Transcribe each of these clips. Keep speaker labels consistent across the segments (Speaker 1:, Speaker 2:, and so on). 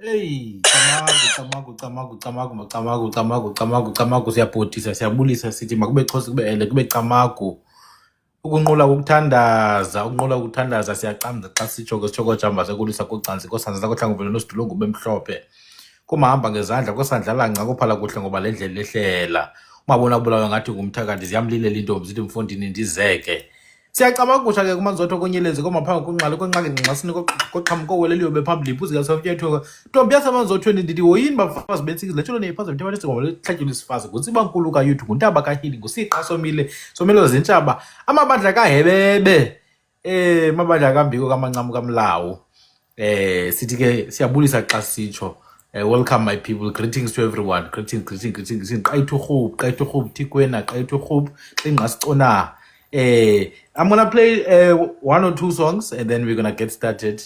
Speaker 1: Hey, camagu siyabhodisa siyabulisa sithi makube xhosa kube ele kube camagu ukunqula ukuthandaza siyaqamza xa sitsho jamba sekulisa kucansi kosanza sakho ngubelo nosidulungu bemhlophe kumahamba ngezandla kosandlala nca kophala kuhle ngoba le ndlela lehlela umabona bulawa ngathi ngumthakathi ziyamlilela intombi zithi mfondini ndizeke siyacamagutsha ke kumanzotho konyelezi komaphambi kunqala kwenqake nxasini koqhamuko weleliyo bephambili iphuzika sofyethoka ntombi yasemanzothweni ndithi woyini bafazi bentsikizi letsho neyiphazela into abathi ngoba lehlatyweni isifazi ngutsiba nkulu kayuthu nguntaba kahili ngusiqa somelo zentshaba amabandla kahebebe amabandla kambiko kamancamu kamlawu sithi ke siyabulisa xa sitsho welcome my people, greetings to everyone, greetings qayithu khub tikwena qayithu khub xingqasicona. I'm gonna play one or two songs and then we're gonna get started.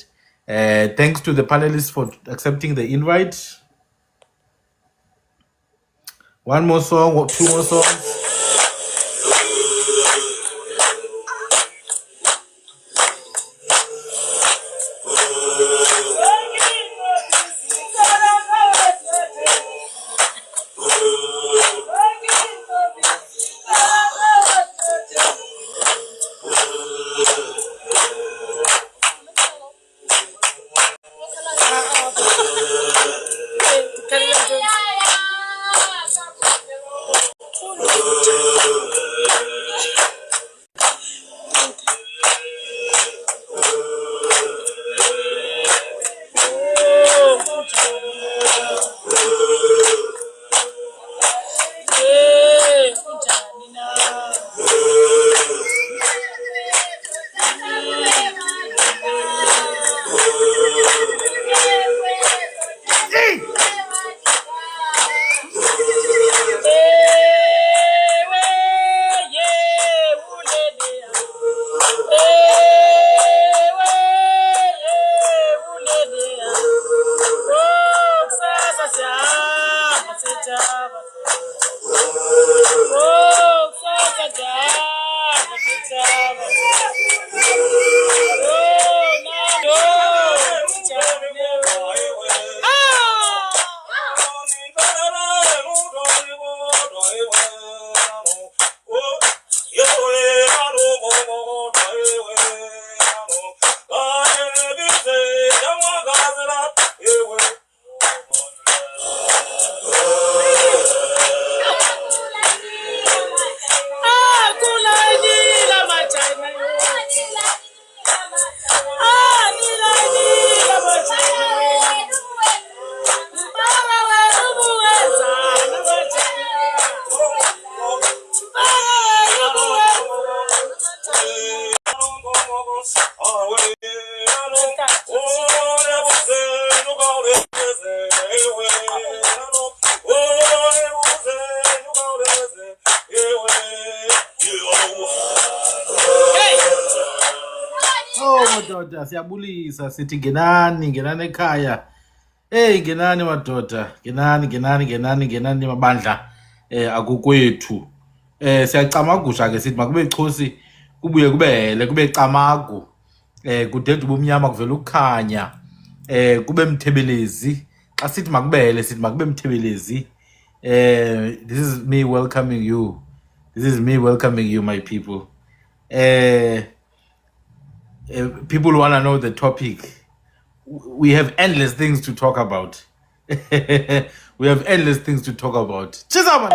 Speaker 1: Thanks to the panelists for accepting the invite. One more song or two more songs. madoda siyabulisa sithi ngenani ekhaya. Ngenani madoda, ngenani mabandla akukwethu. Siyacamagusha ke sithi makube chosi kubuye kubele kube camagu. Kudede ubumnyama kuvela ukukhanya. Kube mthebelezi. Xa sithi makubele sithi makube mthebelezi. This is me welcoming you. This is me welcoming you, my people. People want to know the topic. We have endless things to talk about. We have endless things to talk about. Chizama!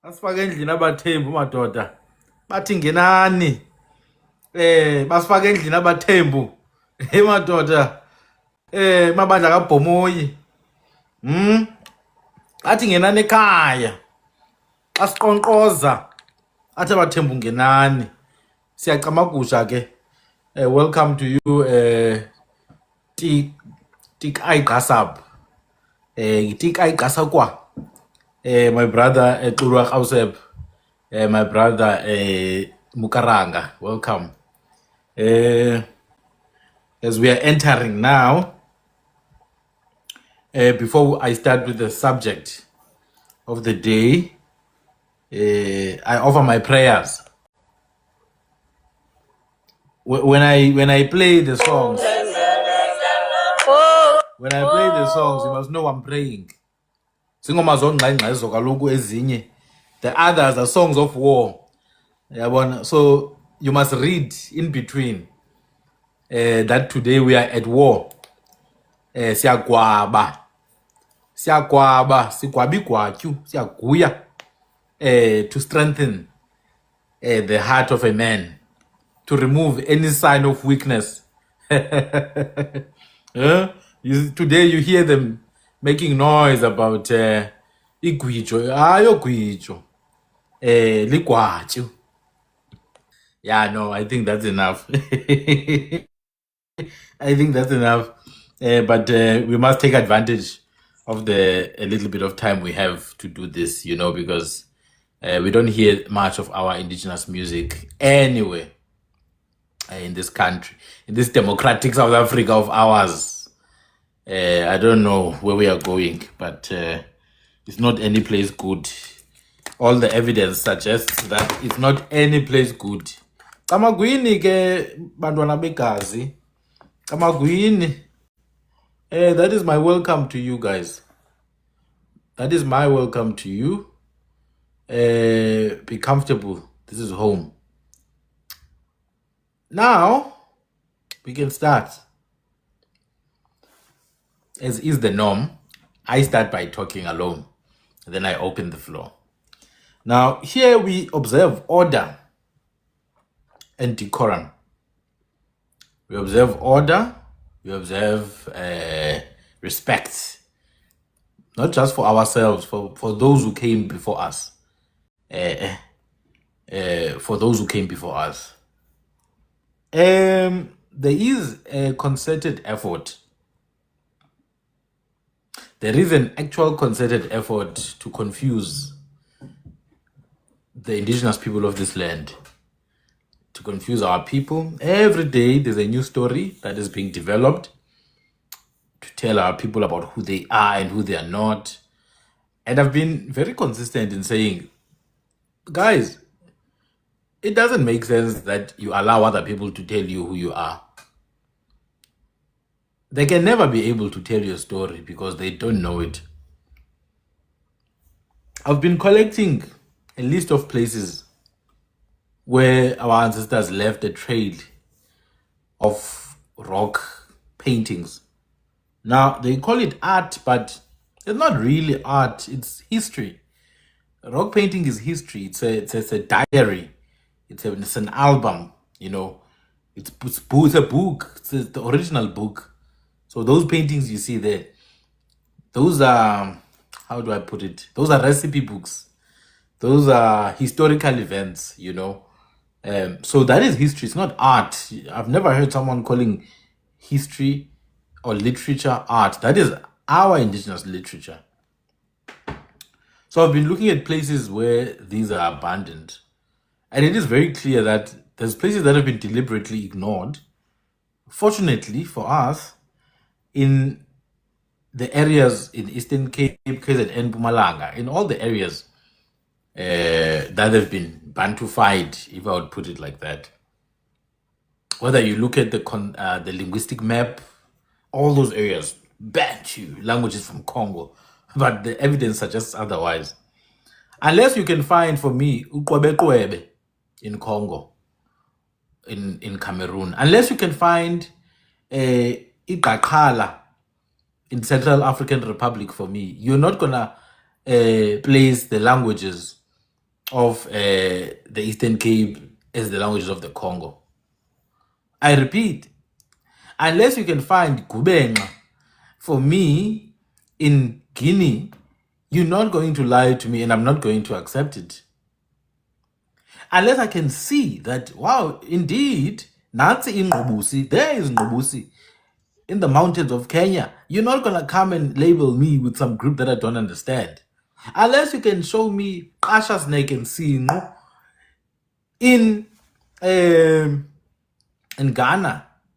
Speaker 1: Basifake endlini abathembu madoda. Bathi ngenani. Basifake endlini abathembu. Madoda. Mabandla kaBhomoyi. Athi ngenani ekhaya. Asiqonqoza. Athi abathembu ngenani. Siyacamagusha ke. Welcome to you Tik Aigasab. Tik Aigasakwa. My brother Xukua Gauseb. My brother Mukaranga. Welcome. As we are entering now, before I start with the subject of the day, I offer my prayers. When I play the songs, you must know I'm praying. Singoma zongqengqezo kaloku ezinye. The others are songs of war. So you must read in between that today we are at war. Siyagwaba, sigwaba igwatyu, siyaguya to strengthen the heart of a man, to remove any sign of weakness. Today you hear them making noise about igwijo. Gwijo. Ligwatyu. Yeah, no, I think that's enough. I think that's enough. But we must take advantage of the a little bit of time we have to do this, because we don't hear much of our indigenous music anyway in this country, in this democratic South Africa of ours. I don't know where we are going, but it's not any place good. All the evidence suggests that it's not any place good. Kamagwini ke bantwana begazi. Kamagwini. That is my welcome to you guys. That is my welcome to you. Be comfortable. This is home. Now, we can start. As is the norm, I start by talking alone. Then I open the floor. Now, here we observe order and decorum. We observe order. We observe respect. Not just for ourselves, for those who came before us. For those who came before us. There is a concerted effort. There is an actual concerted effort to confuse the indigenous people of this land. to confuse our people. Every day there's a new story that is being developed to tell our people about who they are and who they are not. And I've been very consistent in saying, guys, it doesn't make sense that you allow other people to tell you who you are. They can never be able to tell your story because they don't know it. I've been collecting a list of places where our ancestors left a trail of rock paintings. Now, they call it art, but it's not really art, it's history. Rock painting is history. It's a diary. It's an album, you know. It's a book. It's the original book. So those paintings you see there, those are, how do I put it? Those are recipe books. Those are historical events, you know. So that is history. It's not art. I've never heard someone calling history or literature art. That is our indigenous literature. So I've been looking at places where these are abandoned. And it is very clear that there's places that have been deliberately ignored. Fortunately for us, in the areas in Eastern Cape, KZN, Mpumalanga, in all the areas that have been Bantufied, if I would put it like that. Whether you look at the linguistic map, all those areas, Bantu, languages from Congo, but the evidence suggests otherwise. Unless you can find, for me, uKwebe in Congo, in Cameroon, unless you can find Iqaqala in Central African Republic, for me, you're not gonna place the languages of the Eastern Cape as the languages of the Congo. I repeat, unless you can find Gubenga, for me, in Guinea, you're not going to lie to me and I'm not going to accept it. Unless I can see that, wow, indeed, Nansi in Ngobusi, there is Ngobusi in the mountains of Kenya. You're not going to come and label me with some group that I don't understand. Unless you can show me Kasha Snake and Sino in Ghana,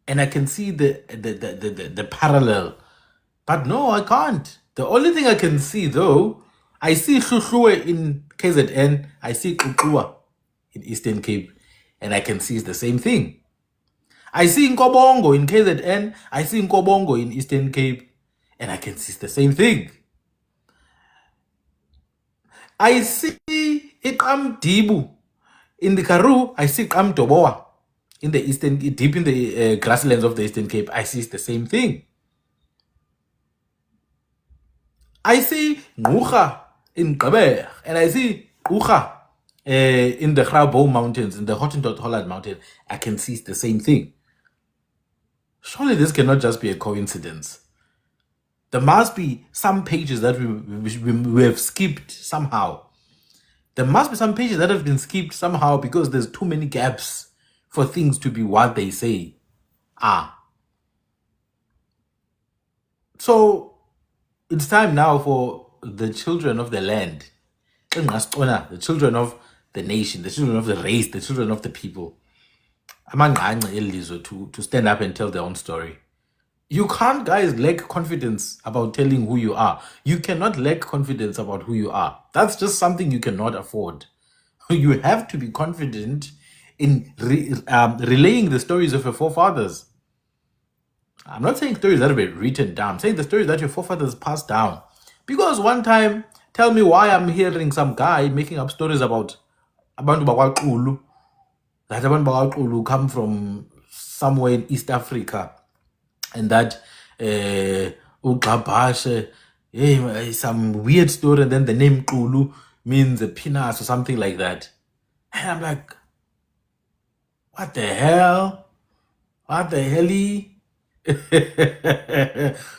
Speaker 1: and I can see the parallel. But no, I can't. The only thing I can see, though, I see xukua in KZN, I see xukua in Eastern Cape, and I can see it's the same thing. I see Nkobongo in KZN, I see Nkobongo in Eastern Cape, and I can see it's the same thing. I see Iqam Dibu in the Karoo, I see Iqam Toboa in the Eastern, deep in the grasslands of the Eastern Cape, I see it's the same thing. I see Ngucha in Gqeberha, and I see Ngucha in the Graubow Mountains, in the Hottentot Holland Mountain. I can see it's the same thing. Surely this cannot just be a coincidence. There must be some pages that we have skipped somehow. There must be some pages that have been skipped somehow because there's too many gaps for things to be what they say are. So it's time now for the children of the land, the children of the nation, the children of the race, the children of the people, to stand up and tell their own story. You can't, guys, lack confidence about telling who you are. You cannot lack confidence about who you are. That's just something you cannot afford. You have to be confident in relaying the stories of your forefathers. I'm not saying stories that have been written down. I'm saying the stories that your forefathers passed down. Because one time, tell me why I'm hearing some guy making up stories about Abantu Bakwaqulu, that Abantu Bakwaqulu come from somewhere in East Africa, and that Ugqabashe, some weird story, and then the name Qulu means a penis or something like that. And I'm like, what the hell? What the hell?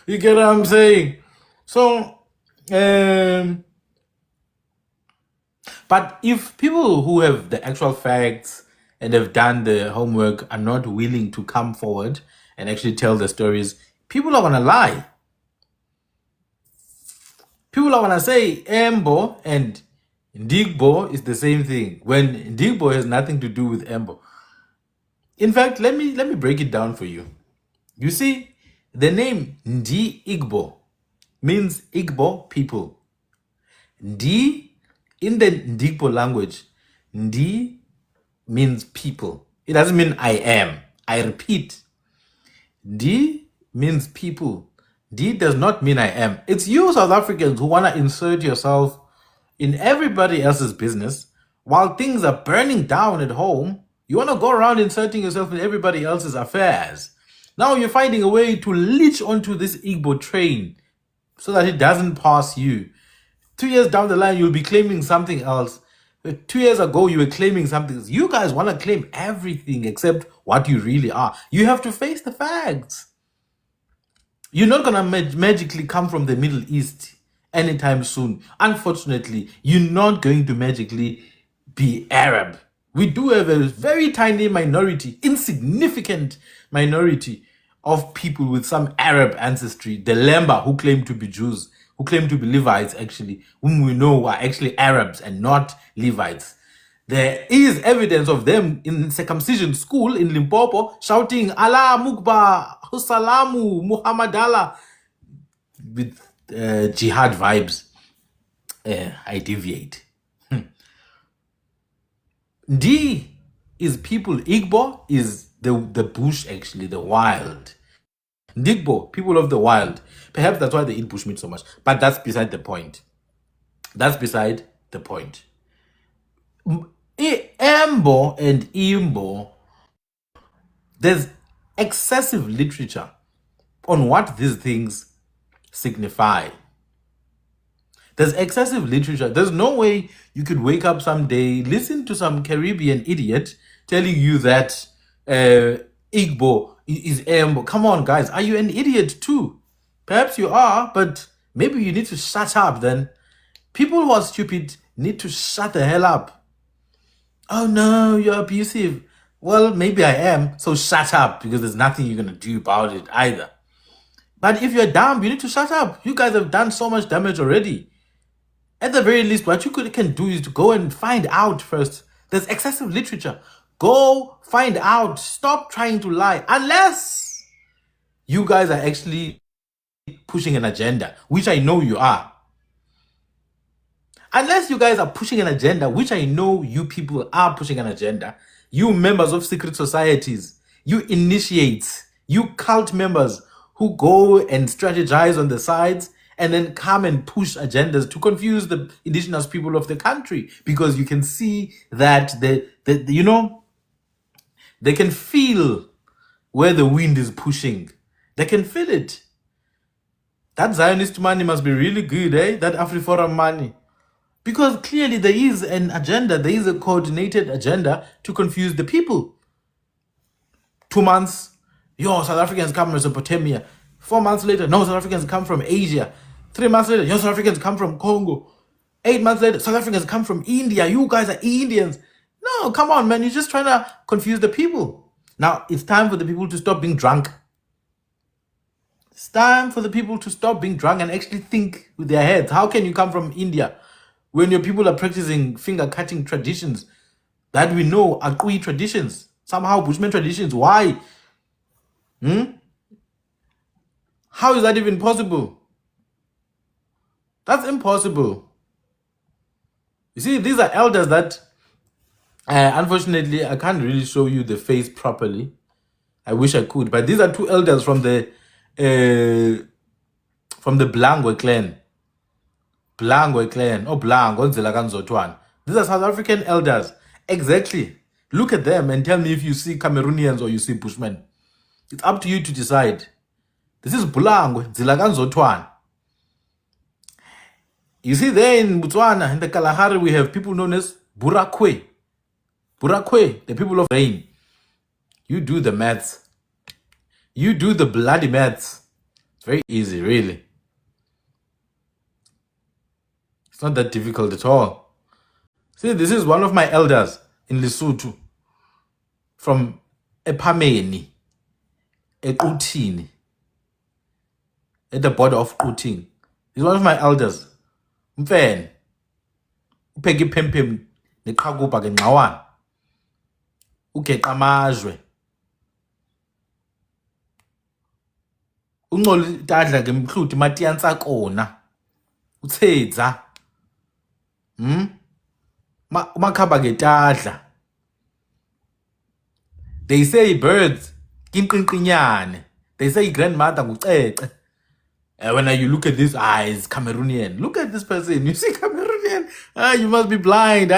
Speaker 1: You get what I'm saying? So, but if people who have the actual facts and have done the homework are not willing to come forward and actually tell the stories, people are gonna lie. People are gonna say Embo and Ndigbo is the same thing when Ndigbo has nothing to do with Embo. In fact, let me break it down for you. You see, the name Ndi Igbo means Igbo people. Ndi, in the Ndigbo language, Ndi means people. It doesn't mean I am. I repeat, D means people. D does not mean I am. It's you South Africans who want to insert yourself in everybody else's business while things are burning down at home. You want to go around inserting yourself in everybody else's affairs. Now you're finding a way to leech onto this Igbo train so that it doesn't pass you. 2 years down the line, you'll be claiming something else. 2 years ago, you were claiming something else. You guys want to claim everything except what you really are. You have to face the facts. You're not going to magically come from the Middle East anytime soon. Unfortunately, you're not going to magically be Arab. We do have a very tiny minority, insignificant minority of people with some Arab ancestry, the Lemba, who claim to be Jews, who claim to be Levites, actually, whom we know are actually Arabs and not Levites. There is evidence of them in circumcision school in Limpopo shouting Allah Mukba, Husalamu, Muhammad Allah, with jihad vibes. I deviate. D is people. Igbo is the bush, actually, the wild. Ndigbo, people of the wild. Perhaps that's why they eat bushmeat so much. But that's beside the point. That's beside the point. Ambo and Imbo, there's excessive literature on what these things signify. There's excessive literature. There's no way you could wake up someday, listen to some Caribbean idiot telling you that Igbo is Ambo. Come on, guys. Are you an idiot too? Perhaps you are, but maybe you need to shut up then. People who are stupid need to shut the hell up. Oh no, you're abusive. Well, maybe I am, so shut up, because there's nothing you're going to do about it either. But if you're dumb, you need to shut up. You guys have done so much damage already. At the very least, what you can do is to go and find out first. There's excessive literature. Go find out. Stop trying to lie. Unless you guys are actually pushing an agenda, which I know you are. Unless you guys are pushing an agenda, which I know you people are pushing an agenda, you members of secret societies, you initiates, you cult members who go and strategize on the sides and then come and push agendas to confuse the indigenous people of the country, because you can see that they can feel where the wind is pushing. They can feel it. That Zionist money must be really good, eh? That AfriForum money. Because clearly there is an agenda, there is a coordinated agenda to confuse the people. 2 months, South Africans come from Mesopotamia. 4 months later, no, South Africans come from Asia. 3 months later, South Africans come from Congo. 8 months later, South Africans come from India. You guys are Indians. No, come on, man. You're just trying to confuse the people. Now, it's time for the people to stop being drunk. It's time for the people to stop being drunk and actually think with their heads. How can you come from India when your people are practicing finger-cutting traditions that we know are Kui traditions, somehow Bushman traditions? Why? How is that even possible? That's impossible. You see, these are elders that, unfortunately, I can't really show you the face properly. I wish I could, but these are 2 elders from the Blangwe clan. Blangwe clan, or Blango, Zelaganzotwan. These are South African elders. Exactly. Look at them and tell me if you see Cameroonians or you see Bushmen. It's up to you to decide. This is Blango, Zelaganzotwan. You see, there in Botswana, in the Kalahari, we have people known as Burakwe. Burakwe, the people of rain. You do the maths. You do the bloody maths. It's very easy, really. It's not that difficult at all. See, this is one of my elders in Lesotho from Ephameni, Ekutini, at the border of Kuting. He's one of my elders. Mfene, upheke iphemphem neqhakuba ke ngcawana. Ugeqa amazwe. uncola itadla ngemhluti matiyansa kona utsedza makhamba ngetadla. They say birds kinqinqinyane. They say grandmother ngucece. When you look at these eyes, Cameroonian. Look at this person. You see Cameroonian. You must be blind.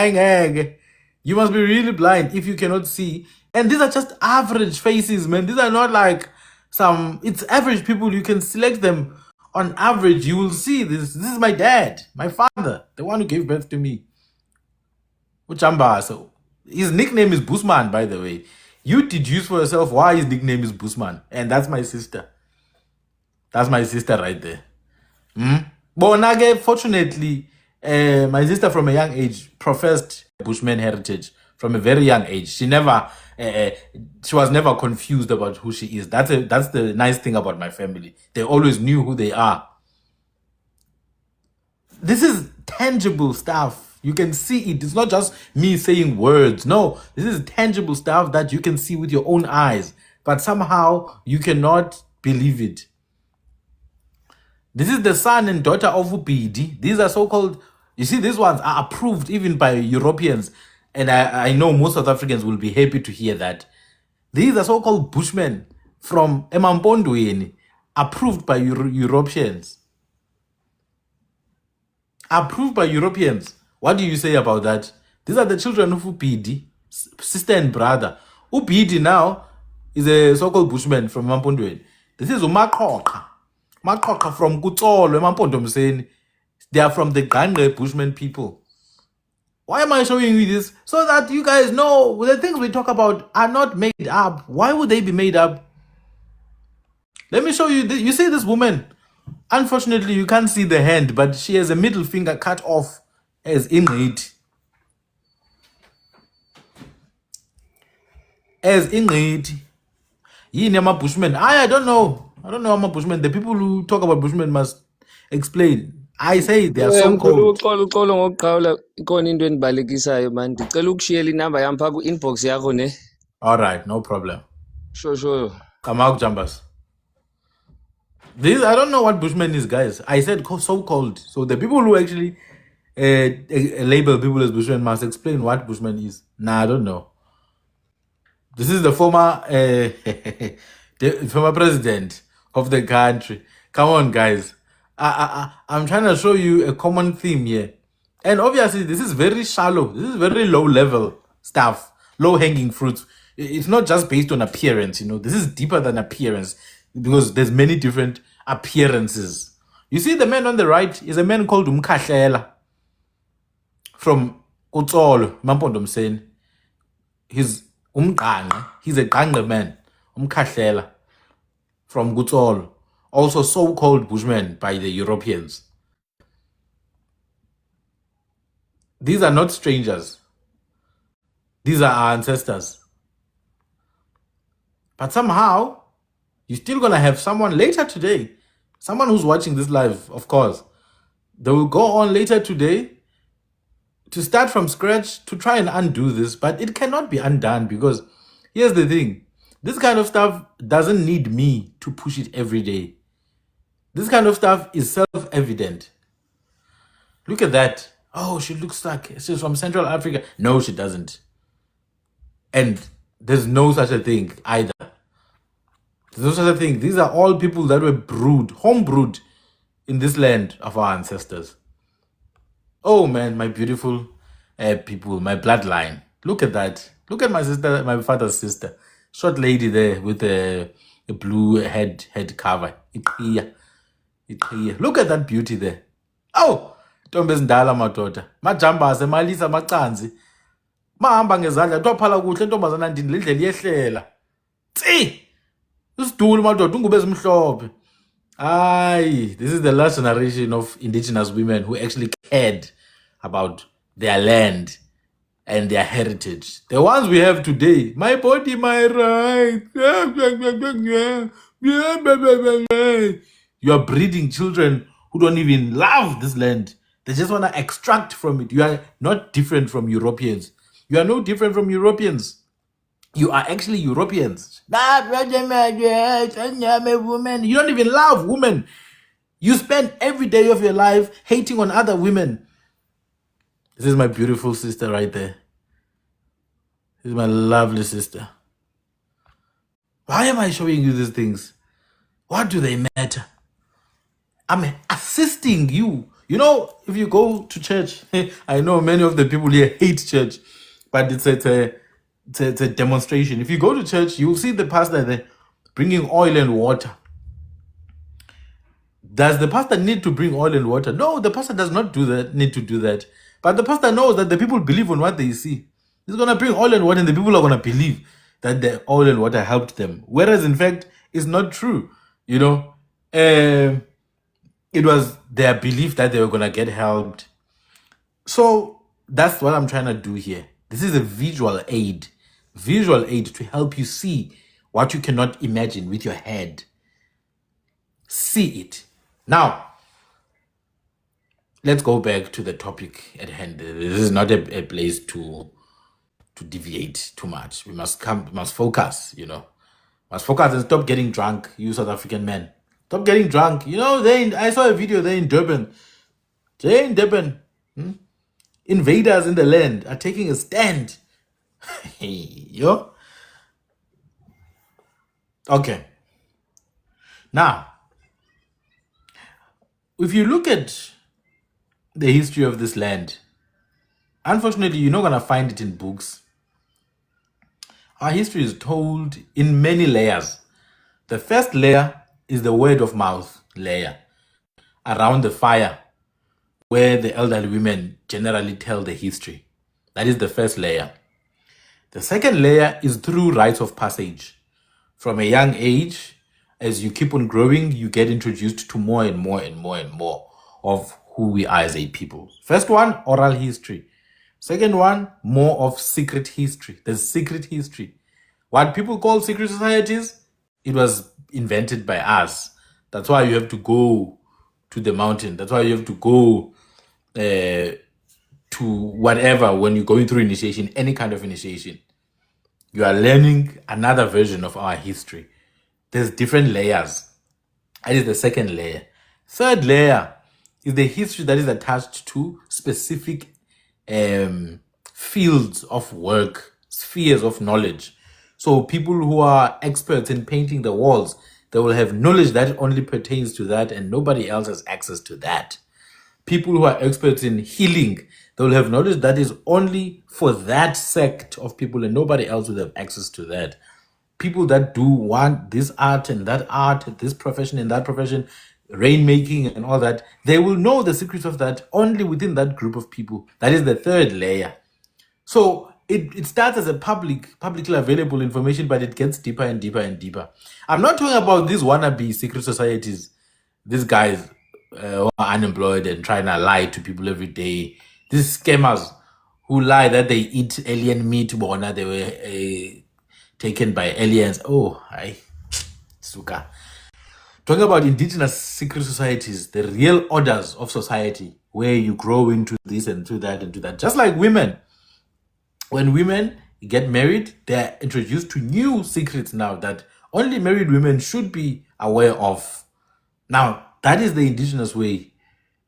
Speaker 1: You must be really blind if you cannot see. And these are just average faces, man. These are not like it's average people. You can select them on average. You will see this. This is my dad, my father, the one who gave birth to me. Uchamba. So his nickname is Busman, by the way. You deduce for yourself why his nickname is Busman. And that's my sister. That's my sister right there. Bonage, fortunately, my sister from a young age professed Bushman heritage from a very young age. She was never confused about who she is. That's the nice thing about my family. They always knew who they are. This is tangible stuff. You can see it. It's not just me saying words. No, this is tangible stuff that you can see with your own eyes. But somehow you cannot believe it. This is the son and daughter of Ubidi. These are so-called, you see, these ones are approved even by Europeans. And I know most South Africans will be happy to hear that. These are so-called Bushmen from Emampondweni, approved by Europeans. Approved by Europeans. What do you say about that? These are the children of Ubidi, sister and brother. Ubidi now is a so-called Bushman from Emampondweni. This is Umakhoka. Makhoka from Kutsolo, Emampondomseni. They are from the Gandre Bushman people. Why am I showing you this? So that you guys know the things we talk about are not made up. Why would they be made up? Let me show you. You see this woman? Unfortunately, you can't see the hand, but she has a middle finger cut off as ingqidi. As ingqidi. Yini ama-Bushmen? I don't know. I don't know ama-Bushmen. The people who talk about Bushmen must explain. I say they are so cold.
Speaker 2: Uxolo ngokuqhawula ikona into endibalekisayo man. Ndicela ukushiyela inamba yam phaa ku-inbox yakho ne.
Speaker 1: All right, no problem.
Speaker 2: Sure.
Speaker 1: Come out, Jambas. I don't know what Bushman is, guys. I said so cold. So the people who actually label people as Bushmen must explain what Bushman is. Nah, I don't know. This is the former former president of the country. Come on, guys. I'm trying to show you a common theme here. And obviously, this is very shallow. This is very low level stuff. Low hanging fruits. It's not just based on appearance, This is deeper than appearance because there's many different appearances. You see, the man on the right is a man called Umkhahlela from Kutsolo, Mampondomseni. He's Umqanga. He's a Qanga man. Umkhahlela from Kutsolo. Also so-called Bushmen by the Europeans. These are not strangers. These are our ancestors. But somehow, you're still going to have someone later today, someone who's watching this live, of course. They will go on later today to start from scratch to try and undo this, but it cannot be undone because here's the thing. This kind of stuff doesn't need me to push it every day. This kind of stuff is self-evident. Look at that. Oh, she looks like she's from Central Africa. No, she doesn't. And there's no such a thing either. There's no such a thing. These are all people that were home-brewed in this land of our ancestors. Oh, man, my beautiful people, my bloodline. Look at that. Look at my sister, my father's sister. Short lady there with a blue head cover. Look at that beauty there. Oh, ntombi ezindala madoda. Majambase, malisa, macanzi. Mahamba ngezandla twaphala kuhle ntombazana ndini le ndlela iyehlela. Tsi! Usiduli madoda ungube ezimhlophe. This is the last generation of indigenous women who actually cared about their land and their heritage. The ones we have today, my body, my right. You are breeding children who don't even love this land. They just want to extract from it. You are not different from Europeans. You are no different from Europeans. You are actually Europeans. Women. You don't even love women. You spend every day of your life hating on other women. This is my beautiful sister right there. This is my lovely sister. Why am I showing you these things? What do they matter? I'm assisting you. You know, if you go to church, I know many of the people here hate church, but it's a demonstration. If you go to church, you'll see the pastor there bringing oil and water. Does the pastor need to bring oil and water? No, the pastor does not need to do that. But the pastor knows that the people believe on what they see. He's going to bring oil and water, and the people are going to believe that the oil and water helped them. Whereas, in fact, it's not true. You know, it was their belief that they were going to get helped. So that's what I'm trying to do here. This is a visual aid to help you see what you cannot imagine with your head. See it. Now, let's go back to the topic at hand. This is not a place to deviate too much. We must focus, Must focus and stop getting drunk, you South African men. Stop getting drunk. I saw a video there in Durban. Invaders in the land are taking a stand. Okay. Now, if you look at the history of this land, unfortunately, you're not going to find it in books. Our history is told in many layers. The first layer is the word of mouth layer around the fire, where the elderly women generally tell the history. That is the first layer. The second layer is through rites of passage. From a young age, as you keep on growing, you get introduced to more and more and more and more of who we are as a people. First one, oral history. Second one, more of secret history. There's secret history. What people call secret societies, it was invented by us. That's why you have to go to the mountain. That's why you have to go to whatever when you're going through initiation, any kind of initiation. You are learning another version of our history. There's different layers. That is the second layer. Third layer is the history that is attached to specific fields of work, spheres of knowledge. So people who are experts in painting the walls, they will have knowledge that only pertains to that and nobody else has access to that. People who are experts in healing, they will have knowledge that is only for that sect of people and nobody else will have access to that. People that do want this art and that art, this profession and that profession, rainmaking and all that, they will know the secrets of that only within that group of people. That is the third layer. So it starts as a publicly available information, but it gets deeper and deeper and deeper. I'm not talking about these wannabe secret societies, these guys who are unemployed and trying to lie to people every day. These scammers who lie that they eat alien meat, but they were taken by aliens. Oh, hi, suka. Talking about indigenous secret societies, the real orders of society, where you grow into this and to that and to that. Just like women. When women get married, they're introduced to new secrets now that only married women should be aware of. Now, that is the indigenous way.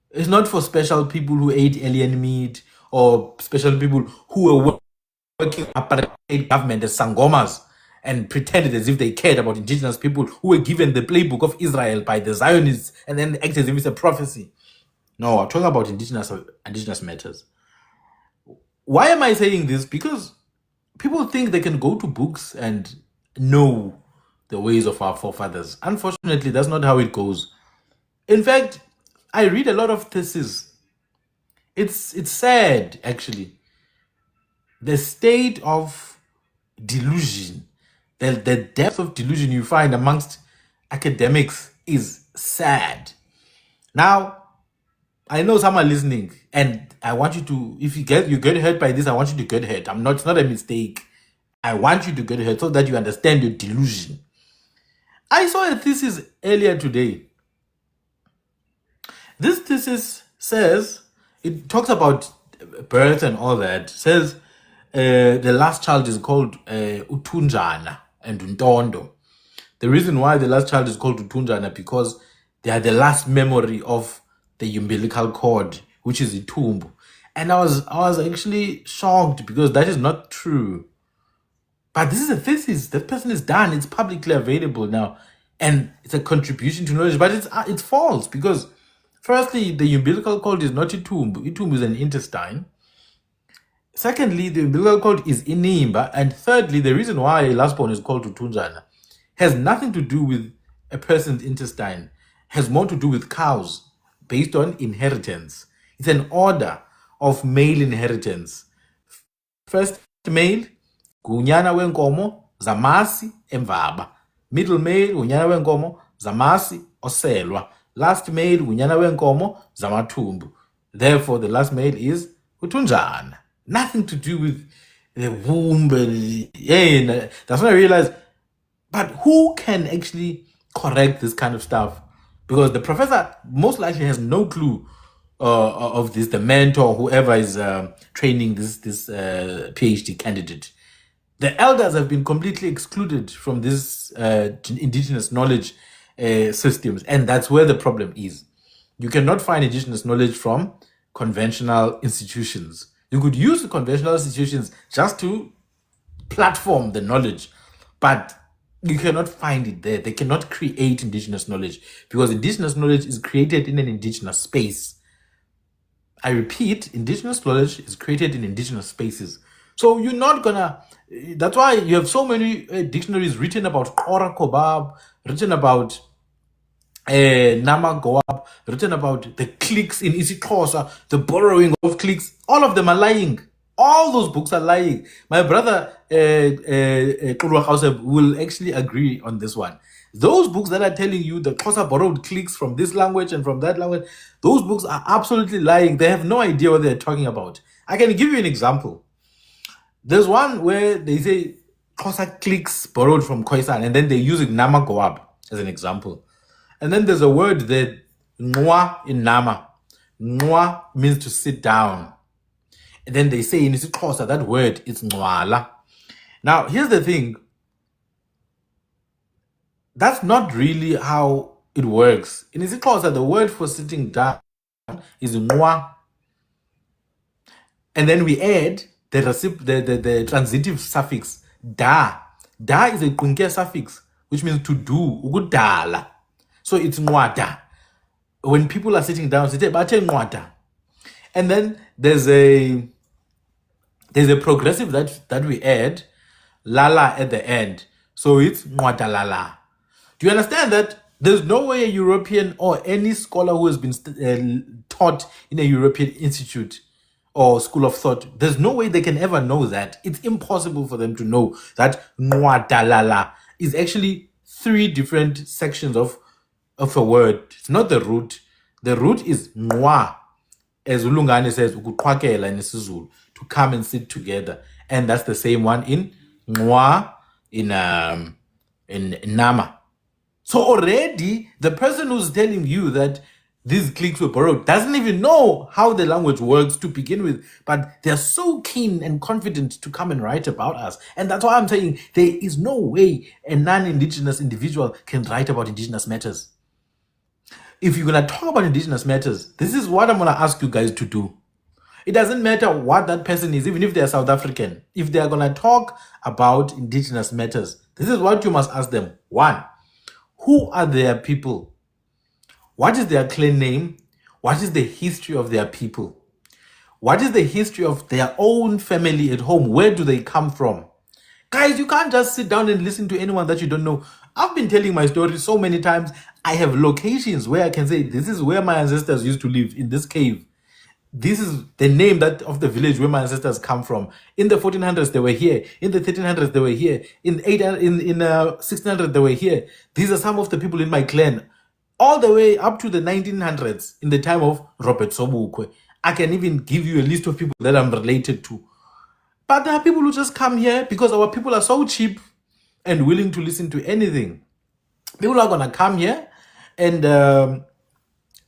Speaker 1: It's not for special people who ate alien meat or special people who were working apartheid government as sangomas and pretended as if they cared about indigenous people who were given the playbook of Israel by the Zionists and then act as if it's a prophecy. No, I'm talking about indigenous matters. Why am I saying this? Because people think they can go to books and know the ways of our forefathers. Unfortunately, that's not how it goes. In fact, I read a lot of theses. It's sad, actually. The state of delusion, the depth of delusion you find amongst academics is sad. Now, I know some are listening, and I want you to, if you get hurt by this, I want you to get hurt. It's not a mistake. I want you to get hurt so that you understand your delusion. I saw a thesis earlier today. This thesis says, it talks about birth and all that, says the last child is called Utunjana and Untondo. The reason why the last child is called Utunjana because they are the last memory of the umbilical cord, which is Itumbu. And I was actually shocked because that is not true. But this is a thesis. That person is done. It's publicly available now, and it's a contribution to knowledge. But it's false because, firstly, the umbilical cord is not Itumbu. Itumbu is an intestine. Secondly, the umbilical cord is Inimba. And thirdly, the reason why a lastborn is called Utunjana has nothing to do with a person's intestine, has more to do with cows based on inheritance. It's an order of male inheritance. First male, unyana wenkomo zamasi emvaba. Middle male, unyana wenkomo zamasi oselwa. Last male, unyana wenkomo zamathumbu. Therefore, the last male is Utunjana. Nothing to do with the womb. That's when I realized, but who can actually correct this kind of stuff? Because the professor most likely has no clue of this, the mentor, whoever is training this PhD candidate. The elders have been completely excluded from this indigenous knowledge systems, and that's where the problem is. You cannot find indigenous knowledge from conventional institutions. You could use the conventional institutions just to platform the knowledge, but you cannot find it there. They cannot create indigenous knowledge because indigenous knowledge is created in an indigenous space. I repeat, indigenous knowledge is created in indigenous spaces. So you're not gonna. That's why you have so many dictionaries written about Kora Kobab, written about Nama Goab, written about the cliques in isiXhosa, the borrowing of cliques. All of them are lying. All those books are lying. My brother Xukua will actually agree on this one. Those books that are telling you the Xhosa borrowed cliques from this language and from that language, those books are absolutely lying. They have no idea what they're talking about. I can give you an example. There's one where they say Xhosa cliques borrowed from Khoisan, and then they use Nama Goab as an example. And then there's a word that Nwa in Nama. Nwa means to sit down. And then they say in isiXhosa that word is Nwala. Now, here's the thing. That's not really how it works. In isiXhosa, the word for sitting down is Nwa. And then we add the transitive suffix da. Da is a kunke suffix, which means to do, ukudala. So it's Nwada. When people are sitting down, they say Nwada. And then there's a progressive that we add lala at the end. So it's Nwadalala. Do you understand that there's no way a European or any scholar who has been taught in a European institute or school of thought, there's no way they can ever know that. It's impossible for them to know that Nwadalala is actually three different sections of a word. It's not the root. The root is Nwa, as Ulungane says, ukuqhwakela in isiZulu, to come and sit together. And that's the same one in Nwa, in Nama. So already, the person who's telling you that these cliques were borrowed doesn't even know how the language works to begin with, but they're so keen and confident to come and write about us. And that's why I'm saying there is no way a non-indigenous individual can write about indigenous matters. If you're going to talk about indigenous matters, this is what I'm going to ask you guys to do. It doesn't matter what that person is, even if they're South African. If they're going to talk about indigenous matters, this is what you must ask them. One, who are their people? What is their clan name? What is the history of their people? What is the history of their own family at home? Where do they come from? Guys, you can't just sit down and listen to anyone that you don't know. I've been telling my story so many times. I have locations where I can say, this is where my ancestors used to live, in this cave. This is the name that of the village where my ancestors come from. In the 1400s, they were here. In the 1300s, they were here. In 1600s, they were here. These are some of the people in my clan. All the way up to the 1900s, in the time of Robert Sobukwe. I can even give you a list of people that I'm related to. But there are people who just come here because our people are so cheap and willing to listen to anything. People are going to come here and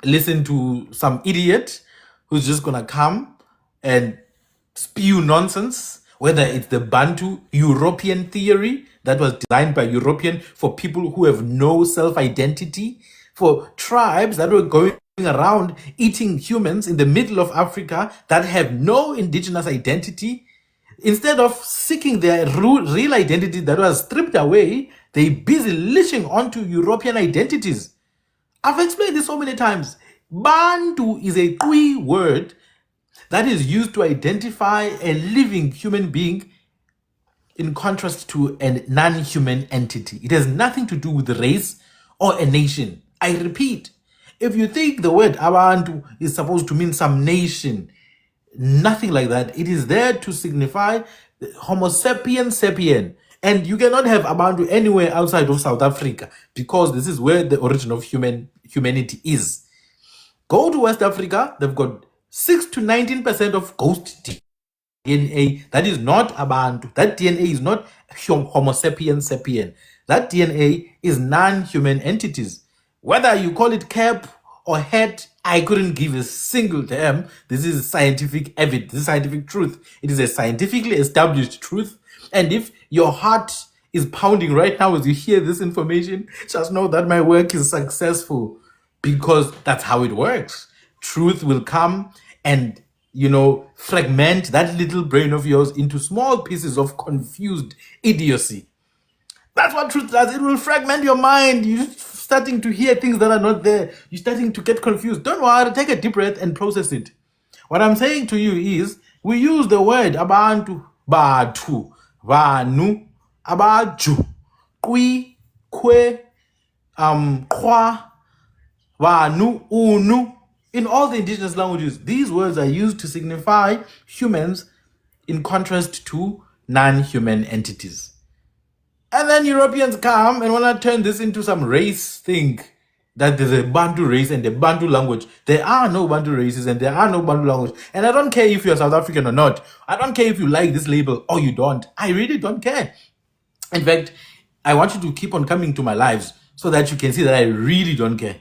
Speaker 1: listen to some idiot who's just going to come and spew nonsense. whether it's the Bantu European theory that was designed by European for people who have no self-identity, for tribes that were going around eating humans in the middle of Africa that have no indigenous identity. Instead of seeking their real identity that was stripped away, they busy leashing onto European identities. I've explained this so many times. Bantu is a Twi word that is used to identify a living human being in contrast to a non-human entity. It has nothing to do with race or a nation. I repeat, if you think the word Abantu is supposed to mean some nation, nothing like that. It is there to signify Homo sapien sapien. And you cannot have Abantu anywhere outside of South Africa because this is where the origin of humanity is. Go to West Africa, they've got 6 to 19% of ghost DNA. That is not Abantu. That DNA is not Homo sapien sapien. That DNA is non-human entities. Whether you call it cap or hat, I couldn't give a single damn. This is scientific evidence. This is scientific truth. It is a scientifically established truth. And if your heart is pounding right now as you hear this information, just know that my work is successful because that's how it works. Truth will come and, fragment that little brain of yours into small pieces of confused idiocy. That's what truth does. It will fragment your mind. You're starting to hear things that are not there. You're starting to get confused. Don't worry. Take a deep breath and process it. What I'm saying to you is we use the word abantu, batu, vanu, abaju, kwi, kwe, kwa, vanu, unu. In all the indigenous languages, these words are used to signify humans in contrast to non-human entities. And then Europeans come and want to turn this into some race thing, that there's a Bantu race and a Bantu language. There are no Bantu races and there are no Bantu language. And I don't care if you're South African or not. I don't care if you like this label or you don't. I really don't care. In fact, I want you to keep on coming to my lives so that you can see that I really don't care.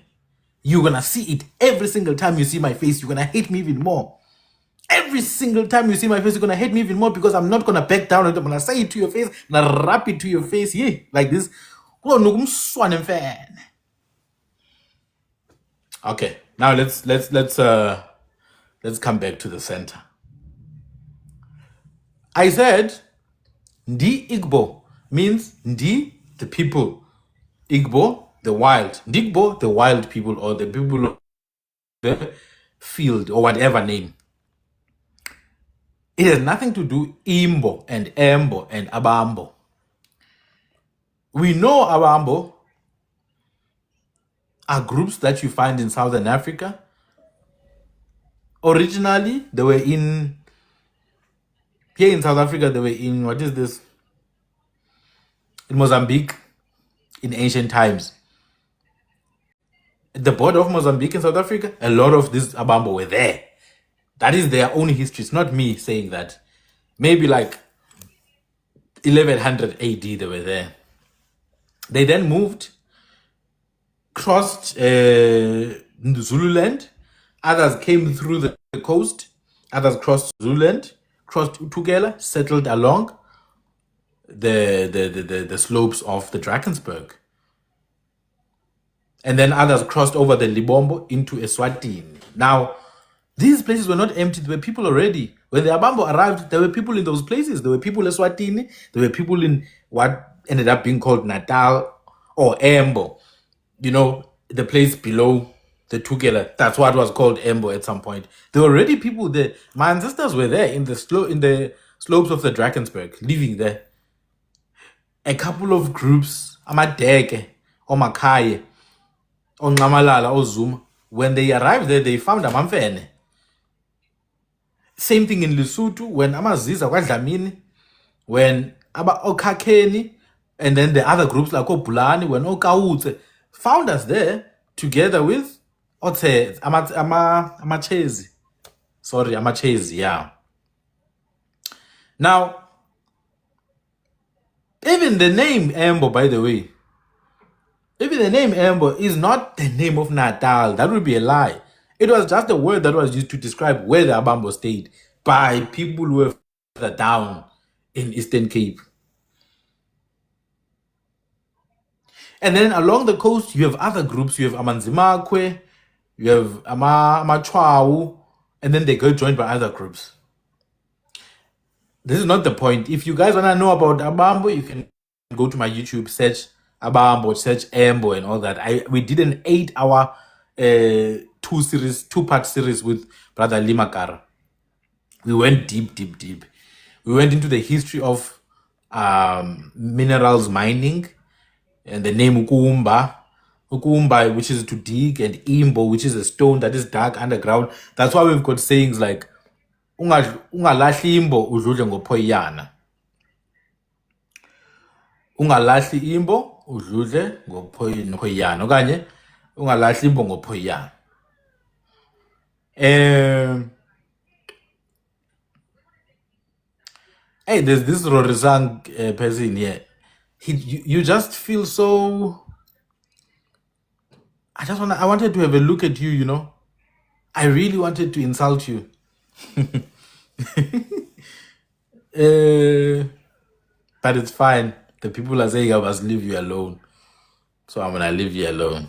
Speaker 1: You're going to see it every single time you see my face. You're going to hate me even more. Every single time you see my face, you're going to hate me even more because I'm not going to back down. I'm going to say it to your face. I'm going to rap it to your face. Yeah, like this. Okay, now let's come back to the center. I said, Ndi Igbo means Ndi, the people. Igbo, the wild. Ndigbo, the wild people or the people of the field or whatever name. It has nothing to do Imbo and Embo and Abambo. We know Abambo are groups that you find in Southern Africa. Originally, they were here in South Africa, they were in, what is this? In Mozambique in ancient times. At the border of Mozambique in South Africa, a lot of these Abambo were there. That is their own history. It's not me saying that. Maybe like 1100 AD they were there. They then moved, crossed Zululand. Others came through the coast. Others crossed Zululand, crossed Utugela, settled along the slopes of the Drakensberg. And then others crossed over the Libombo into Eswatini. Now, these places were not empty. There were people already. When the Abambo arrived, there were people in those places. There were people in Eswatini. There were people in what ended up being called Natal or Embo. The place below the Tugela. That's what was called Embo at some point. There were already people there. My ancestors were there in the slopes of the Drakensberg, living there. A couple of groups, Amadeke, or Makaye, or Namalala, or Zuma, when they arrived there, they found Amamfene. Same thing in Lesotho, when Amaziza, Dlamini, when Okakeni, and then the other groups like Opulani, when Okautse found us there together with Amachezi. Sorry, Amachezi, yeah. Now, even the name Embo, by the way, even the name Embo is not the name of Natal. That would be a lie. It was just a word that was used to describe where the Abambo stayed by people who were further down in Eastern Cape. And then along the coast, you have other groups. You have Amanzimakwe, you have Amachwau, and then they get joined by other groups. This is not the point. If you guys want to know about Abambo, you can go to my YouTube, search Abambo, search Ambo, and all that. We did an 8-hour two-part series with Brother Limakara. We went deep. We went into the history of minerals mining, and the name Ukumba, which is to dig, and Imbo, which is a stone that is dark underground. That's why we've got sayings like ungalahli imbo udludle ngophoyana. Ungalahli imbo udludle ngophoyana. Okanye ungalahli imbo ngophoyana. Hey, there's this Rorisang person here. You just feel so. I wanted to have a look at you, you know. I really wanted to insult you. But it's fine. The people are saying I must leave you alone. So I'm gonna leave you alone.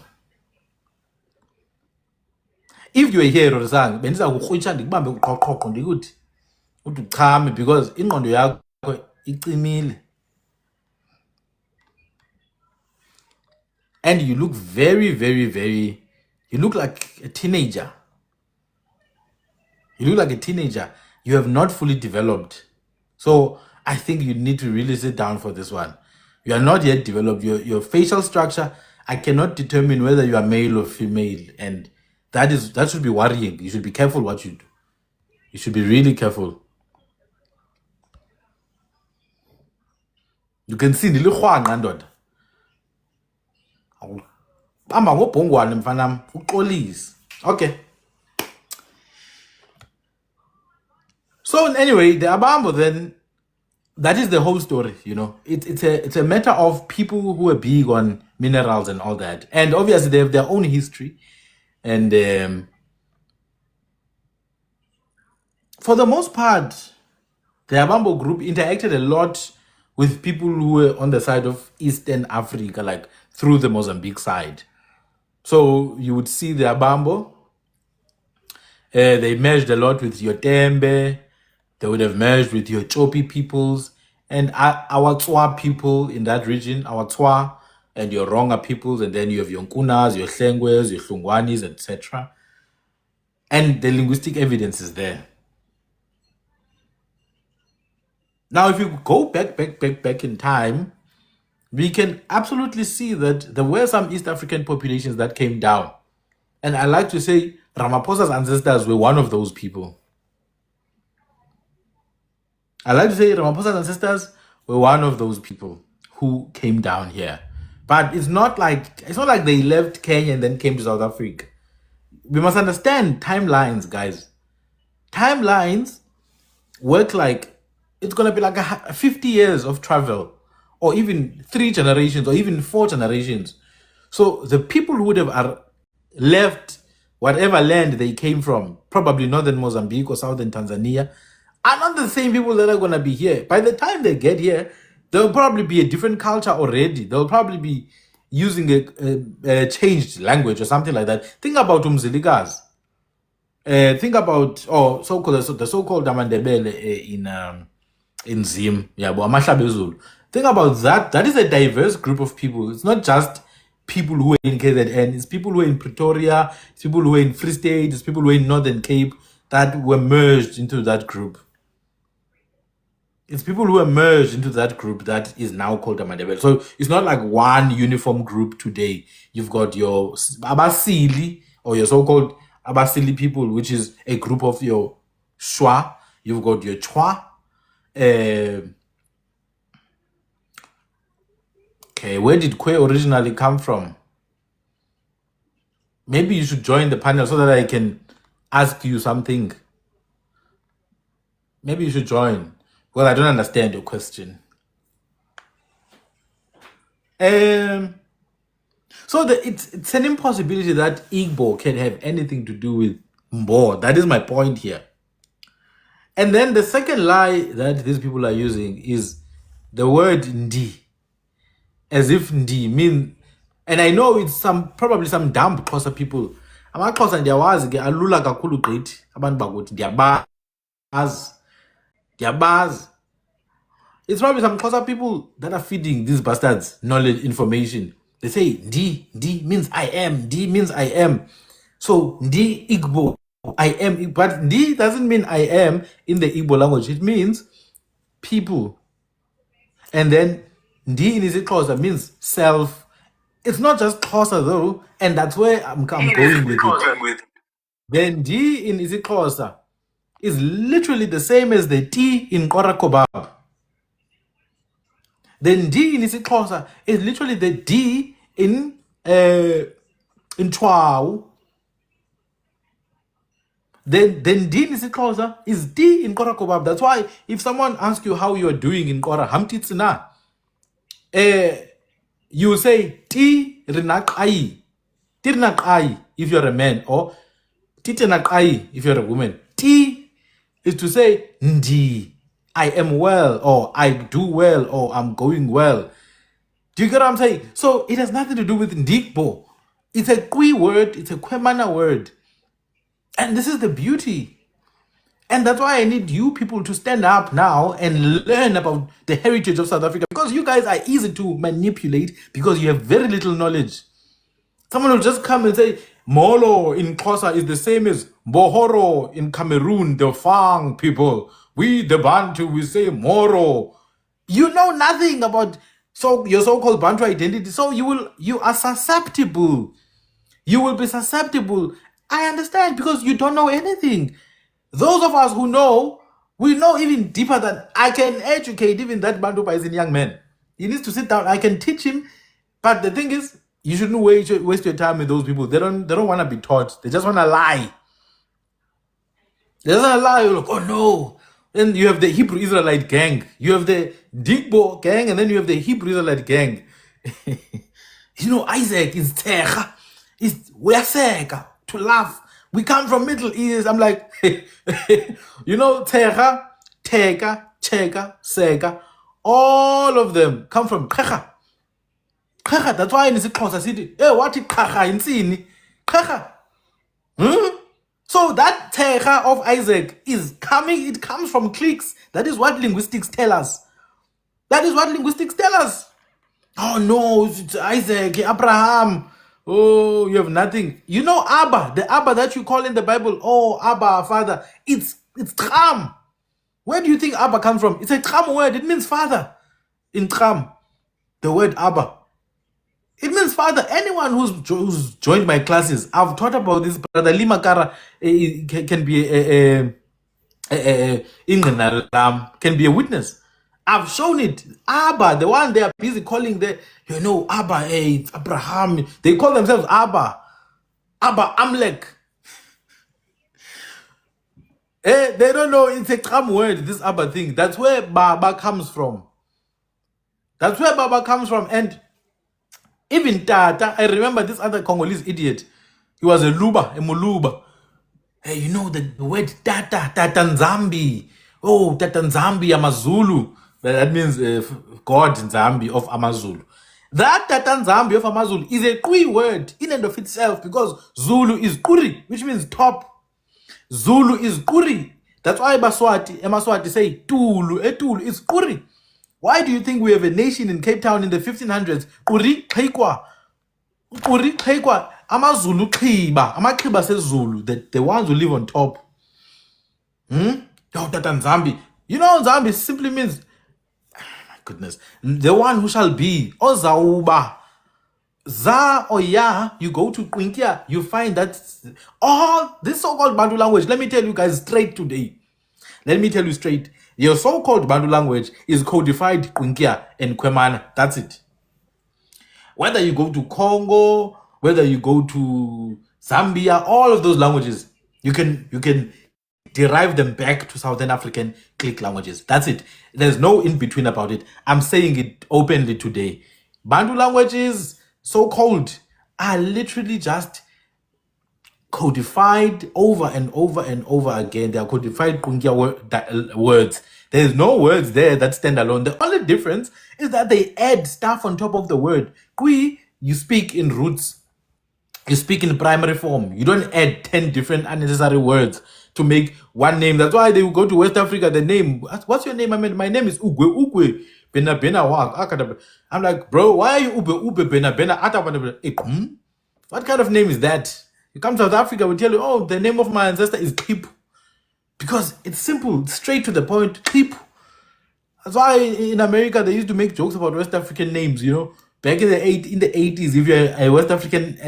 Speaker 1: If you were here, Rorisang, bendiza kukrwitsha ndikubambe uqhoqhoqho ndikuthi uthi uchame because ingqondo yakho icimile. And you look very, you look like a teenager. You look like a teenager. You have not fully developed. So I think you need to really sit down for this one. You are not yet developed. Your facial structure, I cannot determine whether you are male or female. And that should be worrying. You should be careful what you do. You should be really careful. You can see nilikhwanga ndoda. Hamba ngobhongwane mfanam uxolise. Okay. So anyway, the Abambo then, that is the whole story, you know. It's a matter of people who are big on minerals and all that. And obviously they have their own history. And for the most part, the Abambo group interacted a lot with people who were on the side of Eastern Africa, like through the Mozambique side. So you would see the Abambo. They merged a lot with your Tembe. They would have merged with your Chopi peoples and our Tswa people in that region, our Tswa and your Ronga peoples, and then you have your Nkunas, your Hlengwes, your Hlungwanis, etc. And the linguistic evidence is there. Now, if you go back in time, we can absolutely see that there were some East African populations that came down. And I like to say Ramaphosa's ancestors were one of those people. Ramaphosa's ancestors were one of those people who came down here. But it's not like they left Kenya and then came to South Africa. We must understand timelines, guys. Timelines work like it's gonna be like 50 years of travel, or even 3 generations, or even 4 generations. So the people who would have left whatever land they came from, probably northern Mozambique or southern Tanzania, are not the same people that are going to be here. By the time they get here, there'll probably be a different culture already. They'll probably be using a changed language or something like that. Think about Umziligas. Think about the so-called Amandebele in Zim. Yeah, but Amahlabezulu. Think about that. That is a diverse group of people. It's not just people who are in KZN. It's people who are in Pretoria. It's people who are in Free State. It's people who are in Northern Cape that were merged into that group. It's people who emerged into that group that is now called Amandebele. So it's not like one uniform group today. You've got your Abasili, or your so-called Abasili people, which is a group of your Shwa. You've got your Chwa. Okay, where did Kwe originally come from? Maybe you should join the panel so that I can ask you something. Maybe you should join. Well, I don't understand your question. So it's an impossibility that Igbo can have anything to do with Mbo. That is my point here. And then the second lie that these people are using is the word ndi, as if ndi mean, and I know it's probably some dumb Xhosa people. AmaXhosa ndiyawazi ke alula kakhulu gqithi abantu bakuthi ndiyabazi. It's probably some Xhosa people that are feeding these bastards knowledge information. They say ndi means I am, ndi means I am. So ndi Igbo, I am, but ndi doesn't mean I am in the Igbo language. It means people. And then ndi in isiXhosa means self. It's not just Xhosa though, and that's where I'm going with it. Then D in isiXhosa is literally the same as the T in Qorakobab. Then D in isiXhosa is literally the D in Chwau. Then D in isiXhosa is D in Qorakobab. That's why if someone asks you how you are doing in Qora, hamtitsina, you say Ti rinaqai. Ti rinaqai if you're a man, or Ti tenaqai if you're a woman. Ti is to say ndi, I am well, or I do well, or I'm going well. Do you get what I'm saying? So it has nothing to do with ndikbo. It's a Kwi word, it's a Kwemana word. And this is the beauty. And that's why I need you people to stand up now and learn about the heritage of South Africa. Because you guys are easy to manipulate because you have very little knowledge. Someone will just come and say, Molo in Xhosa is the same as Bohoro in Cameroon, the Fang people. We, the Bantu, we say Moro. You know nothing about your so-called Bantu identity. So you are susceptible. You will be susceptible. I understand because you don't know anything. Those of us who know, we know even deeper than I can educate even that Bantu Baisin young man. He needs to sit down. I can teach him. But the thing is, you shouldn't waste your time with those people. They don't want to be taught. They just want to lie. They just want to lie. You're like, oh no. Then you have the Hebrew Israelite gang. You have the Digbo gang, and then you have the Hebrew Israelite gang. You know, Isaac is Techa. We are Seka to laugh. We come from Middle East. I'm like, you know, Techa, Teka, Cheka, Seka. All of them come from Kecha. Kecha. That's why in isiXhosa city, hey, what is Kecha in Sini? Kecha. So that Techa of Isaac is coming, it comes from cliques. That is what linguistics tell us. Oh no, it's Isaac, Abraham. Oh, you have nothing. You know Abba, the Abba that you call in the Bible. Oh, Abba, father. It's Tram. Where do you think Abba comes from? It's a Tram word. It means father. In Tram, the word Abba. It means father. Anyone who's joined my classes, I've taught about this. Brother Lima Kara can be can be a witness. I've shown it. Abba, the one they are busy calling Abba, it's Abraham. They call themselves Abba Amlek. They don't know it's a Tram word, this Abba thing. That's where Baba comes from. And even Tata, I remember this other Congolese idiot. He was a Muluba. Hey, you know the word Tata Nzambi. Oh, Tata Nzambi Amazulu. That means God Nzambi of Amazulu. That Tata Nzambi of Amazulu is a Kwi word in and of itself because Zulu is Kuri, which means top. Zulu is Kuri. That's why Emaswati say Tulu. Tulu is Kuri. Why do you think we have a nation in Cape Town in the 1500s? Kuri Khaikwa. Amazulu Khiba. Amakhiba says Zulu. The ones who live on top. Tata Nzambi. You know Nzambi simply means, my goodness, the one who shall be. Ozauba. Za or ya, you go to Kwinkia, you find that all this so-called Bantu language, let me tell you guys straight today. Let me tell you straight. Your so-called Bantu language is codified Kwinkia and Kwemana. That's it. Whether you go to Congo, whether you go to Zambia, all of those languages, you can derive them back to Southern African click languages. That's it. There's no in-between about it. I'm saying it openly today. Bantu languages, so-called, are literally just codified over and over and over again. They are codified Kungia words. There is no words there that stand alone. The only difference is that they add stuff on top of the word. Kui, you speak in roots. You speak in primary form. You don't add 10 different unnecessary words to make one name. That's why they will go to West Africa. The name, what's your name? I mean, my name is Ugwe. Ugwe. Bena Bena Wak. I'm like, bro, why are you Ube Bena Bena? What kind of name is that? You come to South Africa, we tell you, oh, the name of my ancestor is Kip. Because it's simple, straight to the point, Kip. That's why in America, they used to make jokes about West African names, you know. Back in the 80s, if you're a West African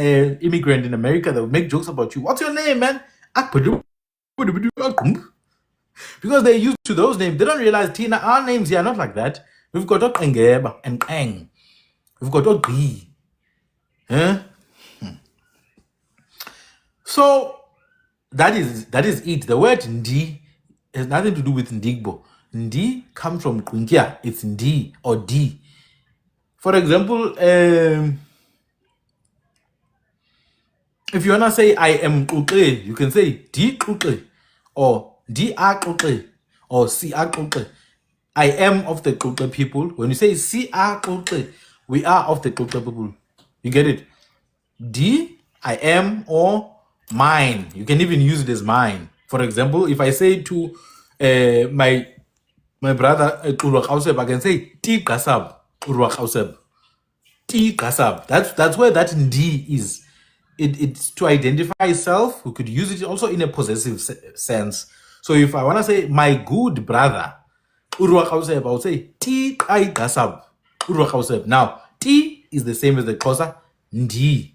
Speaker 1: immigrant in America, they would make jokes about you. What's your name, man? Because they're used to those names. They don't realize, Tina, our names here are not like that. We've got Ngeba and Kang. We've got Ogri. Huh? So that is it. The word Ndi has nothing to do with Ndigbo. Ndi comes from Kunkia. It's Ndi or D. For example, if you wanna say I am Kuke, you can say Di Kuke or Di A Kuke or Si A Kuke. I am of the Kuke people. When you say Si A Kuke, we are of the Kuke people. You get it? Di, I am, or mine. You can even use it as mine. For example, if I say to my brother Urwa Kauseb, I can say Ti Kasab Urwa Kauseb. Ti Kasab. That's where that Ndi is. It's to identify self. We could use it also in a possessive sense. So if I want to say my good brother Urwa Kauseb, I would say Ti Kai Kasab Urwa Kauseb. Now Ti is the same as the Xhosa. Ndi.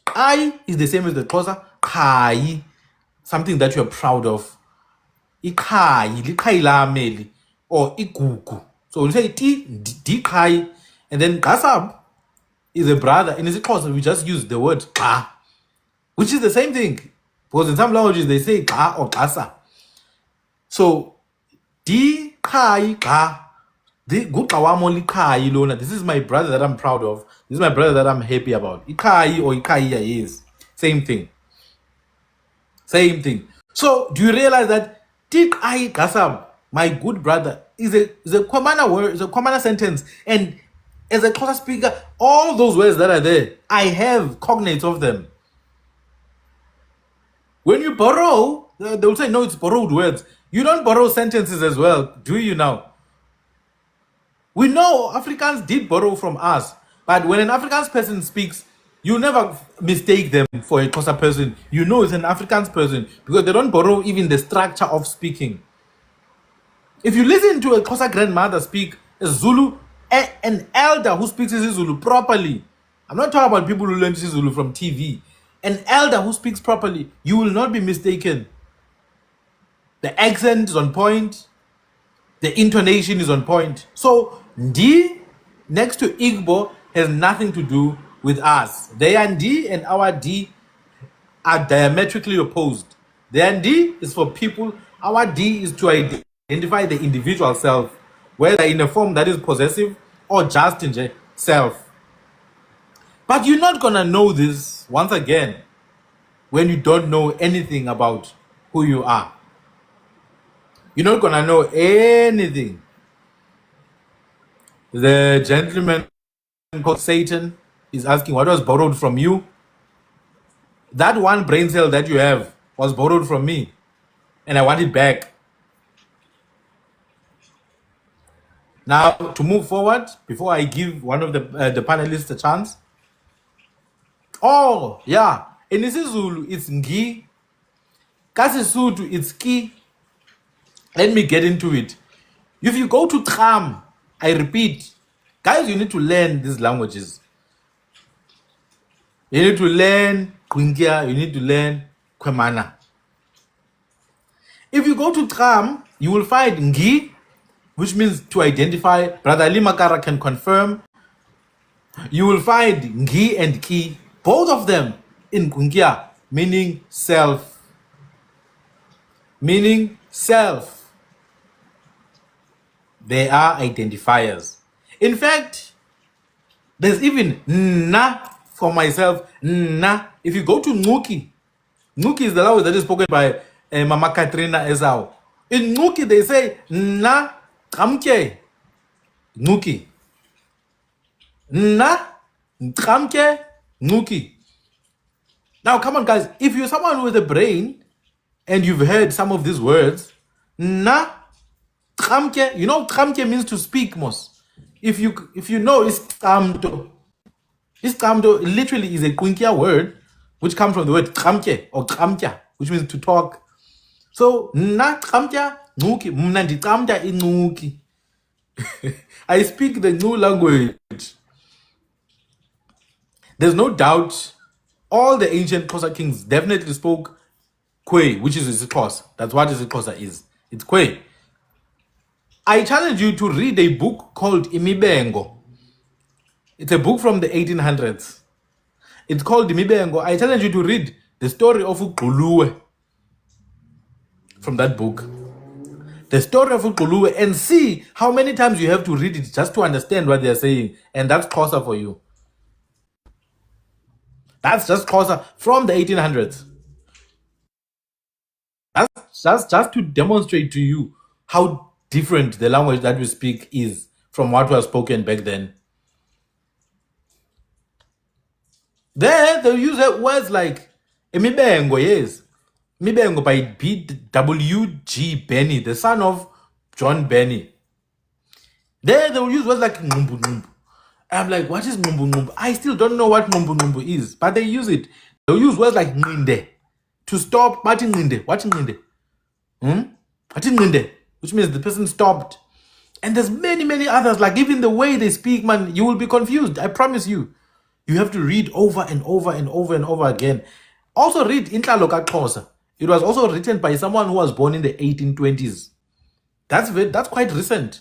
Speaker 1: I is the same as the Xhosa. Kai, something that you're proud of. Ikai, likai lameli, or igugu. So we say di kai, and then Kasab is a brother. In Xhosa, we just use the word ka, which is the same thing. Because in some languages they say ka or kasa. So di kai ka. This is my brother that I'm proud of. This is my brother that I'm happy about. Ikai or Ikaiya is same thing. Same thing. So do you realize that Tik I Kasab, my good brother, is a Kwamana word, is a Kwamana sentence. And as a Xhosa speaker, all those words that are there, I have cognates of them. When you borrow, they will say, no, it's borrowed words. You don't borrow sentences as well, do you now? We know Africans did borrow from us, but when an Afrikaans person speaks, you never mistake them for a Xhosa person. You know it's an Afrikaans person because they don't borrow even the structure of speaking. If you listen to a Xhosa grandmother speak a Zulu, an elder who speaks isiZulu properly, I'm not talking about people who learn isiZulu from TV. An elder who speaks properly, you will not be mistaken. The accent is on point. The intonation is on point. So, Ndi next to Igbo has nothing to do with us. Their Ndi and our D are diametrically opposed. Their Ndi is for people. Our D is to identify the individual self, whether in a form that is possessive or just in self. But you're not going to know this, once again, when you don't know anything about who you are. You're not going to know anything. The gentleman called Satan is asking, what was borrowed from you? That one brain cell that you have was borrowed from me, and I want it back. Now, to move forward, before I give one of the panelists a chance. Oh, yeah. In isiZulu, it's Ngi. KaSesotho, it's Ki. Let me get into it. If you go to Tram, I repeat, guys, you need to learn these languages. You need to learn Kwingia, you need to learn Kwemana. If you go to Tram, you will find Ngi, which means to identify. Brother Ali Makara can confirm. You will find Ngi and Ki, both of them in Kwingia, meaning self. Meaning self. They are identifiers. In fact, there's even na for myself. Na. If you go to Nguki, Ngcuki is the language that is spoken by Mama Katrina Ezao. In Ngcuki, they say, na kamke. Ngcuki. Na kamke Ngcuki. Now, come on, guys. If you're someone with a brain and you've heard some of these words, na tramke, you know, tramke means to speak, mos. If you know, it's tramto. This tramto literally is a Kwinkia word which comes from the word tramke or tramkya, which means to talk. So na tramkya Ngcuki, mna nditramta iNgcuki. I speak the new language. There's no doubt all the ancient Xhosa kings definitely spoke Kwe, which is isiXhosa. That's what isiXhosa is. It's Kwe. I challenge you to read a book called Imibengo. It's a book from the 1800s. It's called Imibengo. I challenge you to read the story of uXuluwe from that book. The story of uXuluwe, and see how many times you have to read it just to understand what they're saying. And that's Xhosa for you. That's just Xhosa from the 1800s. That's just to demonstrate to you how different the language that we speak is from what was spoken back then. There, they'll use words like Imibengo, yes. Mibengo by B.W.G. Benny, the son of John Benny. There, they will use words like Ngumbu Ngumbu. I'm like, what is Ngumbu Ngumbu? I still don't know what Ngumbu Ngumbu is, but they use it. They'll use words like Nginde to stop. What Nginde? What Nginde? What Nginde? Which means the person stopped. And there's many, many others. Like even the way they speak, man, you will be confused. I promise you. You have to read over and over and over and over again. Also read Intlalo kaXhosa. It was also written by someone who was born in the 1820s. That's quite recent.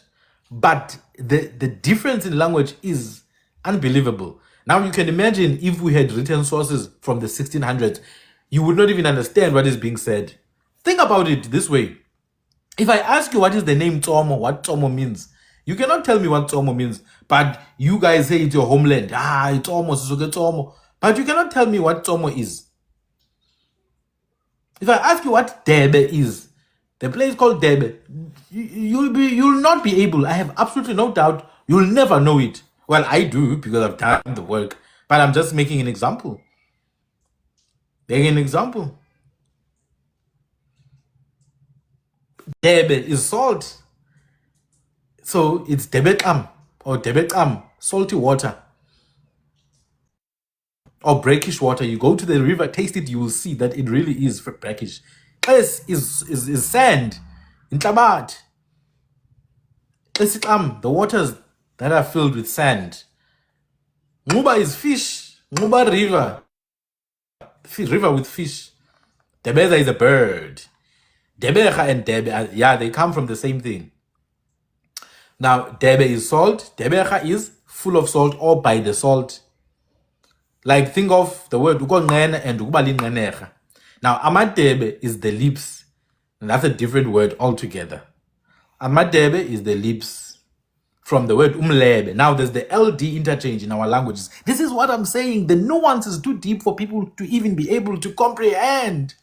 Speaker 1: But the difference in language is unbelievable. Now you can imagine if we had written sources from the 1600s, you would not even understand what is being said. Think about it this way. If I ask you what is the name Tsomo, what Tsomo means, you cannot tell me what Tsomo means, but you guys say it's your homeland. It's almost Tsomo. But you cannot tell me what Tsomo is. If I ask you what Debe is, the place called Debe, you'll not be able. I have absolutely no doubt you'll never know it. Well, I do because I've done the work, but I'm just making an example. Making an example. Debe is salt. So it's Debekam or Debekam, salty water or brackish water. You go to the river, taste it, you will see that it really is brackish. Yes, is sand in Tlabat. The waters that are filled with sand. Nguba is fish. Nguba river. River with fish. Debeza is a bird. Debecha and Debe, they come from the same thing. Now, Debe is salt. Debecha is full of salt or by the salt. Like, think of the word ukongene and ukubalingenecha. Now, amadebe is the lips. And that's a different word altogether. Amadebe is the lips from the word umlebe. Now, there's the LD interchange in our languages. This is what I'm saying. The nuance is too deep for people to even be able to comprehend.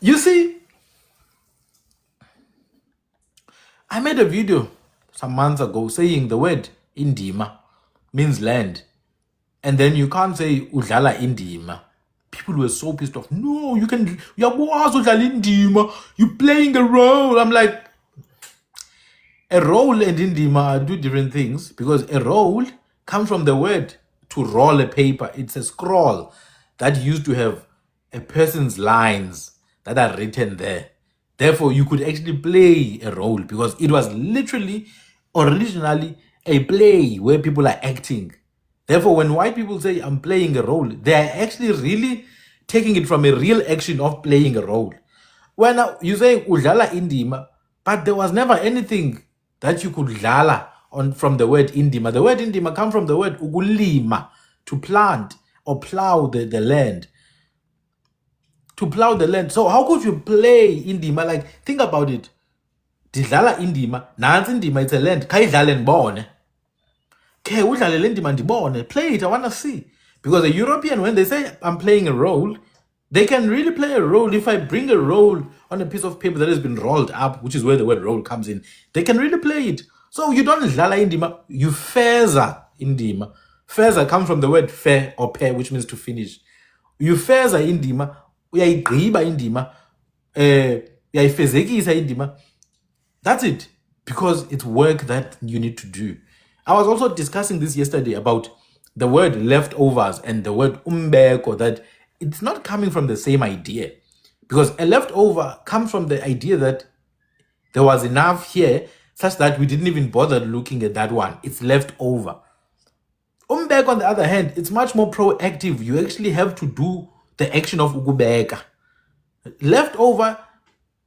Speaker 1: You see, I made a video some months ago saying the word indima means land. And then you can't say udlala indima. People were so pissed off. No, you're playing a role. I'm like, a role and indima are two different things, because a role comes from the word to roll a paper. It's a scroll that used to have a person's lines that are written there. Therefore, you could actually play a role because it was literally, originally, a play where people are acting. Therefore, when white people say, I'm playing a role, they're actually really taking it from a real action of playing a role. When you say, udlala indima, but there was never anything that you could dlala on from the word indima. The word indima comes from the word ukulima, to plant or plow the land. To plow the land. So how could you play indima? Like, think about it. Didlala indima, nansi indima, it's a land. Kayidlale ndibone. Okay, udlale le ndima ndibone. Play it, I want to see. Because a European, when they say I'm playing a role, they can really play a role. If I bring a role on a piece of paper that has been rolled up, which is where the word role comes in, they can really play it. So you don't dlala indima, you feza indima. Feza comes from the word fe or pe, which means to finish. You feza indima, uyayigqiba indima, uyayifezekisa indima. That's it. Because it's work that you need to do. I was also discussing this yesterday about the word leftovers and the word umbeko, that it's not coming from the same idea. Because a leftover comes from the idea that there was enough here such that we didn't even bother looking at that one. It's left over. Umbeko, on the other hand, it's much more proactive. You actually have to do the action of ukubeka. Leftover,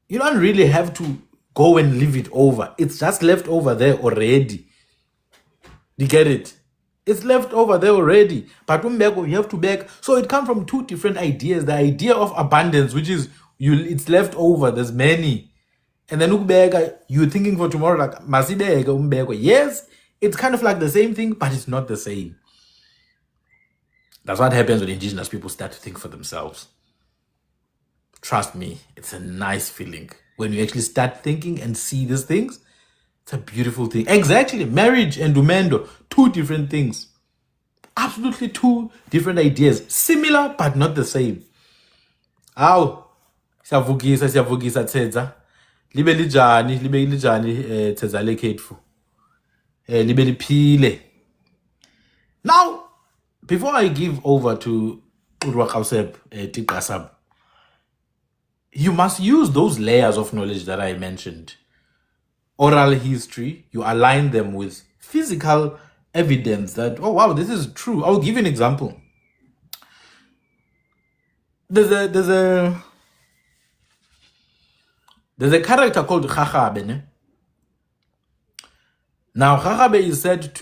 Speaker 1: you don't really have to go and leave it over. It's just left over there already. You get it? It's left over there already. But umbeko, you have to beg. So it comes from two different ideas. The idea of abundance, which is it's left over. There's many. And then ukubeka, you're thinking for tomorrow, like masibeke umbeko. Yes, it's kind of like the same thing, but it's not the same. That's what happens when indigenous people start to think for themselves. Trust me, it's a nice feeling. When you actually start thinking and see these things, it's a beautiful thing. Exactly. Marriage and umendo, two different things. Absolutely two different ideas. Similar, but not the same. Aw, siyavukisa tsedza. Libe lijani tsedza lekhethu. Libe liphile. Now, before I give over to Urwakauseb Tikasab, you must use those layers of knowledge that I mentioned. Oral history, you align them with physical evidence that, oh wow, this is true. I'll give you an example. There's a character called Khakhabe. Ne? Now Khakhabe is said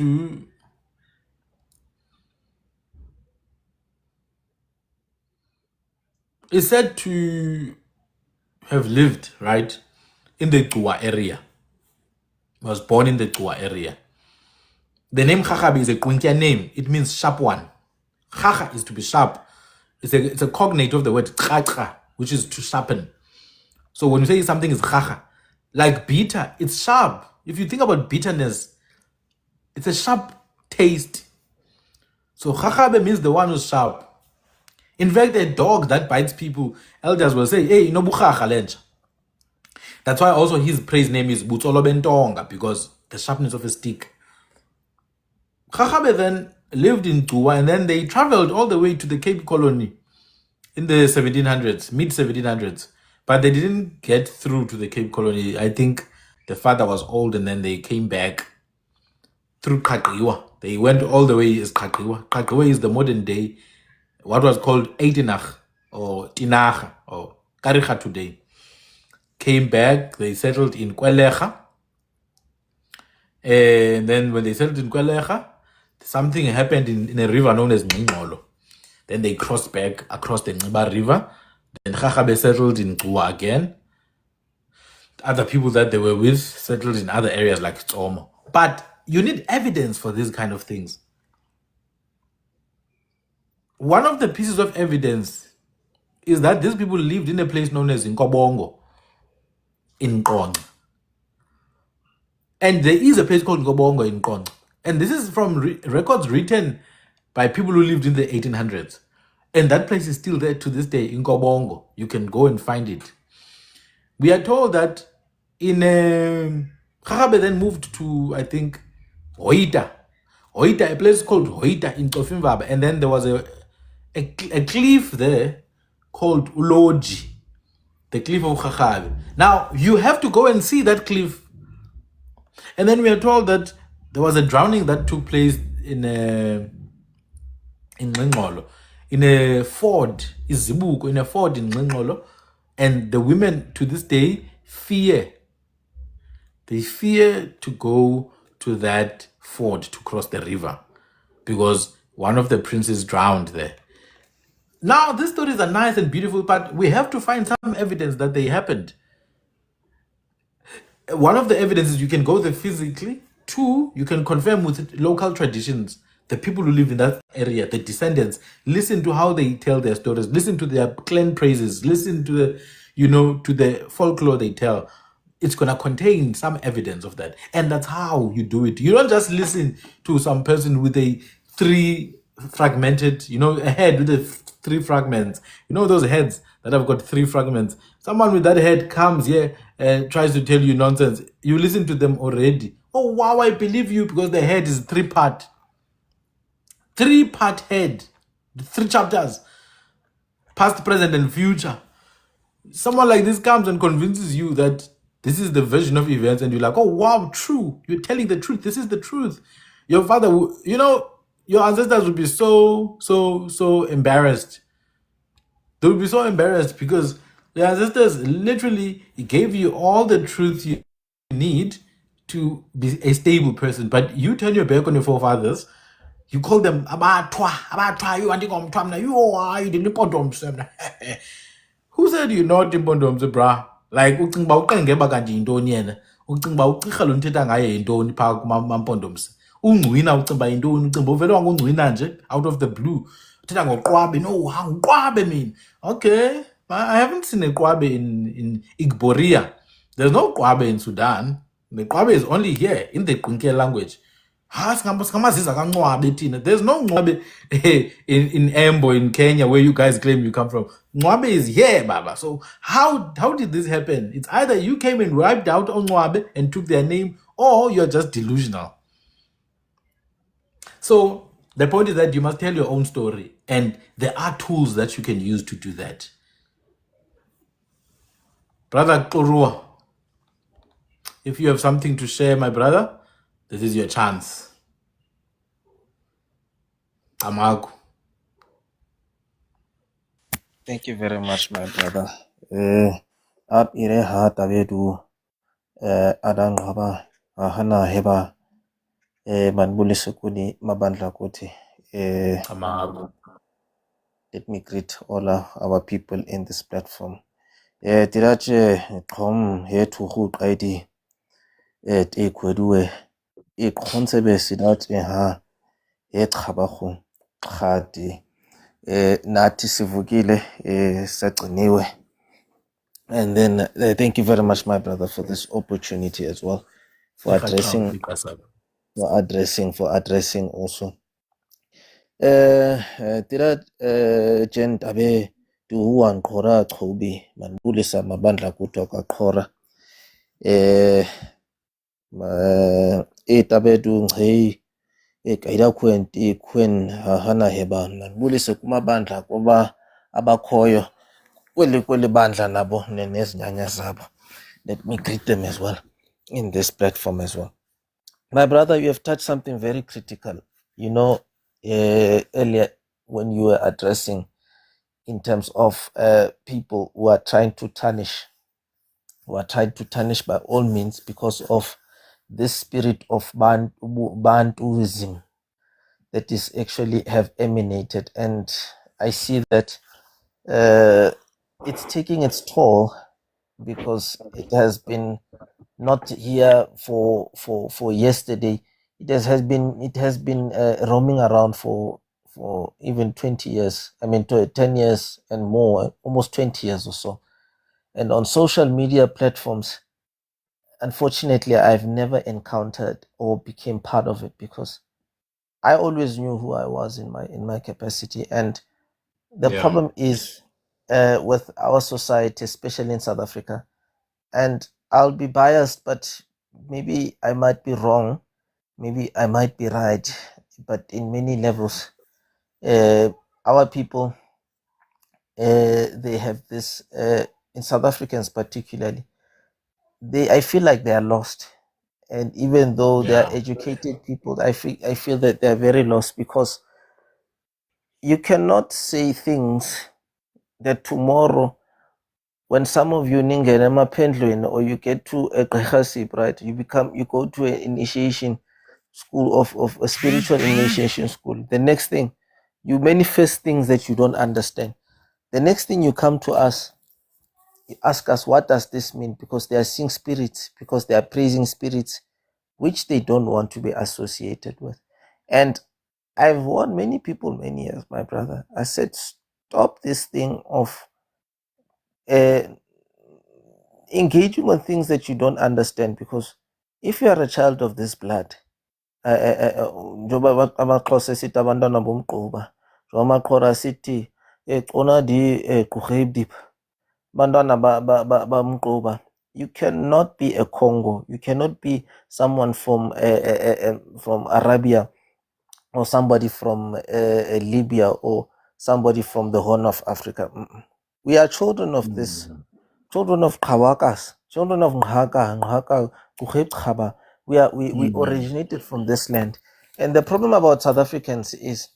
Speaker 1: to have lived, right, in the xukua area. Was born in the xukua area. The name Khakhabe is a Kwinkia name. It means sharp one. Khakha is to be sharp. It's a cognate of the word khakha, which is to sharpen. So when you say something is khakha, like bitter, it's sharp. If you think about bitterness, it's a sharp taste. So Khakhabe means the one who's sharp. In fact, a dog that bites people, elders will say, hey, no bukhakha lencha. That's why also his praise name is Butsolo Bentonga, because the sharpness of a stick. Khakhabe then lived in xukua, and then they traveled all the way to the Cape Colony in the 1700s, mid 1700s. But they didn't get through to the Cape Colony. I think the father was old, and then they came back through Kagiwa. They went all the way as Kagiwa. Kagiwa is the modern day, what was called Eitinach or Tinach or Karicha today. Came back, they settled in Kwelecha. And then when they settled in Kwelecha, something happened in a river known as Ngqolo. Then they crossed back across the Nqiba River. Then Khakhabe settled in xukua again. Other people that they were with settled in other areas like Tsomo. But you need evidence for these kind of things. One of the pieces of evidence is that these people lived in a place known as Nkobongo in Nkon. And there is a place called Nkobongo in Nkon. And this is from records written by people who lived in the 1800s. And that place is still there to this day in Nkobongo. You can go and find it. We are told that in Khakhabe then moved to, I think, Hoita, a place called Hoita in Tofimvaba. And then there was a cliff there called Uloji, the cliff of Khakhabe. Now, you have to go and see that cliff. And then we are told that there was a drowning that took place in Ngqolo, in a ford, Izibuko, in a ford in Ngqolo. And the women to this day fear. They fear to go to that ford to cross the river because one of the princes drowned there. Now, these stories are nice and beautiful, but we have to find some evidence that they happened. One of the evidences, you can go there physically. Two, you can confirm with local traditions the people who live in that area, the descendants, listen to how they tell their stories, listen to their clan praises, listen to the, to the folklore they tell. It's going to contain some evidence of that. And that's how you do it. You don't just listen to some person with a three fragmented, a head with three fragments. Those heads that have got three fragments. Someone with that head comes here and tries to tell you nonsense. You listen to them already. Oh, wow, I believe you because the head is three-part head, 3 chapters, past, present, and future. Someone like this comes and convinces you that this is the version of events, and you're like, oh, wow, true. You're telling the truth. This is the truth. Your father, your ancestors would be so embarrassed. They would be so embarrassed because the ancestors literally gave you all the truth you need to be a stable person. But you turn your back on your forefathers. You call them abatwa, you want to come to you are you didn't put them. Who said you're not impondomse, bra? Like ucinga uba uqengeba kanti yintoni yena? Ucinga uba ugqirha lo nithetha ngaye yintoni phaa kumampondomse? Ungcwina ucinga uba yintoni? Ucinga uba uvele wangungcwina nje out of the blue. Uthetha ngoqwabe. No, nguqwabe mina. Okay. I haven't seen a qwabe in Igboria. There's no qwabe in Sudan. The qwabe is only here in the Qinke language. There's no Ngwabe in Embo in Kenya where you guys claim you come from. Ngwabe is here, Baba. So how did this happen? It's either you came and wiped out on Ngwabe and took their name, or you're just delusional. So the point is that you must tell your own story, and there are tools that you can use to do that. Brother Korua, if you have something to share, my brother, this is your chance. Amagu.
Speaker 3: Thank you very much, my brother. Ab ire ha tabedu adang haba hana heba manbuli sukuni mabandla kuti.
Speaker 1: Amagu.
Speaker 3: Let me greet all our people in this platform. Tirache kom he to hu qaidi te kweduwe khonsebe sidat ha he chabahu khadi nathi sivukile sagciniwe. And then thank you very much, my brother, for this opportunity as well, for addressing also. Tira jen tabe tuhuan kora chobi manbulisa mabandla kutoka kora tabe tu hey kaida kwen hana heba manbulisa kumabandla kuba abakhoyo kweli bandla nabo nezinyanya zabo. Let me greet them as well in this platform as well. My brother, you have touched something very critical. Earlier when you were addressing in terms of people who are trying to tarnish by all means because of this spirit of Bantuism that is actually have emanated, and I see that it's taking its toll because it has been not here for yesterday. It has been roaming around for even 20 years. I mean, 10 years and more, almost 20 years or so. And on social media platforms, unfortunately, I've never encountered or became part of it because I always knew who I was in my capacity. And the problem is with our society, especially in South Africa, and I'll be biased, but maybe I might be wrong, maybe I might be right, but in many levels, our people, they have this, in South Africans particularly, I feel like they are lost. And even though they are educated people, I feel that they are very lost because you cannot say things that tomorrow, when some of you ningena emaphendlweni or you get to a gqirhasip, right, you go to an initiation school of a spiritual initiation school. The next thing, you manifest things that you don't understand. The next thing you come to us, you ask us, what does this mean? Because they are seeing spirits, because they are praising spirits, which they don't want to be associated with. And I've warned many people many years, my brother. I said, stop this thing of uh, engaging on things that you don't understand, because if you are a child of this blood, njengoba amaXhosa sithi abantwana bomgquba, njengoba amaXhora sithi xona gqurhebdip, abantwana bamgquba. You cannot be a Congo, you cannot be someone from Arabia, or somebody from Libya, or somebody from the Horn of Africa. We are children of this, children of Kawakas, children of Nhaka, Kucheb. We originated from this land. And the problem about South Africans is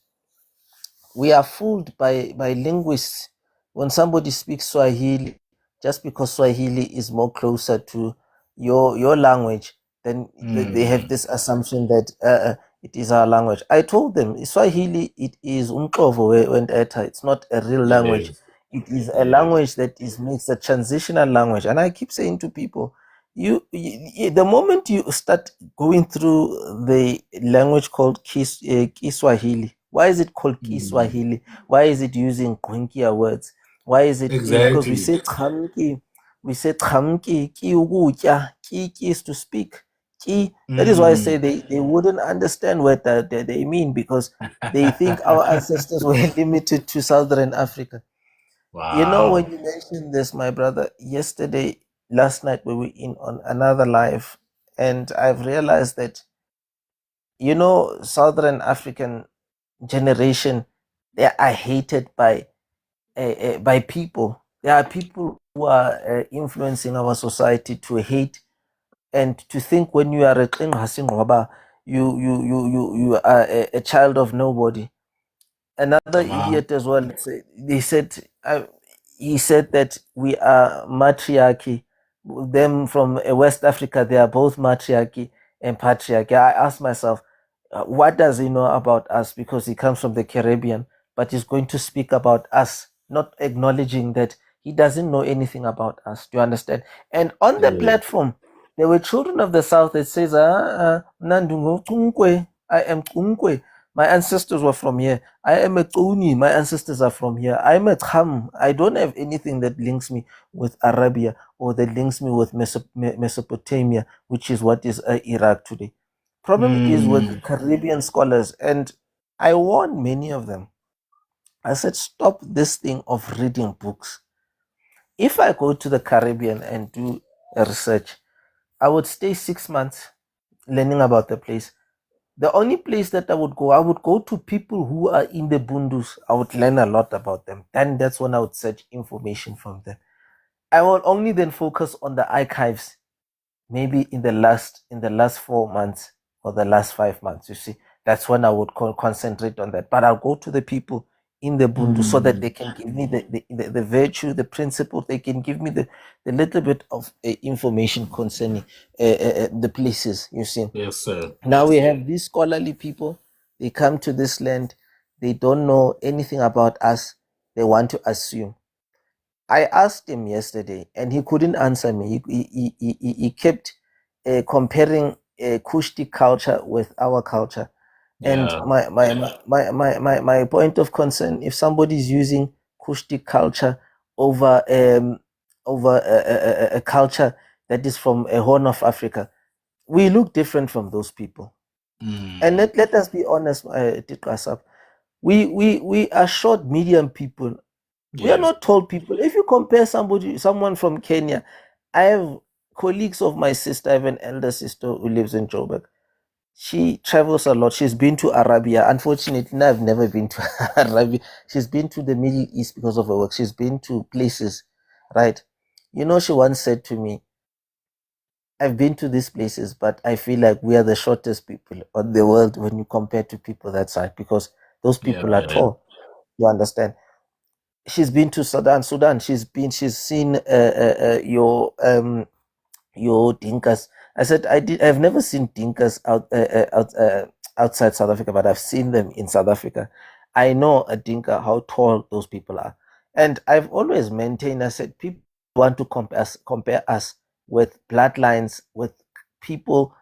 Speaker 3: we are fooled by linguists. When somebody speaks Swahili, just because Swahili is more closer to your language, then they have this assumption that it is our language. I told them Swahili, it is umqovo wenthetha. It's not a real language. It is a language that makes a transitional language. And I keep saying to people, the moment you start going through the language called Kiswahili, why is it called Kiswahili? Why is it using Gwenkia words? Why is it because we say chamki, ki ukutya, ki is to speak. Ki. That is why I say they wouldn't understand what they mean, because they think our ancestors were limited to Southern Africa.
Speaker 1: Wow.
Speaker 3: You know, when you mentioned this, my brother, last night we were in on another live, and I've realized that, Southern African generation, they are hated by people. There are people who are influencing our society to hate and to think when you are a Qinghasi, you are a child of nobody. Another idiot as well. He said that we are matriarchy. Them from West Africa, they are both matriarchy and patriarchy. I asked myself, what does he know about us? Because he comes from the Caribbean, but he's going to speak about us, not acknowledging that he doesn't know anything about us. Do you understand? And on the platform, there were children of the South that says, Nandungo Tunkwe, I am Tunkwe. My ancestors were from here. I am a Tuni. My ancestors are from here. I'm a Kham. I don't have anything that links me with Arabia or that links me with Mesopotamia, which is what is Iraq today. Problem is with Caribbean scholars, and I warned many of them. I said, stop this thing of reading books. If I go to the Caribbean and do a research, I would stay 6 months learning about the place. The only place that I would go to people who are in the Bundus. I would learn a lot about them. Then that's when I would search information from them. I will only then focus on the archives, maybe in the last 4 months or the last 5 months. You see, that's when I would concentrate on that. But I'll go to the people in the Bundu so that they can give me the virtue, the principle. They can give me the little bit of information concerning the places. You see.
Speaker 1: Yes, sir.
Speaker 3: Now we have these scholarly people. They come to this land. They don't know anything about us. They want to assume. I asked him yesterday, and he couldn't answer me. He kept comparing Kushti culture with our culture. And my point of concern: if somebody is using Kushti culture over a culture that is from a Horn of Africa, we look different from those people. And let us be honest, Titrasap. We are short, medium people. We are not tall people. If you compare someone from Kenya, I have colleagues of my sister. I have an elder sister who lives in Joburg. She travels a lot. She's been to Arabia. Unfortunately, I've never been to Arabia. She's been to the Middle East because of her work. She's been to places, right? She once said to me, I've been to these places, but I feel like we are the shortest people on the world when you compare to people that side, because those people are tall. You understand? She's been to Sudan. She's seen your Dinkas. I said I've never seen Dinkas outside South Africa, but I've seen them in South Africa. I know a Dinka, how tall those people are, and I've always maintained. I said people want to compare us with bloodlines, with people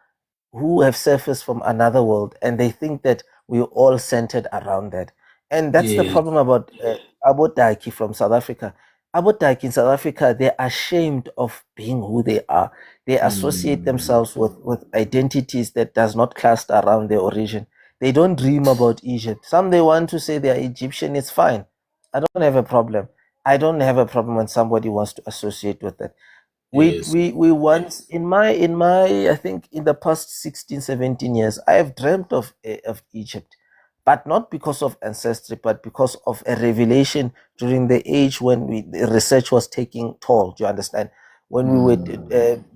Speaker 3: who have surfaced from another world, and they think that we're all centered around that. And that's the
Speaker 1: Yes.
Speaker 3: problem about Abotaki from South Africa. Abotaki in South Africa, they're ashamed of being who they are. They associate themselves with identities that does not cluster around their origin. They don't dream about Egypt. Some they want to say they're Egyptian, it's fine. I don't have a problem. I don't have a problem when somebody wants to associate with that.
Speaker 1: Yes.
Speaker 3: We once in my I think in the past 16 17 years I have dreamt of Egypt, but not because of ancestry, but because of a revelation during the age when the research was taking toll. Do you understand? When we were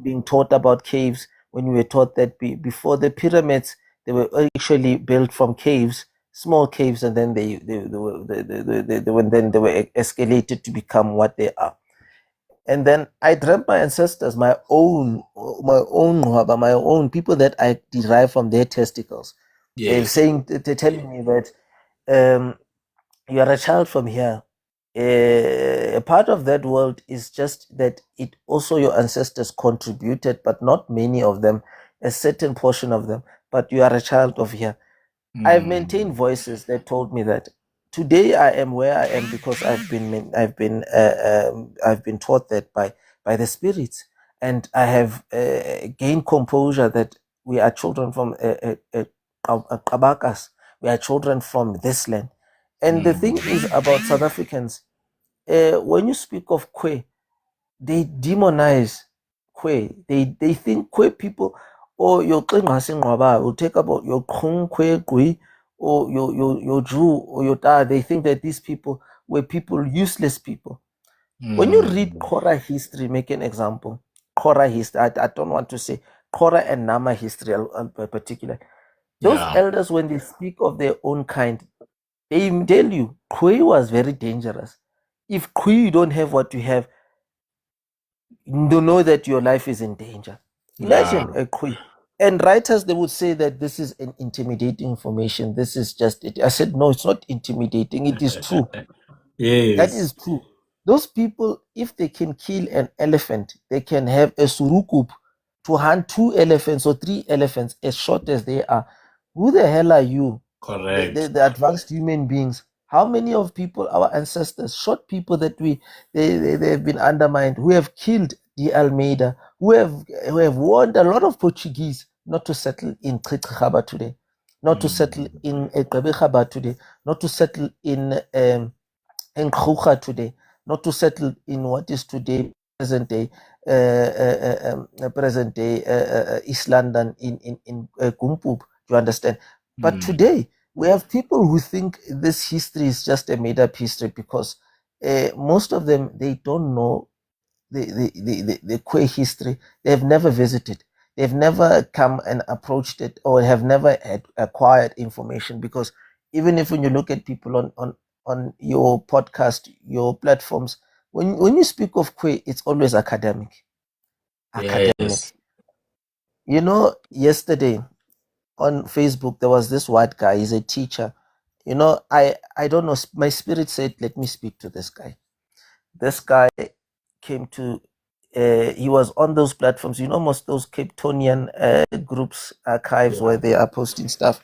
Speaker 3: being taught about caves, when we were taught that before the pyramids, they were actually built from caves, small caves, and then they were escalated to become what they are. And then I dreamt my ancestors, Nwaba, my own people that I derive from their testicles. They're
Speaker 1: Yes.
Speaker 3: they're telling me that you are a child from here. A part of that world is just that it also your ancestors contributed, but not many of them, a certain portion of them. But you are a child of here. I've maintained voices that told me that today I am where I am because I've been taught that by the spirits, and I have gained composure that we are children from Qabakas. We are children from this land. And the thing is about South Africans, when you speak of Kwe, they demonize Kwe. They think Kwe people, or your Qinghasingwaba will take about your Kung Kwe Gui, or your Jew or your Da. They think that these people were people, useless people. When you read Kora history, make an example. Kora history, I don't want to say Kora and Nama history in particular. Those elders, when they speak of their own kind, they tell you Kwe was very dangerous. If Kwe you don't have what you have, you know that your life is in danger. Imagine a Kwe. And writers, they would say that this is an intimidating information. This is just it. I said, no, it's not intimidating. It is true.
Speaker 1: Yes.
Speaker 3: That is true. Those people, if they can kill an elephant, they can have a surukup to hunt 2 elephants or 3 elephants as short as they are. Who the hell are you?
Speaker 1: Correct.
Speaker 3: The advanced human beings. How many of people, our ancestors, short people that they have been undermined, who have killed the Almeida, who have warned a lot of Portuguese not to settle in Qiqaba today, not to settle in Qabehaba today, not to settle in Nkhucha today, not to settle in what is today present day East London in Gumpub. You understand? But today we have people who think this history is just a made-up history because most of them they don't know the Kwe history. They have never visited. They've never come and approached it, or have never acquired information. Because even if when you look at people on your podcast, your platforms, when you speak of Kwe, it's always academic. Academic.
Speaker 1: Yes.
Speaker 3: You know, yesterday on Facebook there was this white guy. He's a teacher. You know, I don't know. My spirit said, let me speak to this guy. This guy came to. He was on those platforms. You know, most those Cape Townian groups archives where they are posting stuff.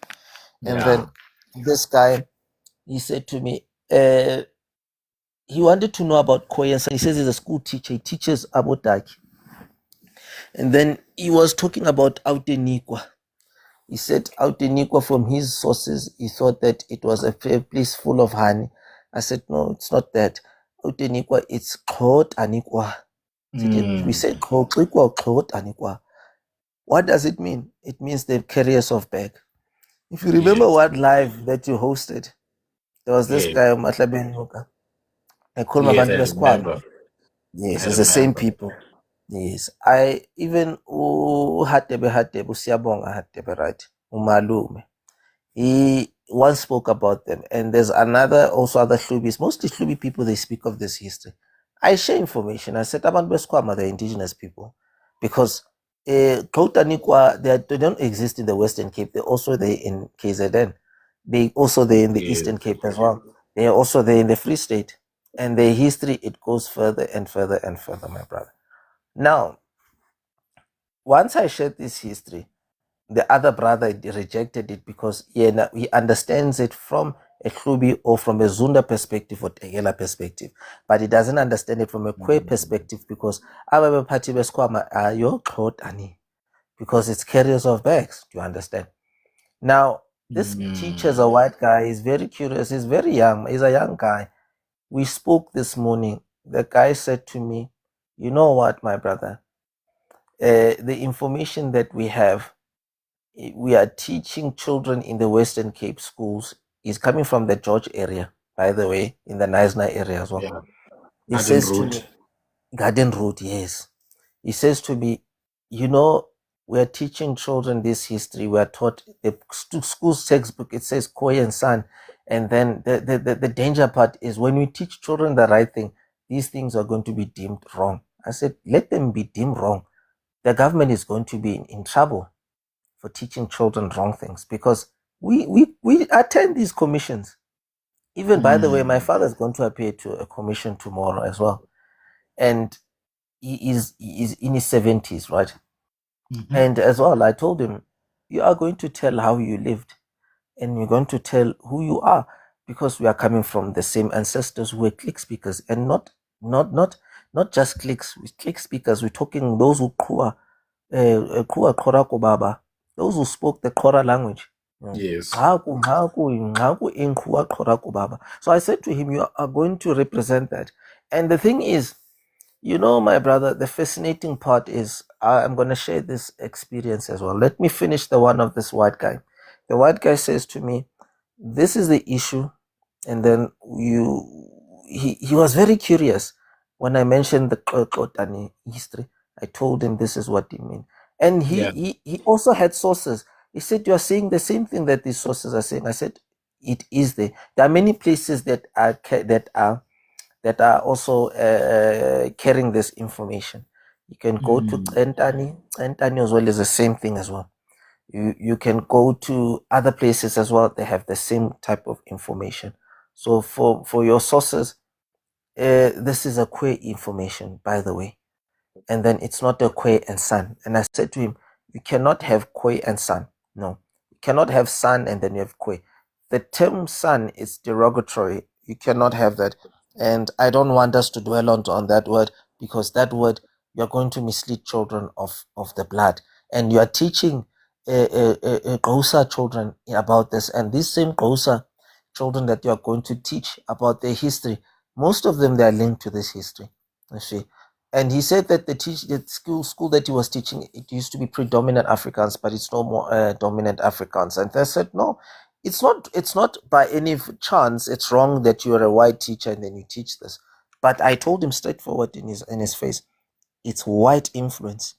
Speaker 3: And then this guy, he said to me, he wanted to know about Koyan. He says he's a school teacher. He teaches Abotaki. And then he was talking about Autenikwa. He said Autenikwa, from his sources, he thought that it was a place full of honey. I said, no, it's not that. Autenikwa, it's Klot Anikwa. We said Klot Anikwa. What does it mean? It means the carriers of bag. If you remember what live that you hosted, there was this guy, Matlaben Yoga. I call my
Speaker 1: Yes, I remember.
Speaker 3: Yes,
Speaker 1: I
Speaker 3: it's the same
Speaker 1: remember.
Speaker 3: people. Yes, I even Hatebe Siyabonga Hatebe, right? Umalume. He once spoke about them, and there's also other Hlubis. Mostly Hlubi people, they speak of this history. I share information. I said Abantu Beskwama, they're indigenous people, because Klotanikwa, they don't exist in the Western Cape. They're also there in KZN. They also there in the Eastern Cape as well. They are also there in the Free State, and their history, it goes further and further and further, my brother. Now, once I shared this history, the other brother rejected it because he understands it from a Hlubi or from a Zunda perspective or Tegela perspective, but he doesn't understand it from a Kwe perspective because Ababe Party Beskwama ayo Xhotani, because it's carriers of bags. Do you understand? Now, this teacher is a white guy. He's very curious. He's very young. He's a young guy. We spoke this morning. The guy said to me, "You know what, my brother? The information that we have, we are teaching children in the Western Cape schools is coming from the George area, by the way, in the Knysna area as well."
Speaker 1: Yeah.
Speaker 3: He
Speaker 1: Garden
Speaker 3: says to
Speaker 1: Route.
Speaker 3: me, Garden Road, yes. He says to me, you know, we're teaching children this history. We're taught the school's textbook, it says Koi and San. And then the danger part is when we teach children the right thing, these things are going to be deemed wrong. I said, let them be deemed wrong. The government is going to be in trouble for teaching children wrong things because we attend these commissions. Even, by the way, my father is going to appear to a commission tomorrow as well. And he is in his 70s, right? And as well, I told him, you are going to tell how you lived and you're going to tell who you are because we are coming from the same ancestors who were click speakers and not just click speakers. We're talking those who Kua Kora Kobaba, those who spoke the Kora language.
Speaker 1: Yes.
Speaker 3: So I said to him, you are going to represent that. And the thing is, you know, my brother, the fascinating part is I'm going to share this experience as well. Let me finish the one of this white guy. The white guy says to me, this is the issue. And then he was very curious when I mentioned the Xotani history. I told him this is what he meant. And he also had sources. He said, you are saying the same thing that these sources are saying. I said, it is there. There are many places that are also carrying this information. You can go to Entani. Entani as well is the same thing as well. You can go to other places as well. They have the same type of information. So for your sources, this is a Kwe information, by the way. And then it's not a Kwe and San. And I said to him, you cannot have Kwe and San. No. You cannot have San and then you have Kwe. The term San is derogatory. You cannot have that. And I don't want us to dwell on that word because that word, you're going to mislead children of the blood. And you are teaching Xhosa children about this. And these same Xhosa children that you are going to teach about their history, most of them, they are linked to this history. You see. And he said that the school that he was teaching, it used to be predominant Afrikaans, but it's no more dominant Afrikaans. And I said, no, it's not by any chance. It's wrong that you're a white teacher and then you teach this. But I told him straightforward in his face, it's white influence.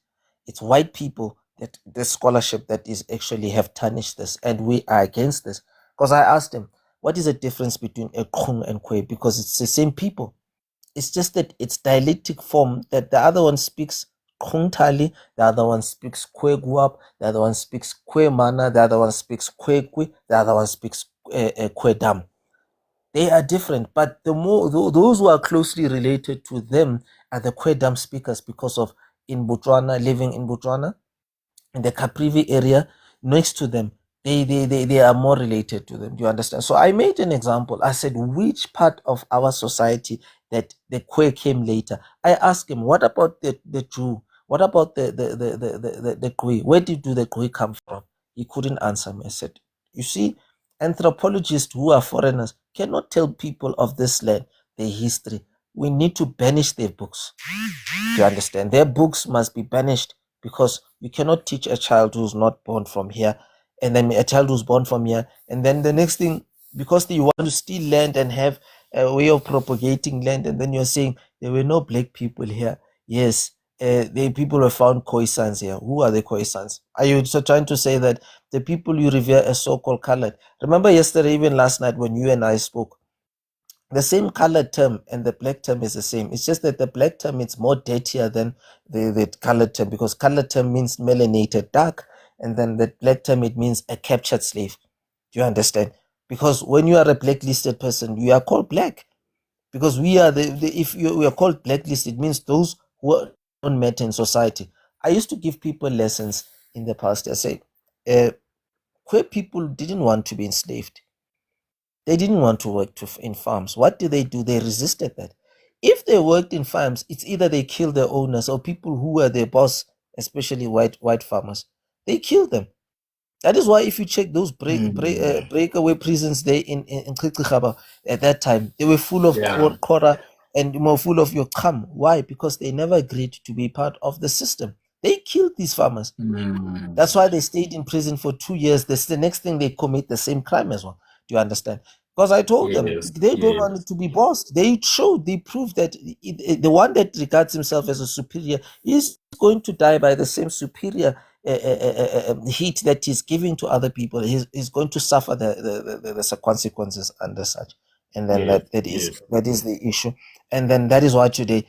Speaker 3: It's white people that the scholarship that is actually have tarnished this, and we are against this. Because I asked him, what is the difference between a Kung and Kwe? Because it's the same people. It's just that it's dialectic form that the other one speaks Kungtali, the other one speaks Kwe Guap, the other one speaks Kwe Mana, the other one speaks Kwe Kwe, the other one speaks Kwe Dam. They are different, but those who are closely related to them are the Kwe Dam speakers because of in Botswana, living in Botswana, in the Caprivi area next to them. They are more related to them. Do you understand? So I made an example. I said, which part of our society that the Kwe came later? I asked him, what about the Jew? What about the Kwe? Where did the Kwe come from? He couldn't answer me. I said, you see, anthropologists who are foreigners cannot tell people of this land their history. We need to banish their books. Do you understand? Their books must be banished because you cannot teach a child who's not born from here and then a child who's born from here, and then the next thing, because you want to steal land and have a way of propagating land, and then you're saying there were no black people here. Yes, the people were found Khoisans here. Who are the Khoisans? Are you so trying to say that the people you revere as so-called colored? Remember yesterday, even last night when you and I spoke, the same colored term and the black term is the same. It's just that the black term is more dirtier than the colored term, because colored term means melanated dark, and then the black term, it means a captured slave. Do you understand? Because when you are a blacklisted person, you are called black. Because we are we are called blacklisted, it means those who don't matter in society. I used to give people lessons in the past. I say, Queer people didn't want to be enslaved. They didn't want to work in farms. What did? They resisted that. If they worked in farms, it's either they killed their owners or people who were their boss, especially white farmers. They killed them. That is why if you check those breakaway prisons there in Qiqihaba at that time, they were full of
Speaker 1: Yeah.
Speaker 3: Kora and more full of your Kham. Why? Because they never agreed to be part of the system. They killed these farmers. That's why they stayed in prison for 2 years. That's the next thing they commit the same crime as well. Do you understand? Because I told them
Speaker 1: Yes.
Speaker 3: they don't want it to be bossed. They proved that the one that regards himself as a superior is going to die by the same superior heat that he's giving to other people. He's going to suffer the consequences under such. And then
Speaker 1: Yes.
Speaker 3: that is the issue. And then that is why today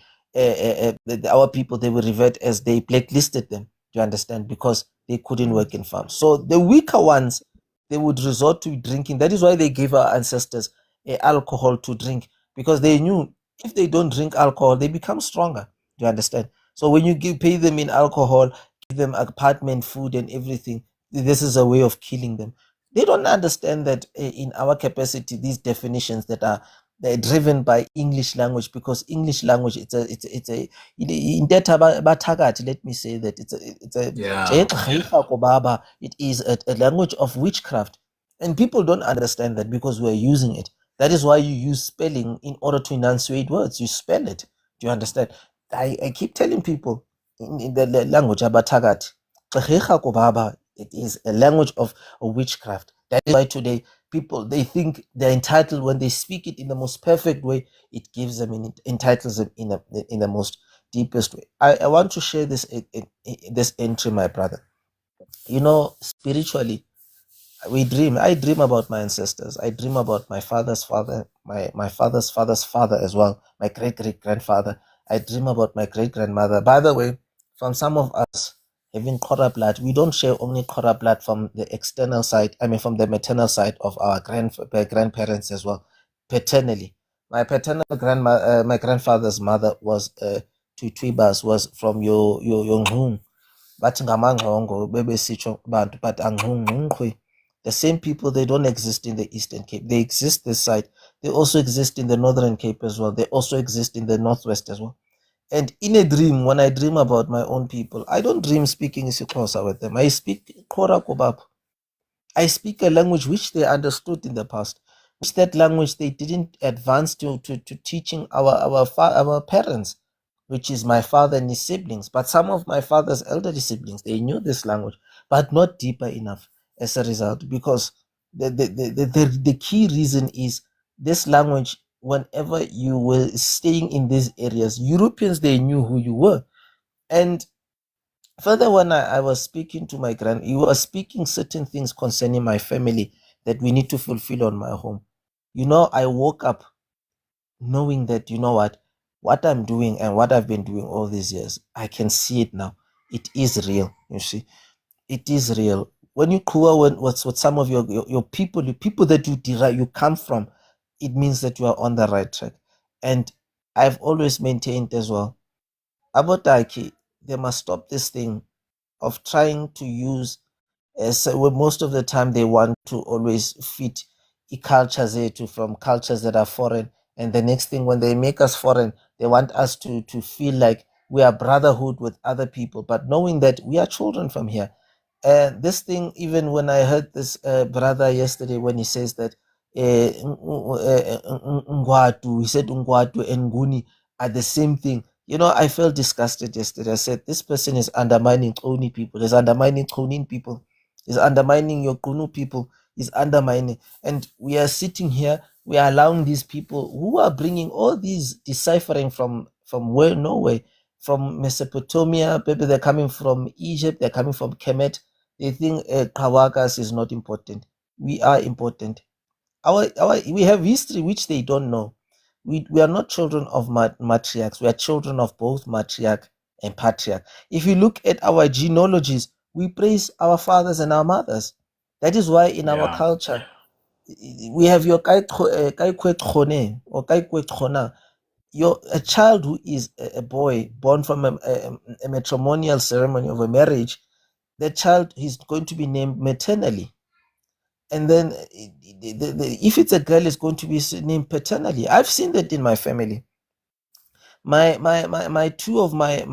Speaker 3: our people, they will revert as they blacklisted them. Do you understand? Because they couldn't work in farms. So the weaker ones, they would resort to drinking. That is why they gave our ancestors alcohol to drink, because they knew if they don't drink alcohol, they become stronger. Do you understand? So when you pay them in alcohol, give them apartment, food, and everything, this is a way of killing them. They don't understand that in our capacity, these definitions that are they're driven by English language, because English language in data let me say that
Speaker 1: Yeah.
Speaker 3: it is a language of witchcraft, and people don't understand that because we're using it. That is why you use spelling in order to enunciate words. You spell it. Do you understand? I keep telling people in the language abathakathi, it is a language of witchcraft. That is why today people, they think they're entitled. When they speak it in the most perfect way, it gives them entitles them in the most deepest way. I want to share this entry, my brother. Spiritually, I dream about my ancestors. I dream about my father's father, my father's father's father as well, my great grandfather. I dream about my great grandmother. By the way, from some of us having Kora blood, we don't share only Kora blood from the external side, I mean from the maternal side of our grandparents as well, paternally. My paternal grandmother, my grandfather's mother was Tutwibas, was from your Ngqung. Bathi ngamangqongo bebesitsho bantu, but angqungqwe. The same people, they don't exist in the Eastern Cape. They exist this side. They also exist in the Northern Cape as well. They also exist in the Northwest as well. And in a dream, when I dream about my own people, I don't dream speaking isiXhosa with them. I speak Kora Kobap. I speak a language which they understood in the past, which that language they didn't advance to teaching our parents, which is my father and his siblings. But some of my father's elderly siblings, they knew this language, but not deeper enough as a result, because the key reason is this language, whenever you were staying in these areas, Europeans, they knew who you were. And further, when I was speaking to my you were speaking certain things concerning my family that we need to fulfill on my home. I woke up knowing that, what I'm doing and what I've been doing all these years, I can see it now. It is real. You see, it is real. When you with some of your people, the people that you come from, it means that you are on the right track. And I've always maintained as well, Abotaki, they must stop this thing of trying to use, so most of the time they want to always fit cultures from cultures that are foreign, and the next thing, when they make us foreign, they want us to feel like we are brotherhood with other people, but knowing that we are children from here. This thing, even when I heard this brother yesterday, when he says that Ngwatu, he said Ngwatu and Nguni are the same thing. I felt disgusted yesterday. I said, this person is undermining Koni people, is undermining Konin people, is undermining your Kunu people, is undermining. And we are sitting here, we are allowing these people who are bringing all these deciphering from where, nowhere, from Mesopotamia, maybe they're coming from Egypt, they're coming from Kemet. They think Kawakas is not important. We are important. We have history which they don't know. We are not children of matriarchs. We are children of both matriarch and patriarch. If you look at our genealogies, we praise our fathers and our mothers. That is why in our culture, we have your kaikwe khone or kaikwe khona. A child who is a boy born from a matrimonial ceremony of a marriage, the child is going to be named maternally. And then if it's a girl, it's going to be named paternally. I've seen that in my family. My two of my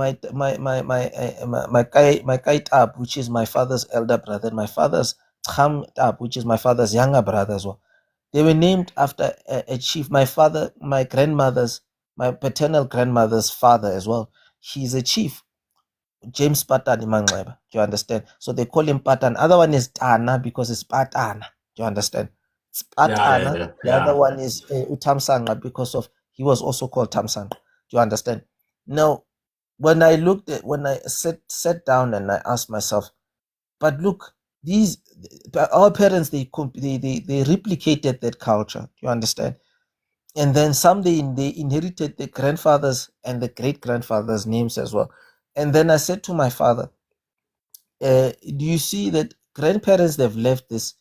Speaker 3: Kaitab, which is my father's elder brother, and my father's Tab, which is my father's younger brother as well. They were named after a chief. My paternal grandmother's father as well. He's a chief, James Patani Mangleba. Do you understand? So they call him Patan. Other one is Tana because it's Patana. Do you understand? It's Patana. The other one is Utamsanga because of he was also called Tamsanga. Do you understand? Now, when I sat down and I asked myself, but look, our parents they replicated that culture. Do you understand? And then they inherited the grandfathers and the great grandfathers' names as well. And then I said to my father, do you see that grandparents they've left this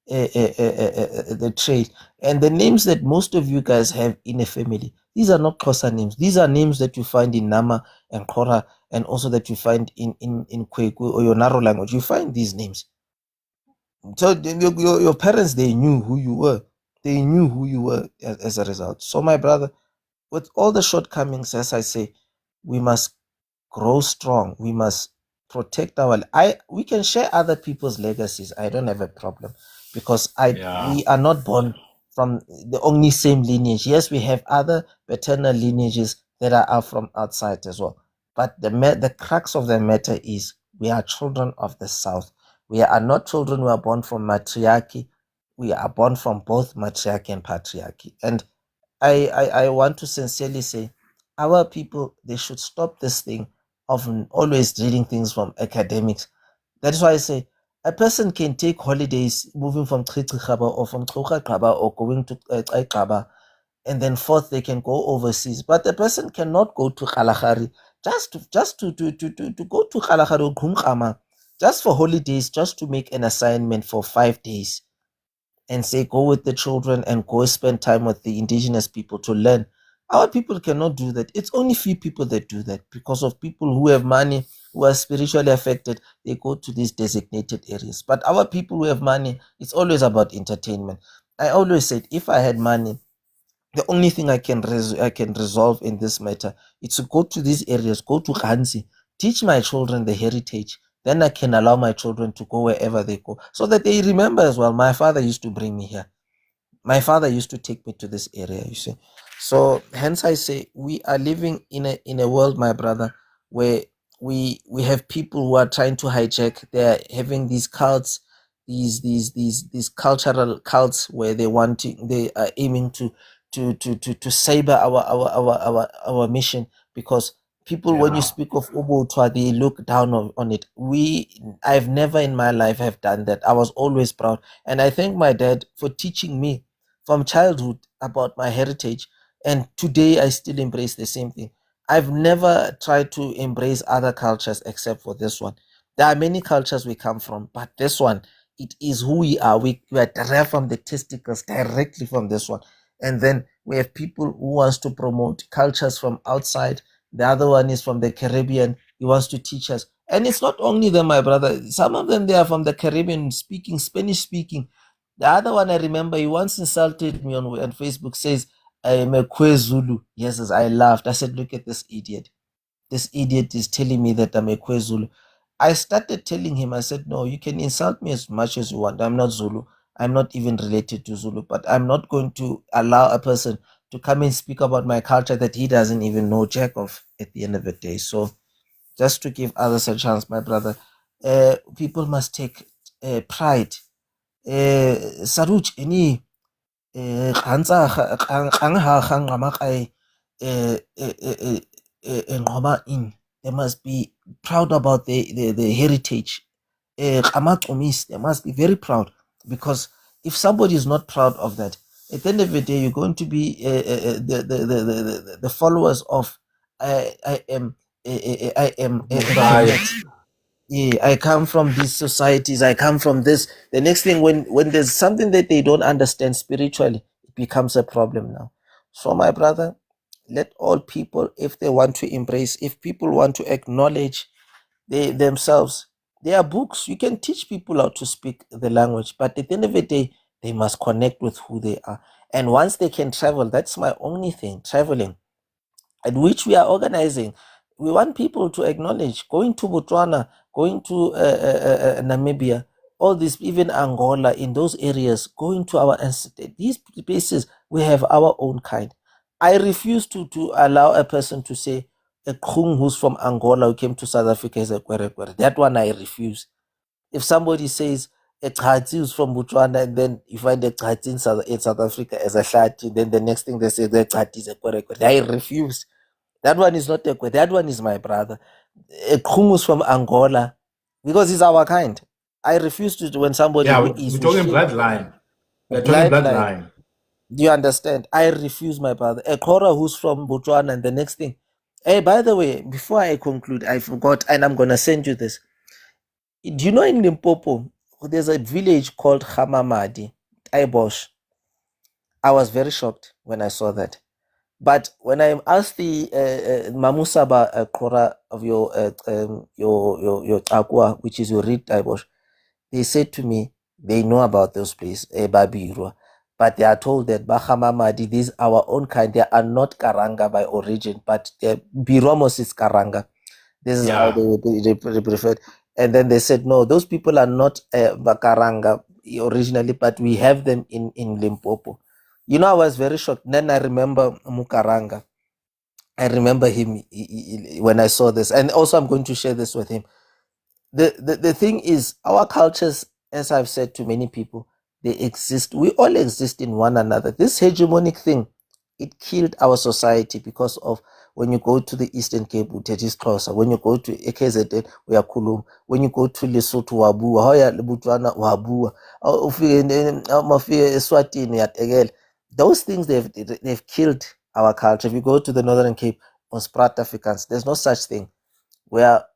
Speaker 3: the trade and the names that most of you guys have in a family, these are not Xhosa names. These are names that you find in Nama and Kora, and also that you find in Kweku or your Naro language. You find these names. So your parents, they knew who you were. They knew who you were as a result. So my brother, with all the shortcomings, as I say, we must grow strong. We must protect we can share other people's legacies. I don't have a problem because we are not born from the only same lineage. Yes, we have other paternal lineages that are from outside as well. But the crux of the matter is we are children of the South. We are not children who are born from matriarchy. We are born from both matriarchy and patriarchy. And I want to sincerely say, our people, they should stop this thing of always reading things from academics. That is why I say a person can take holidays moving from Chichichaba or from Chokakaba or going to Aikaba, and then forth they can go overseas. But a person cannot go to Kalahari just to go to Kalahari or Kumkama just for holidays, just to make an assignment for 5 days and say go with the children and go spend time with the indigenous people to learn. Our people cannot do that. It's only few people that do that because of people who have money, who are spiritually affected. They go to these designated areas. But our people who have money, it's always about entertainment. I always said if I had money, the only thing I can resolve in this matter is to go to these areas, go to Khansi, teach my children the heritage. Then I can allow my children to go wherever they go so that they remember as well. My father used to bring me here. My father used to take me to this area, you see. So hence I say we are living in a world, my brother, where we have people who are trying to hijack. They're having these cults, these cultural cults where they are aiming to saber our mission, because people when you speak of Ubuntu, they look down on it. I've never in my life have done that. I was always proud, and I thank my dad for teaching me from childhood about my heritage, and today I still embrace the same thing. I've never tried to embrace other cultures except for this one. There are many cultures we come from, but this one, it is who we are. We are derived from the testicles directly from this one. And then we have people who wants to promote cultures from outside. The other one is from the Caribbean. He wants to teach us. And it's not only them, my brother. Some of them, they are from the Caribbean speaking, Spanish speaking. The other one, I remember, he once insulted me on Facebook, says, I am a KwaZulu. Yes, I laughed. I said, look at this idiot. This idiot is telling me that I'm a KwaZulu. I started telling him, I said, no, you can insult me as much as you want. I'm not Zulu. I'm not even related to Zulu, but I'm not going to allow a person to come and speak about my culture that he doesn't even know jack of at the end of the day. So just to give others a chance, my brother, people must take pride. Saruch, any they must be proud about the heritage. They must be very proud, because if somebody is not proud of that, at the end of the day, you're going to be the followers of I am yeah, I come from these societies, I come from this. The next thing, when there's something that they don't understand spiritually, it becomes a problem now. So my brother, let all people, if they want to embrace, if people want to acknowledge they themselves, There are books. You can teach people how to speak the language, but at the end of the day, they must connect with who they are. And once they can travel, that's my only thing, traveling, at which we are organizing. We want people to acknowledge going to Botswana, going to Namibia, all this, even Angola, in those areas, going to our ancestors. These places, we have our own kind. I refuse to allow a person to say a Kung who's from Angola who came to South Africa is a Kwere Kwere. That one I refuse. If somebody says a Xhati who's from Botswana and then you find a Xhati in South Africa as a Hlati, then the next thing they say the Xhati is a Kwere Kwere. I refuse. That one is not a Kwere. That one is my brother. A Kung who's from Angola because he's our kind. I refuse to when somebody
Speaker 1: Yeah,
Speaker 3: who
Speaker 1: we're
Speaker 3: is
Speaker 1: talking bloodline. We're talking
Speaker 3: bloodline.
Speaker 1: bloodline.
Speaker 3: Do you understand? I refuse, my brother. A Kora who's from Botswana and the next thing. Hey, by the way, before I conclude, I forgot, and I'm gonna send you this. Do you know in Limpopo there's a village called Hamamadi, Aibosh? I was very shocked when I saw that. But when I asked the Mamusaba Kora of your Akwa, which is your reed Aibosh, they said to me they know about those places, Babirwa, but they are told that Bahamamadi, these our own kind, they are not Karanga by origin, but Biromos is Karanga. This is how they preferred. And then they said, no, those people are not Bakaranga originally, but we have them in Limpopo. You know, I was very shocked. Then I remember Mukaranga. I remember him when I saw this. And also, I'm going to share this with him. The thing is, our cultures, as I've said to many people, they exist. We all exist in one another. This hegemonic thing, it killed our society because of when you go to the Eastern Cape, Utetis Xhosa. When you go to KZN, we are Kulum. When you go to Lesotho, Wabua. Hoya Botswana, Wabua. Eswatini, Yategel. Those things they've killed our culture. If you go to the Northern Cape, on Sprat Africans, there's no such thing. We are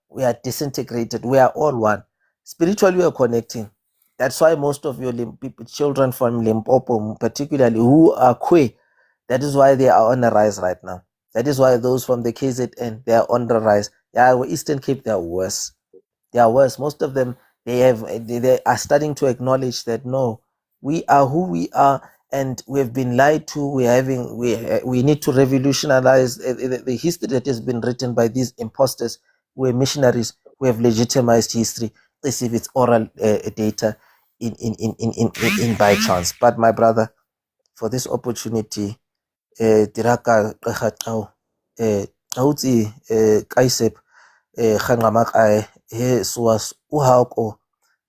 Speaker 3: disintegrated. We are all one. Spiritually, we are connecting. That's why most of your children from Limpopo, particularly who are Kwe, that is why they are on the rise right now. That is why those from the KZN, they are on the rise. Yeah, Eastern Cape, they are worse. They are worse. Most of them, they are starting to acknowledge that no, we are who we are, and we've been lied to. We need to revolutionize the history that has been written by these imposters. We're missionaries who have legitimized history as if it's oral data in by chance. But my brother, for this opportunity, Tiraka Qeqaqau, Qauti Kaisep, Khangamak he suas uhauko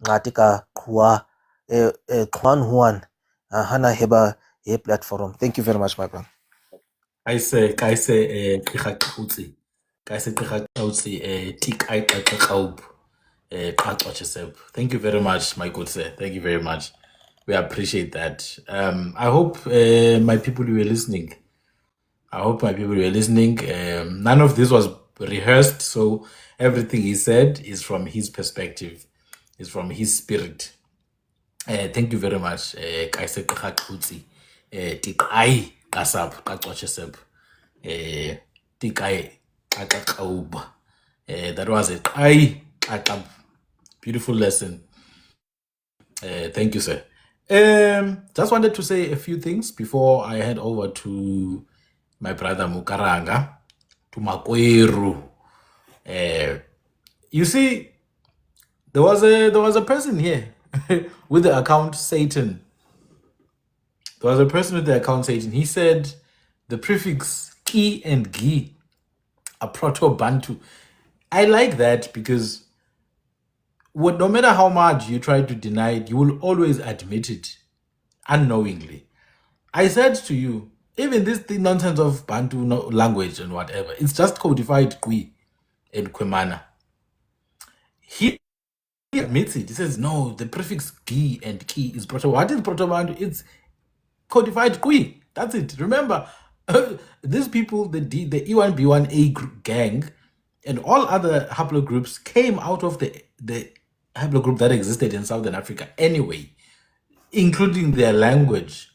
Speaker 3: ngatika Qhua, Qhuan Huan, Hana Heba, he platform. Thank you very much, my brother.
Speaker 1: Kaise Qeqaqutsi. Kaise Qeqaqutsi Tikai Qaqaub. Thank you very much, my good sir. Thank you very much. We appreciate that. I hope my people were listening. None of this was rehearsed, so everything he said is from his perspective, is from his spirit. Thank you very much. Kaise Qeqaqutsi. Tikai Kasab Qaqocheseb. Tikai Qaqaub. That was it. Beautiful lesson. Thank you, sir. Just wanted to say a few things before I hand over to my brother Mukaranga, to Makweru. You see, there was a person here with the account Satan. There was a person with the account Satan. He said the prefix ki and gi are Proto-Bantu. I like that because no matter how much you try to deny it, you will always admit it unknowingly. I said to you, even this nonsense of Bantu language and whatever, it's just codified Kwi and Kwemana. He admits it. He says, no, the prefix gi and ki is Proto. What is Proto-Bantu? It's codified Kwi. That's it. Remember, these people, the E1B1A gang, and all other haplogroups came out of the haplogroup that existed in Southern Africa anyway, including their language.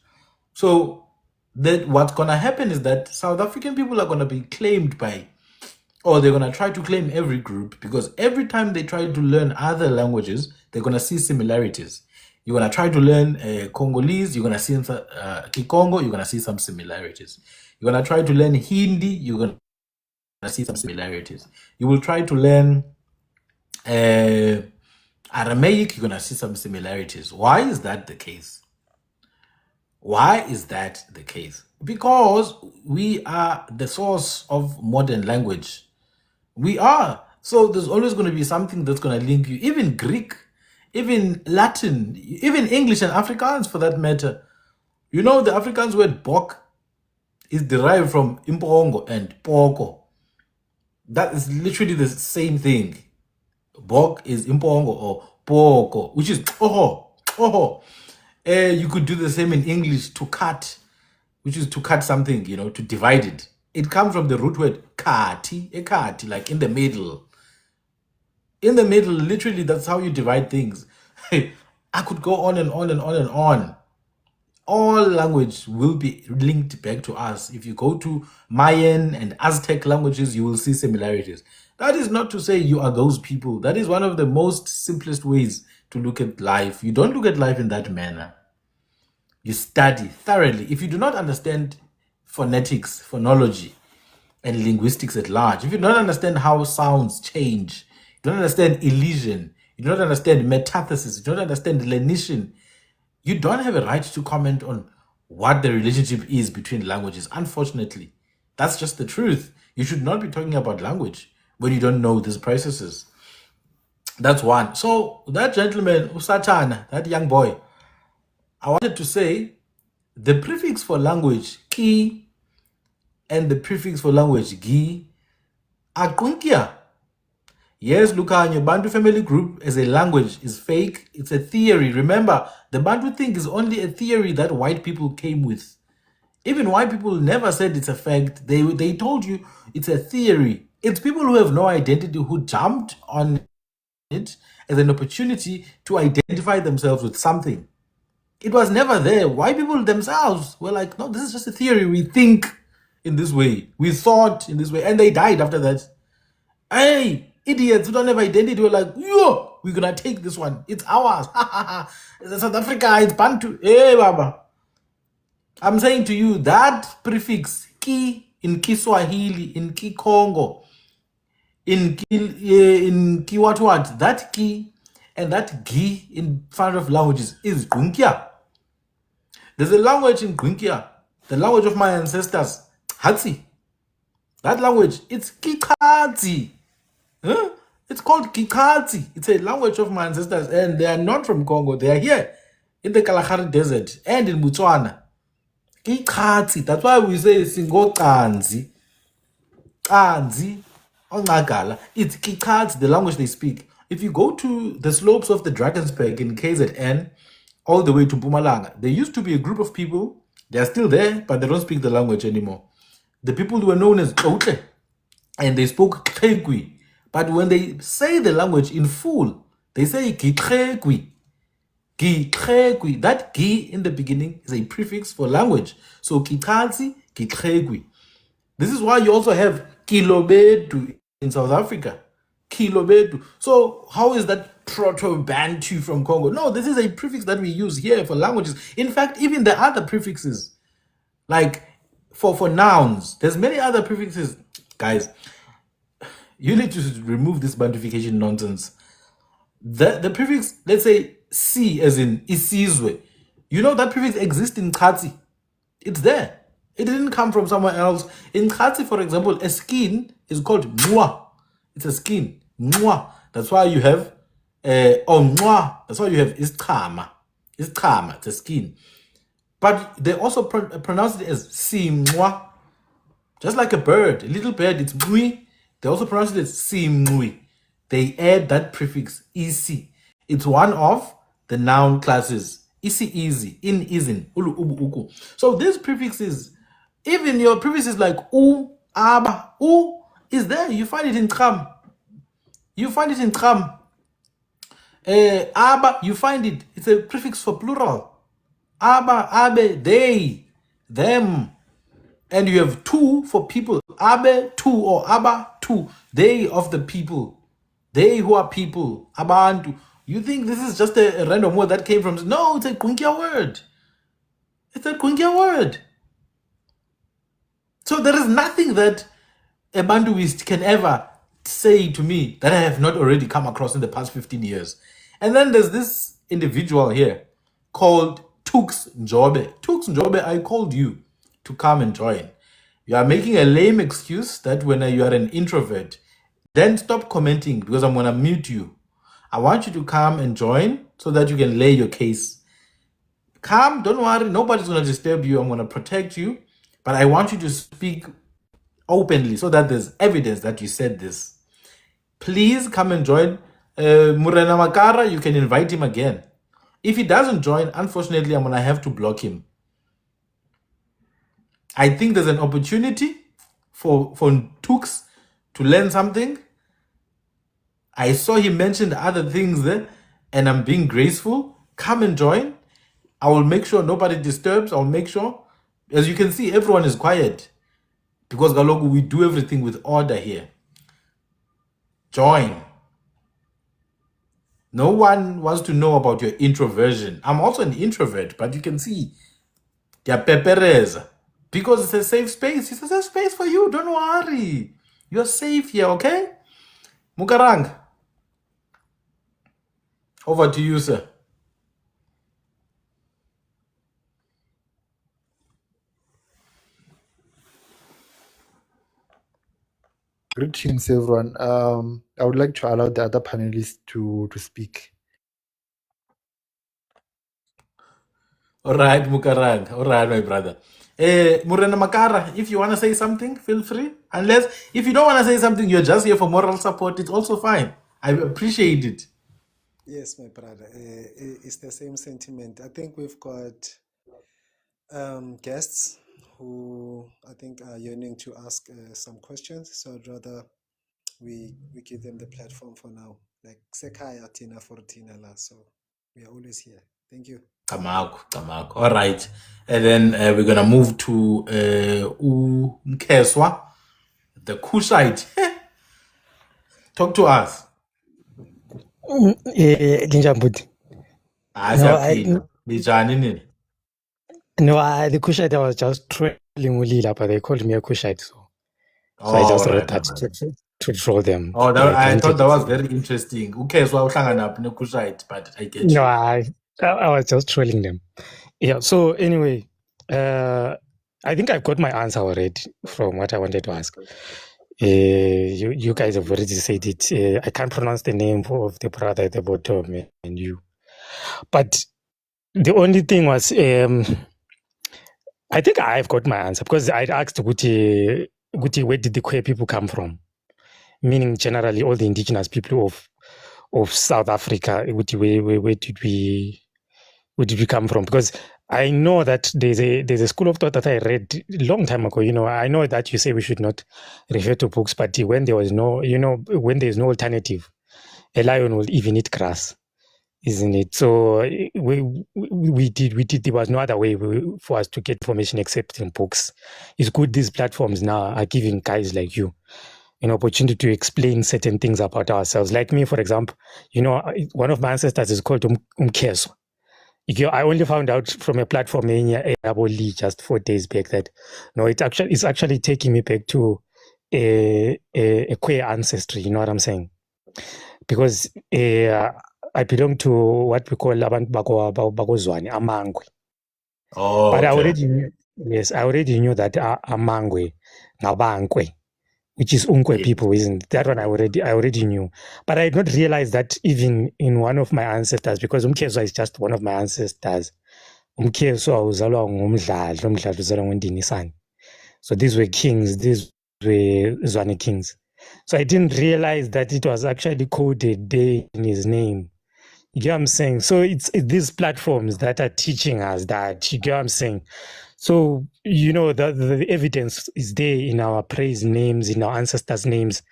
Speaker 1: So that what's going to happen is that South African people are going to be claimed by or they're going to try to claim every group, because every time they try to learn other languages, they're going to see similarities. You're going to try to learn Congolese, you're going to see Kikongo, you're going to see some similarities. You're going to try to learn Hindi, you're going to see some similarities. You will try to learn Aramaic, you're going to see some similarities. Why is that the case? Why is that the case? Because we are the source of modern language. We are. So there's always going to be something that's going to link you. Even Greek, even Latin, even English and Afrikaans for that matter. You know, the Afrikaans word bok is derived from impongo and poko. That is literally the same thing. Bok is impongo or poko, which is oh. You could do the same in English, to cut, which is to cut something, you know, to divide it. It comes from the root word kati, ekati, like in the middle. In the middle, literally, that's how you divide things. I could go on and on and on and on. All language will be linked back to us. If you go to Mayan and Aztec languages, you will see similarities. That is not to say you are those people. That is one of the most simplest ways to look at life. You don't look at life in that manner. You study thoroughly. If you do not understand phonetics, phonology, and linguistics at large, if you don't understand how sounds change, you don't understand elision, you don't understand metathesis, you don't understand lenition, you don't have a right to comment on what the relationship is between languages. Unfortunately, that's just the truth. You should not be talking about language when you don't know these processes. That's one. So that gentleman, Usatana, that young boy, I wanted to say the prefix for language, ki, and the prefix for language, gi, are kunkia. Yes, Lukanyo, Bantu family group as a language is fake. It's a theory. Remember, the Bantu thing is only a theory that white people came with. Even white people never said it's a fact. They told you it's a theory. It's people who have no identity who jumped on it as an opportunity to identify themselves with something. It was never there. White people themselves were like, no, this is just a theory. We think in this way. We thought in this way. And they died after that. Hey, idiots who don't have identity were like, yo, we're going to take this one. It's ours. It's South Africa. It's Bantu. Hey, Baba. I'm saying to you, that prefix, ki, in Kiswahili, in Kikongo, in Kiwatwat, that ki and that gi in front of languages is Gunkia. There's a language in Gunkia, the language of my ancestors, Hatsi. That language, it's Kikati. Huh? It's called Kikati. It's a language of my ancestors, and they are not from Congo. They are here in the Kalahari Desert and in Botswana. Kikati. That's why we say Singo Kanzi. Kanzi. It's Kikati, the language they speak. If you go to the slopes of the Drakensberg in KZN, all the way to Mpumalanga, there used to be a group of people. They are still there, but they don't speak the language anymore. The people were known as Ote, and they spoke Krekwi. But when they say the language in full, they say Kitrekwi. Kitrekwi. That gi in the beginning is a prefix for language. So Kikati, Kitrekwi. This is why you also have Kilobedu in South Africa. Kilobedu. So how is that Proto-Bantu from Congo? No, this is a prefix that we use here for languages. In fact, even the other prefixes, like for nouns, there's many other prefixes. Guys, you need to remove this Bantufication nonsense. The prefix, let's say si as in isizwe. You know that prefix exists in Kati. It's there. It didn't come from somewhere else. In Kati, for example, a skin is called mwa. It's a skin. Mwa. That's why you have mwa. That's why you have iskama. Iskama, it's a skin. But they also pronounce it as simwa. Just like a bird, a little bird, it's mui. They also pronounce it as simui. They add that prefix isi. It's one of the noun classes. Isi, easy, in, isn't, ulu, ubu, uku. So these prefixes, even your prefixes like u, aba, u is there. You find it in tram. You find it in tram. Aba, you find it. It's a prefix for plural. Aba, abe, they, them. And you have tu for people. Abe, tu or aba, to they of the people, they who are people, Abantu. You think this is just a random word that came from? No, it's a Kwinkia word. It's a Kwinkia word. So there is nothing that a Bantuist can ever say to me that I have not already come across in the past 15 years. And then there's this individual here called Tux Njobe. Tux Njobe, I called you to come and join. You are making a lame excuse that when you are an introvert, then stop commenting because I'm going to mute you. I want you to come and join so that you can lay your case. Come, don't worry, nobody's going to disturb you. I'm going to protect you. But I want you to speak openly so that there's evidence that you said this. Please come and join. Murena Makara, you can invite him again. If he doesn't join, unfortunately, I'm going to have to block him. I think there's an opportunity for Tux to learn something. I saw he mentioned other things there, and I'm being graceful. Come and join. I will make sure nobody disturbs. I'll make sure. As you can see, everyone is quiet because Galogu, we do everything with order here. Join. No one wants to know about your introversion. I'm also an introvert, but you can see, they're pepereza. Because it's a safe space. It's a safe space for you. Don't worry. You're safe here, okay? Mukarang, over to you, sir.
Speaker 4: Greetings, everyone. I would like to allow the other panelists to speak.
Speaker 1: All right, Mukarang. All right, my brother. Murena Makara, if you want to say something, feel free. Unless, if you don't want to say something, you're just here for moral support, it's also fine. I appreciate it.
Speaker 5: Yes, my brother. It's the same sentiment. I think we've got guests who I think are yearning to ask some questions. So I'd rather we give them the platform for now. Like Sekaya Tina for Tina La. So we are always here. Thank you.
Speaker 1: Kamako. All right. And then we're going to move to Mkeswa, the Kushite. Talk to us.
Speaker 6: Linjambudi. The Kushite, I was just trolling Ulila, but they called me a Kushite, so I just wrote that to troll them.
Speaker 1: Oh, I thought that was very interesting. Ukeswa uhlangana ne Kushite, but I get you.
Speaker 6: No, I was just trolling them. Yeah. So anyway, I think I've got my answer already from what I wanted to ask. You guys have already said it. I can't pronounce the name of the brother at the bottom and you. But the only thing was, I think I've got my answer because I asked Guti, where did the queer people come from? Meaning generally all the indigenous people of South Africa. Where did we come from? Because I know that there's a school of thought that I read a long time ago. I know that you say we should not refer to books, but when there was no, when there's no alternative, a lion will even eat grass, isn't it? So we did. There was no other way for us to get information except in books. It's good these platforms now are giving guys like you an opportunity to explain certain things about ourselves. Like me, for example, one of my ancestors is called Umkeso. I only found out from a platform in Aboli just 4 days back that no, it's actually taking me back to a queer ancestry. You know what I'm saying? Because I belong to what we call Abantu Bakozwane, Amangwe.
Speaker 1: Oh,
Speaker 6: but
Speaker 1: okay.
Speaker 6: I already knew that Amangwe, Nabankwe, which is Unkwe people, isn't it? That one I already knew. But I did not realize that even in one of my ancestors, because Umkeso is just one of my ancestors. Umkeso uzalwa ngumdladla, umdladla uzalwa nguNdinisane. So these were kings, these were Zwane kings. So I didn't realize that it was actually coded there in his name. You get what I'm saying? So it's these platforms that are teaching us that, you get what I'm saying? So, the evidence is there in our praise names, in our ancestors' names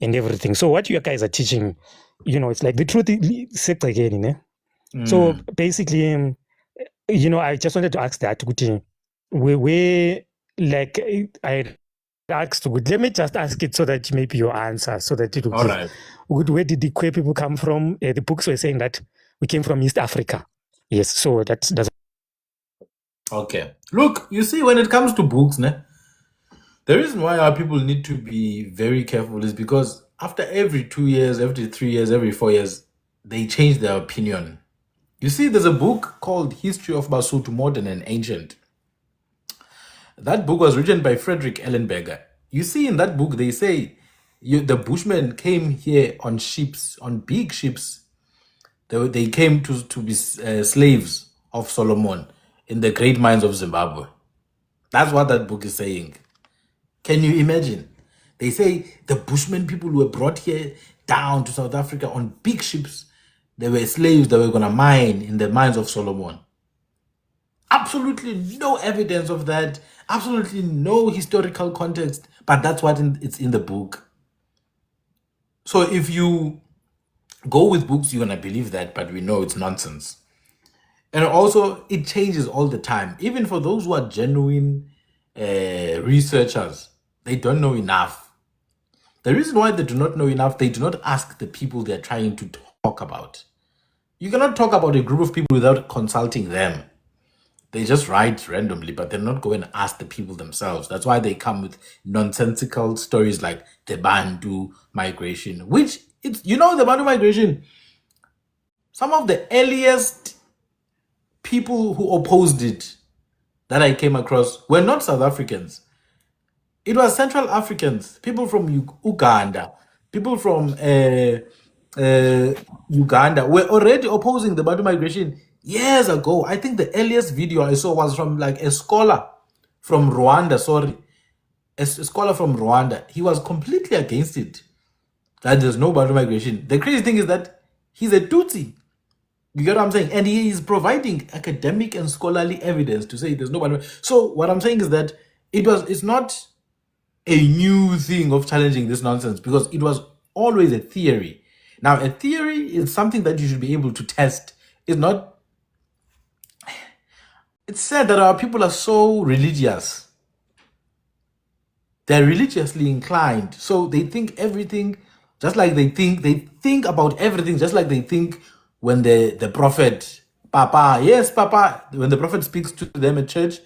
Speaker 6: and everything. So what you guys are teaching, it's like the truth set again. So basically, I just wanted to ask that, where like, I Let me just ask it so that maybe your answer, so that it will
Speaker 1: All
Speaker 6: give.
Speaker 1: right.
Speaker 6: Where did the queer people come from? The books were saying that we came from East Africa. Yes, so that's
Speaker 1: Okay. Look, you see, when it comes to books, the reason why our people need to be very careful is because after every 2 years, every 3 years, every 4 years, they change their opinion. You see, there's a book called History of Basotho, Modern and Ancient. That book was written by Frederick Ellenberger. You see, in that book, they say the Bushmen came here on ships, on big ships. They came to be slaves of Solomon in the great mines of Zimbabwe. That's what that book is saying. Can you imagine? They say the Bushmen people were brought here down to South Africa on big ships. They were slaves that were going to mine in the mines of Solomon. Absolutely no evidence of that. Absolutely no historical context. But that's what it's in the book. So if you go with books, you're going to believe that, but we know it's nonsense. And also, it changes all the time. Even for those who are genuine researchers, they don't know enough. The reason why they do not know enough, they do not ask the people they're trying to talk about. You cannot talk about a group of people without consulting them. They just write randomly, but they're not going to ask the people themselves. That's why they come with nonsensical stories like the Bantu migration, which it's, the Bantu migration, some of the earliest people who opposed it that I came across were not South Africans. It was Central Africans, people from Uganda, people from Uganda were already opposing the Bantu migration years ago. I think the earliest video I saw was from like a scholar from Rwanda, a scholar from Rwanda. He was completely against it, that there's no Bantu migration. The crazy thing is that he's a Tutsi. You get what I'm saying? And he is providing academic and scholarly evidence to say there's no Bantu. So what I'm saying is that it's not a new thing of challenging this nonsense, because it was always a theory. Now, a theory is something that you should be able to test. It's said that our people are so religious. They're religiously inclined. So they think everything just like they think about everything just like they think when the prophet, Papa, yes, Papa, when the prophet speaks to them at church,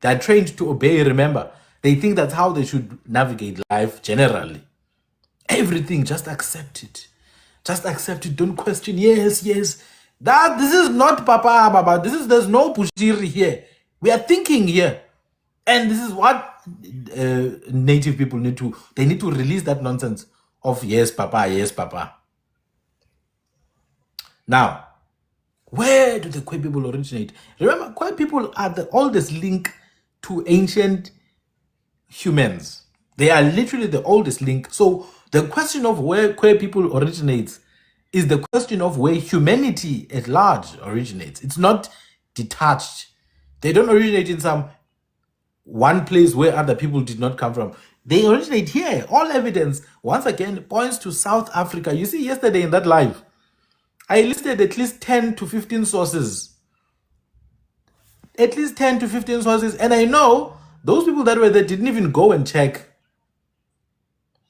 Speaker 1: they're trained to obey, remember. They think that's how they should navigate life generally. Everything, just accept it. Just accept it. Don't question. Yes. This is not Papa. There's no Pushiri here. We are thinking here. And this is what native people need to release that nonsense of yes, Papa. Now, where do the Khoi people originate? Remember, Khoi people are the oldest link to ancient humans. They are literally the oldest link. So the question of where Khoi people originates is the question of where humanity at large originates. It's not detached. They don't originate in some one place where other people did not come from. They originate here. All evidence, once again, points to South Africa. You see, yesterday in that live, I listed at least 10 to 15 sources. At least 10 to 15 sources. And I know those people that were there didn't even go and check.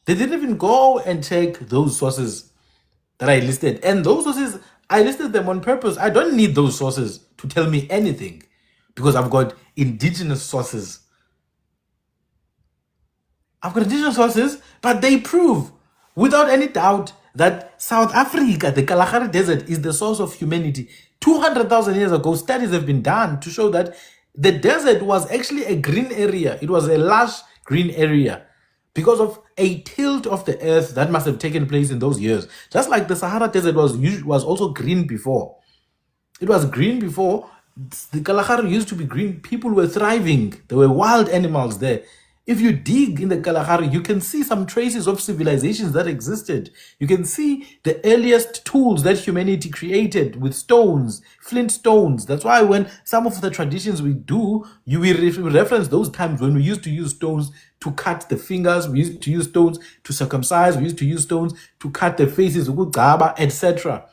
Speaker 1: They didn't even go and check those sources that I listed. And those sources, I listed them on purpose. I don't need those sources to tell me anything, because I've got indigenous sources. But they prove without any doubt that South Africa, the Kalahari Desert, is the source of humanity. 200,000 years ago, studies have been done to show that the desert was actually a green area. It was a large green area because of a tilt of the earth that must have taken place in those years. Just like the Sahara Desert was also green before. It was green before. The Kalahari used to be green. People were thriving. There were wild animals there. If you dig in the Kalahari, you can see some traces of civilizations that existed. You can see the earliest tools that humanity created with stones, flint stones. That's why when some of the traditions we do, we reference those times when we used to use stones to cut the fingers, we used to use stones to circumcise, we used to use stones to cut the faces, etc.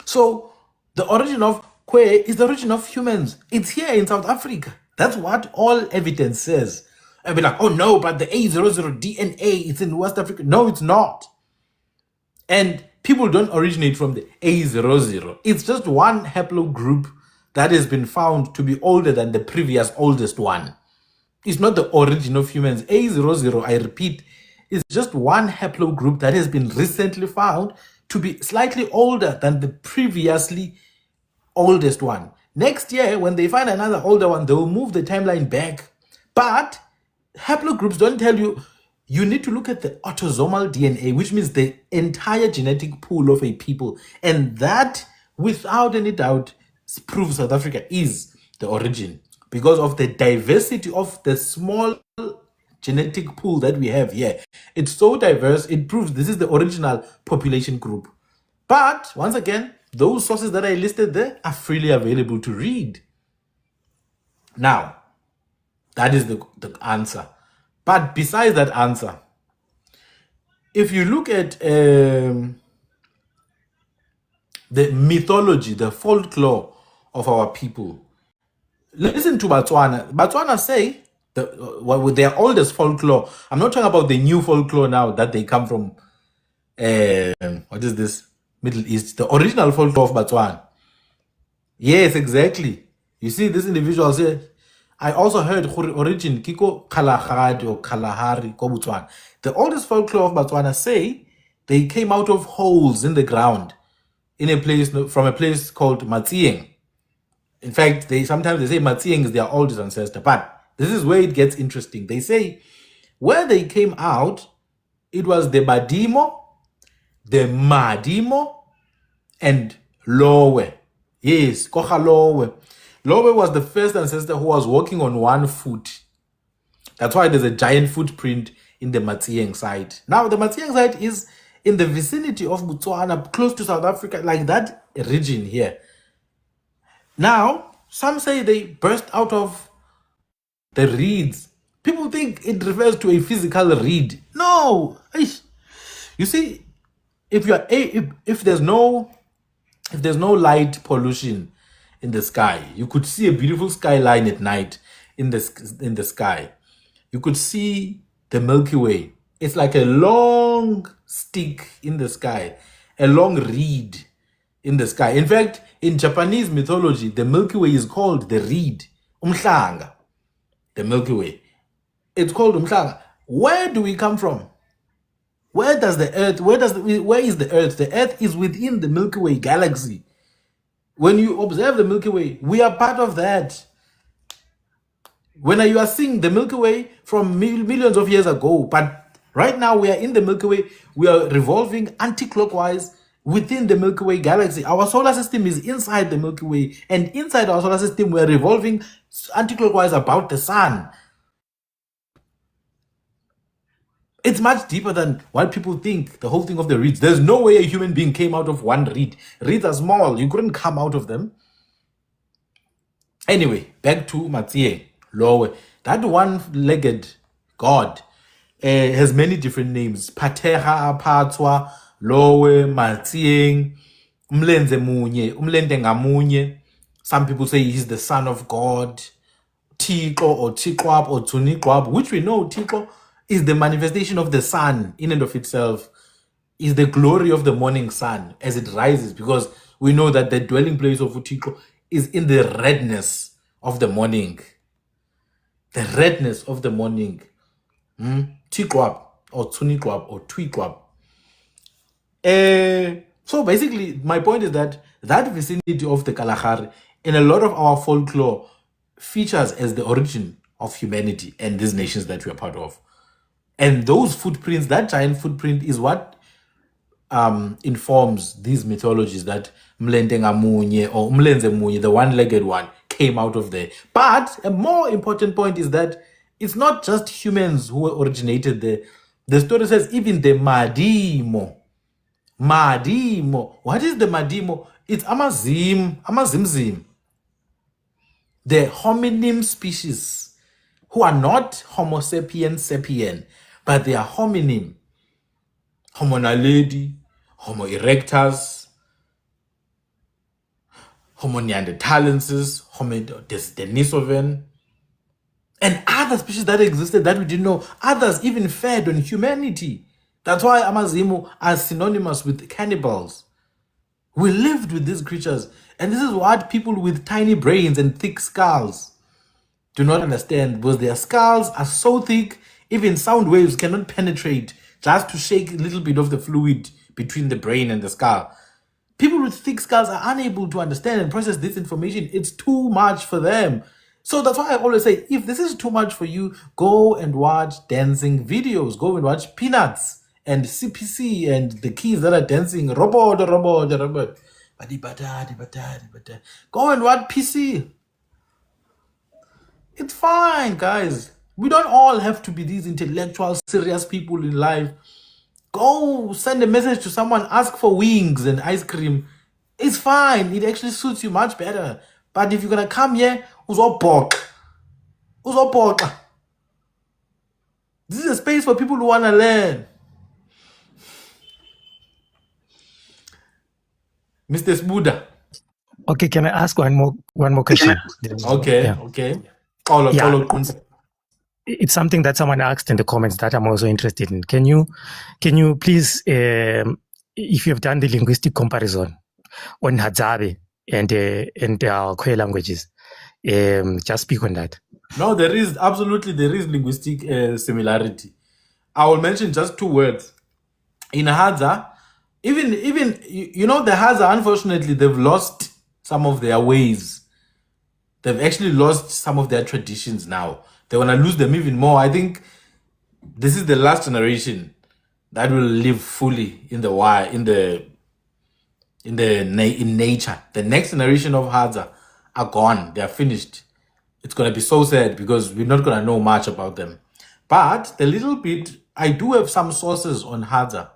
Speaker 1: So the origin of Khoi is the origin of humans. It's here in South Africa. That's what all evidence says. and be like, oh no, but the A00 DNA is in West Africa. No, it's not. And people don't originate from the A00. It's just one haplogroup that has been found to be older than the previous oldest one. It's not the origin of humans. A00, I repeat, is just one haplogroup that has been recently found to be slightly older than the previously oldest one. Next year, when they find another older one, they will move the timeline back. But haplogroups don't tell you. You need to look at the autosomal DNA, which means the entire genetic pool of a people. And that, without any doubt, proves South Africa is the origin because of the diversity of the small genetic pool that we have here. It's so diverse, it proves this is the original population group. But once again, those sources that I listed there are freely available to read. Now, that is the answer. But besides that answer, if you look at the mythology, the folklore of our people, listen to Botswana. Botswana say, with their oldest folklore, I'm not talking about the new folklore now that they come from, what is this? Middle East. The original folklore of Botswana. Yes, exactly. You see, this individual said, I also heard origin Kiko Kalahari or Kalahari ko Botswana. The oldest folklore of Botswana say they came out of holes in the ground in a place from a place called Matsieng. In fact, sometimes they say Matsieng is their oldest ancestor, but this is where it gets interesting. They say where they came out, it was the Badimo, the Madimo, and Lowe. Yes, Kocha Lowe. Lowe was the first ancestor who was walking on one foot. That's why there's a giant footprint in the Matsieng site. Now, the Matsieng site is in the vicinity of Botswana, close to South Africa, like that region here. Now, some say they burst out of the reeds. People think it refers to a physical reed. No! You see, if there's no light pollution in the sky, you could see a beautiful skyline at night in the sky. You could see the Milky Way. It's like a long stick in the sky, a long reed in the sky. In fact, in Japanese mythology, the Milky Way is called the reed, umhlanga. The Milky Way. It's called umhlanga. Where do we come from? Where is the Earth? The Earth is within the Milky Way galaxy. When you observe the Milky Way, we are part of that. When you are seeing the Milky Way from millions of years ago, but right now we are in the Milky Way, we are revolving anti-clockwise within the Milky Way galaxy. Our solar system is inside the Milky Way, and inside our solar system, we are revolving anti-clockwise about the sun. It's much deeper than what people think, the whole thing of the reeds. There's no way a human being came out of one reed. Reeds are small. You couldn't come out of them. Anyway, back to Matsieng, Lowe. That one-legged god has many different names. Pateha, Patswa, Lowe, Matsieng, Umlenze Munye, Umlende Ngamunye. Some people say he's the son of God. Tiko or Tikwab or Tunikwab, which we know Tiko is the manifestation of the sun in and of itself, is the glory of the morning sun as it rises, because we know that the dwelling place of Utiko is in the redness of the morning. The redness of the morning. Tikwab or Tunikwab or Twikwab. So basically, my point is that vicinity of the Kalahari in a lot of our folklore features as the origin of humanity and these nations that we are part of. And those footprints, that giant footprint, is what informs these mythologies that Mlente Ngamunye or Mlenze Munye, the one-legged one, came out of there. But a more important point is that it's not just humans who originated there. The story says even the Madimo. Madimo. What is the Madimo? It's Amazimzim. The homonym species who are not Homo sapiens sapien, but they are homonym. Homo naledi, Homo erectus, Homo neanderthalensis, Homo denisovan. And other species that existed that we didn't know. Others even fed on humanity. That's why Amazimu are synonymous with cannibals. We lived with these creatures. And this is what people with tiny brains and thick skulls do not understand, because their skulls are so thick, even sound waves cannot penetrate just to shake a little bit of the fluid between the brain and the skull. People with thick skulls are unable to understand and process this information. It's too much for them. So that's why I always say, if this is too much for you, go and watch dancing videos. Go and watch Peanuts and CPC and the kids that are dancing. Robot. Go and watch PC. It's fine, guys. We don't all have to be these intellectual, serious people in life. Go send a message to someone, ask for wings and ice cream. It's fine. It actually suits you much better. But if you're going to come here, uzobhoxa. This is a space for people who want to learn. Mr. Sbuda.
Speaker 6: Okay, can I ask one more question?
Speaker 1: Okay,
Speaker 6: Yeah.
Speaker 1: okay.
Speaker 6: It's something that someone asked in the comments that I'm also interested in. Can you please, if you have done the linguistic comparison on Hadzabe and our Khoi languages, just speak on that.
Speaker 1: No, there is linguistic similarity. I will mention just two words. In Hadza, even the Hadza, unfortunately, they've lost some of their ways. They've actually lost some of their traditions now. They want to lose them even more. I think this is the last generation that will live fully in nature. The next generation of Hadza are gone. They are finished. It's going to be so sad because we're not going to know much about them. But the little bit, I do have some sources on Hadza.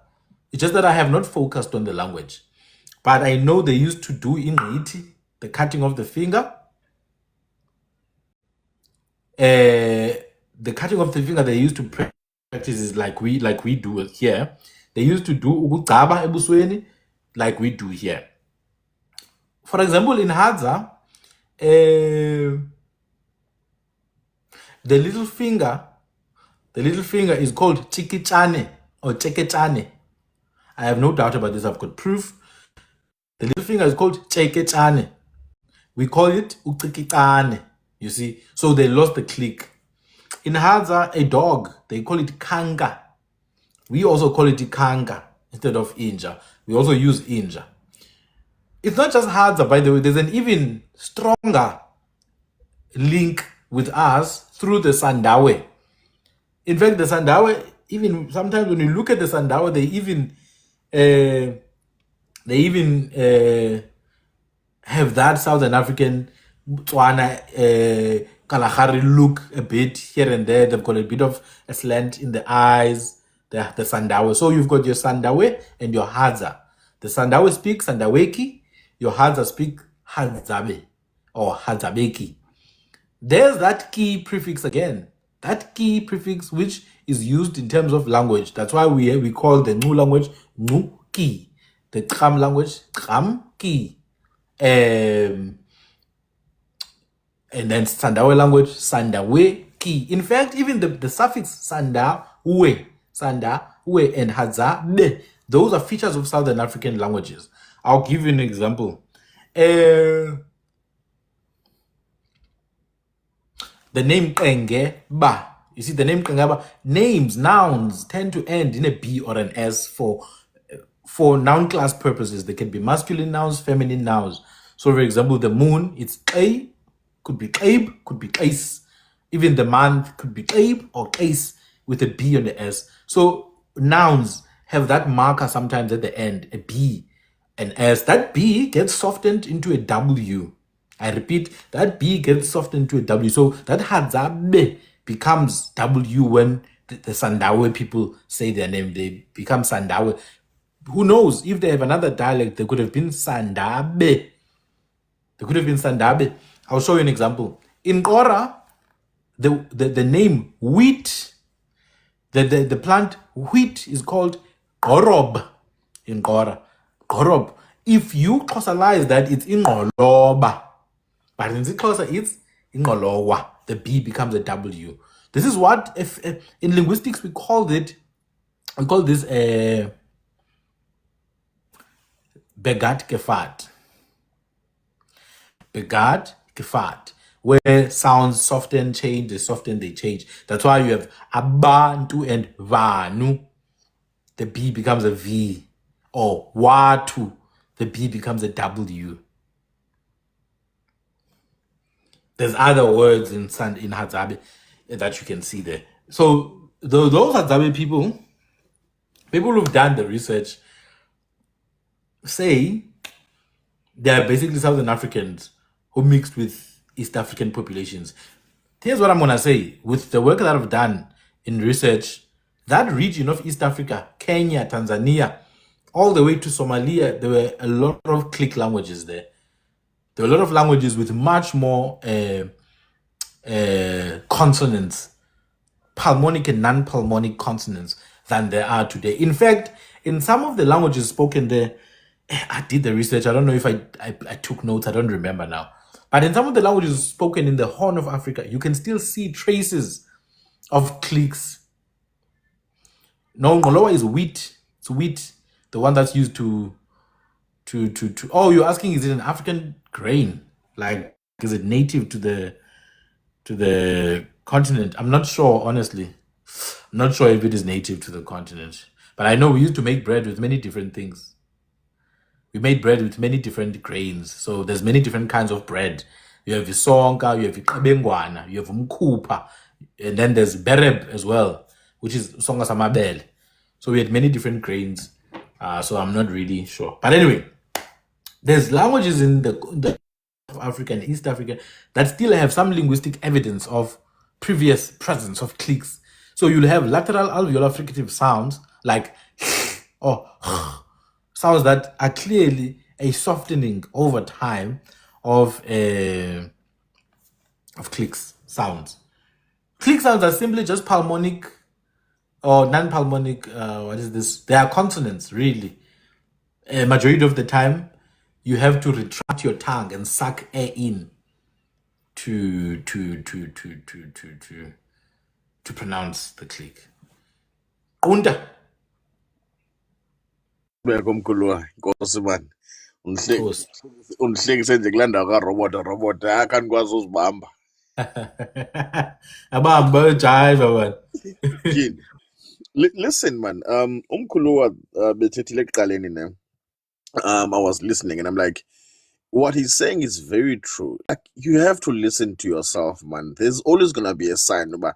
Speaker 1: It's just that I have not focused on the language. But I know they used to do in Haiti, the cutting of the finger. The cutting of the finger they used to practice is like we do it here. They used to do ukugcaba ebusweni like we do here. For example, in Hadza, the little finger is called chikichane or chekechane. I have no doubt about this. I've got proof. The little finger is called chekechane. We call it uchikichane. You see, so they lost the click. In Hadza, a dog, they call it kanga. We also call it ikanga instead of inja. We also use inja. It's not just Hadza, by the way. There's an even stronger link with us through the Sandawe. In fact, the Sandawe, even sometimes when you look at the Sandawe, they even have that Southern African Tswana Kalahari look a bit here and there. They've got a bit of a slant in the eyes, the Sandawe. So you've got your Sandawe and your Hadza. The Sandawe speak Sandaweki, your Hadza speak Hadzabe or Hadzabeki. There's that key prefix again. That key prefix which is used in terms of language. That's why we call the Ngu language Ngu ki. The Kham language Kham ki. And then Sandawe language, Sandawe ki. In fact, even the suffix Sandawe, and Hadzabe, those are features of Southern African languages. I'll give you an example. The name Kenge-ba. You see, the name Kenge-ba, names, nouns tend to end in a B or an S for noun class purposes. They can be masculine nouns, feminine nouns. So, for example, the moon, it's A, could be Kaib, could be Kais. Even the month could be Kaib or Kais with a B on the S. So nouns have that marker sometimes at the end, a B, an S. That B gets softened into a W. I repeat, that B gets softened into a W. So that Hadzabe becomes W when the Sandawe people say their name. They become Sandawe. Who knows? If they have another dialect, they could have been Sandabe. I'll show you an example. In Kora, the name wheat, the plant wheat is called gorob in Kora. Gorob. If you causalise that, it's ingoloba. But in Xhosa, it's ingolowa. the B becomes a W. This is what, if in linguistics we call this begat gefat. Begat gefat, where sounds soften, change, they soften, they change. That's why you have abantu and vanu. The B becomes a V. Or watu, the B becomes a W. There's other words in Hadzabe that you can see there. So those Hadzabe people who've done the research say they're basically Southern Africans who mixed with East African populations. Here's what I'm gonna say. With the work that I've done in research, that region of East Africa, Kenya, Tanzania, all the way to Somalia, there were a lot of click languages there. There were a lot of languages with much more consonants, pulmonic and non-pulmonic consonants than there are today. In fact, in some of the languages spoken there, I did the research. I don't know if I took notes. I don't remember now. But in some of the languages spoken in the Horn of Africa, you can still see traces of clicks. No, Ngoloa is wheat. It's wheat, the one that's used to. Oh, you're asking, is it an African grain? Like, is it native to the continent? I'm not sure, honestly. I'm not sure if it is native to the continent. But I know we used to make bread with many different things. We made bread with many different grains. So there's many different kinds of bread. You have isonka, you have ikabengwana, you have umkupa, and then there's bereb as well, which is songa samabele. So we had many different grains. So I'm not really sure. But anyway, there's languages in the Africa and East Africa that still have some linguistic evidence of previous presence of clicks. So you'll have lateral alveolar fricative sounds like or sounds that are clearly a softening over time of clicks sounds. Click sounds are simply just pulmonic or non-pulmonic. What is this? They are consonants, really. Majority of the time, you have to retract your tongue and suck air in to pronounce the click. Qunda.
Speaker 7: Komkhulu inkosi man
Speaker 1: Nkosi.
Speaker 7: undihlekise nje kulaa ndawo karobot akanikwazi uzibamba
Speaker 1: Abambo jive man.
Speaker 7: Tyhini. Listen man, umkhulu bethethile ekuqaleni ne I was listening and I'm like, what he's saying is very true. Like, you have to listen to yourself, man. There's always gonna be a sign about,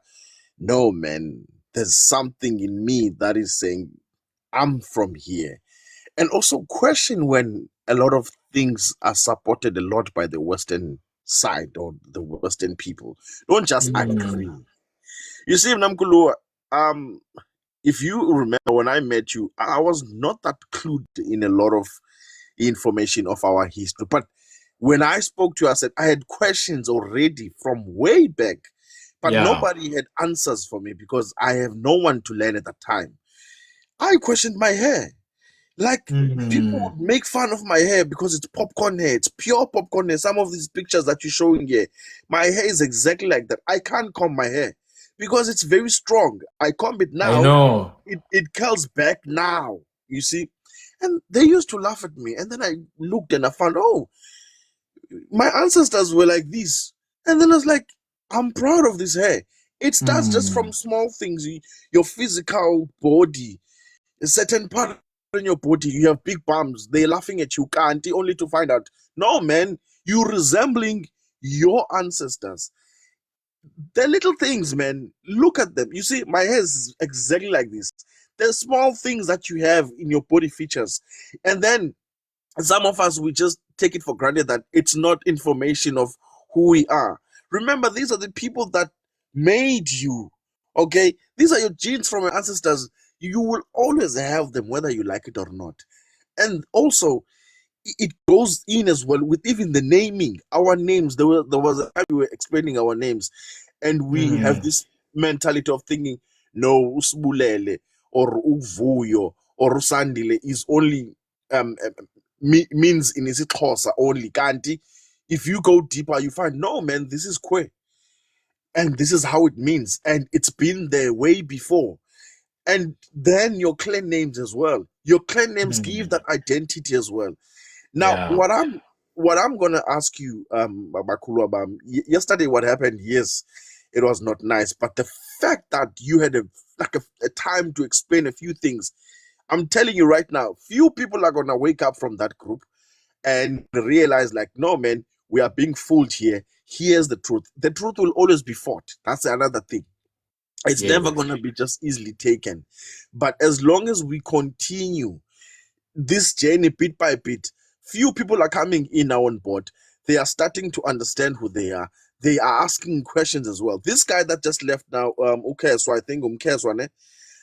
Speaker 7: no man, there's something in me that is saying I'm from here. And also question when a lot of things are supported a lot by the Western side or the Western people. Don't just agree. You see, Namkulu, if you remember when I met you, I was not that clued in a lot of information of our history. But when I spoke to you, I said I had questions already from way back, but
Speaker 1: Yeah.
Speaker 7: nobody had answers for me because I have no one to learn at that time. I questioned my hair. Like, people would make fun of my hair because it's popcorn hair. It's pure popcorn hair. Some of these pictures that you're showing here, my hair is exactly like that. I can't comb my hair because it's very strong. I comb it now.
Speaker 1: I know.
Speaker 7: It curls back now, you see. And they used to laugh at me. And then I looked and I found, oh, my ancestors were like this. And then I was like, I'm proud of this hair. It starts just from small things. Your physical body, a certain part in your body, you have big bumps. They're laughing at you, can't only to find out, no, man, you're resembling your ancestors. They're little things, man. Look at them. You see, my hair is exactly like this. There's small things that you have in your body features. And then some of us, we just take it for granted that it's not information of who we are. Remember, these are the people that made you, okay? These are your genes from your ancestors. You will always have them, whether you like it or not. And also, it goes in as well with even the naming. Our names, there was a time we were explaining our names, and we have this mentality of thinking, no, Usbulele or Uvuyo or Usandile is only means in isiXhosa only. Kanti, if you go deeper, you find, no, man, this is Kwe. and this is how it means, and it's been there way before. And then your clan names as well. Your clan names give that identity as well. Now,
Speaker 1: Yeah.
Speaker 7: what I'm gonna ask you, Bakulu Abam, yesterday what happened? Yes, it was not nice, but the fact that you had a time to explain a few things, I'm telling you right now, few people are gonna wake up from that group and realize, like, no, man, we are being fooled here. Here's the truth. The truth will always be fought. That's another thing. It's never
Speaker 1: Yes.
Speaker 7: gonna be just easily taken. But as long as we continue this journey bit by bit, few people are coming in now on board. They are starting to understand who they are. They are asking questions as well. This guy that just left now, okay, so I think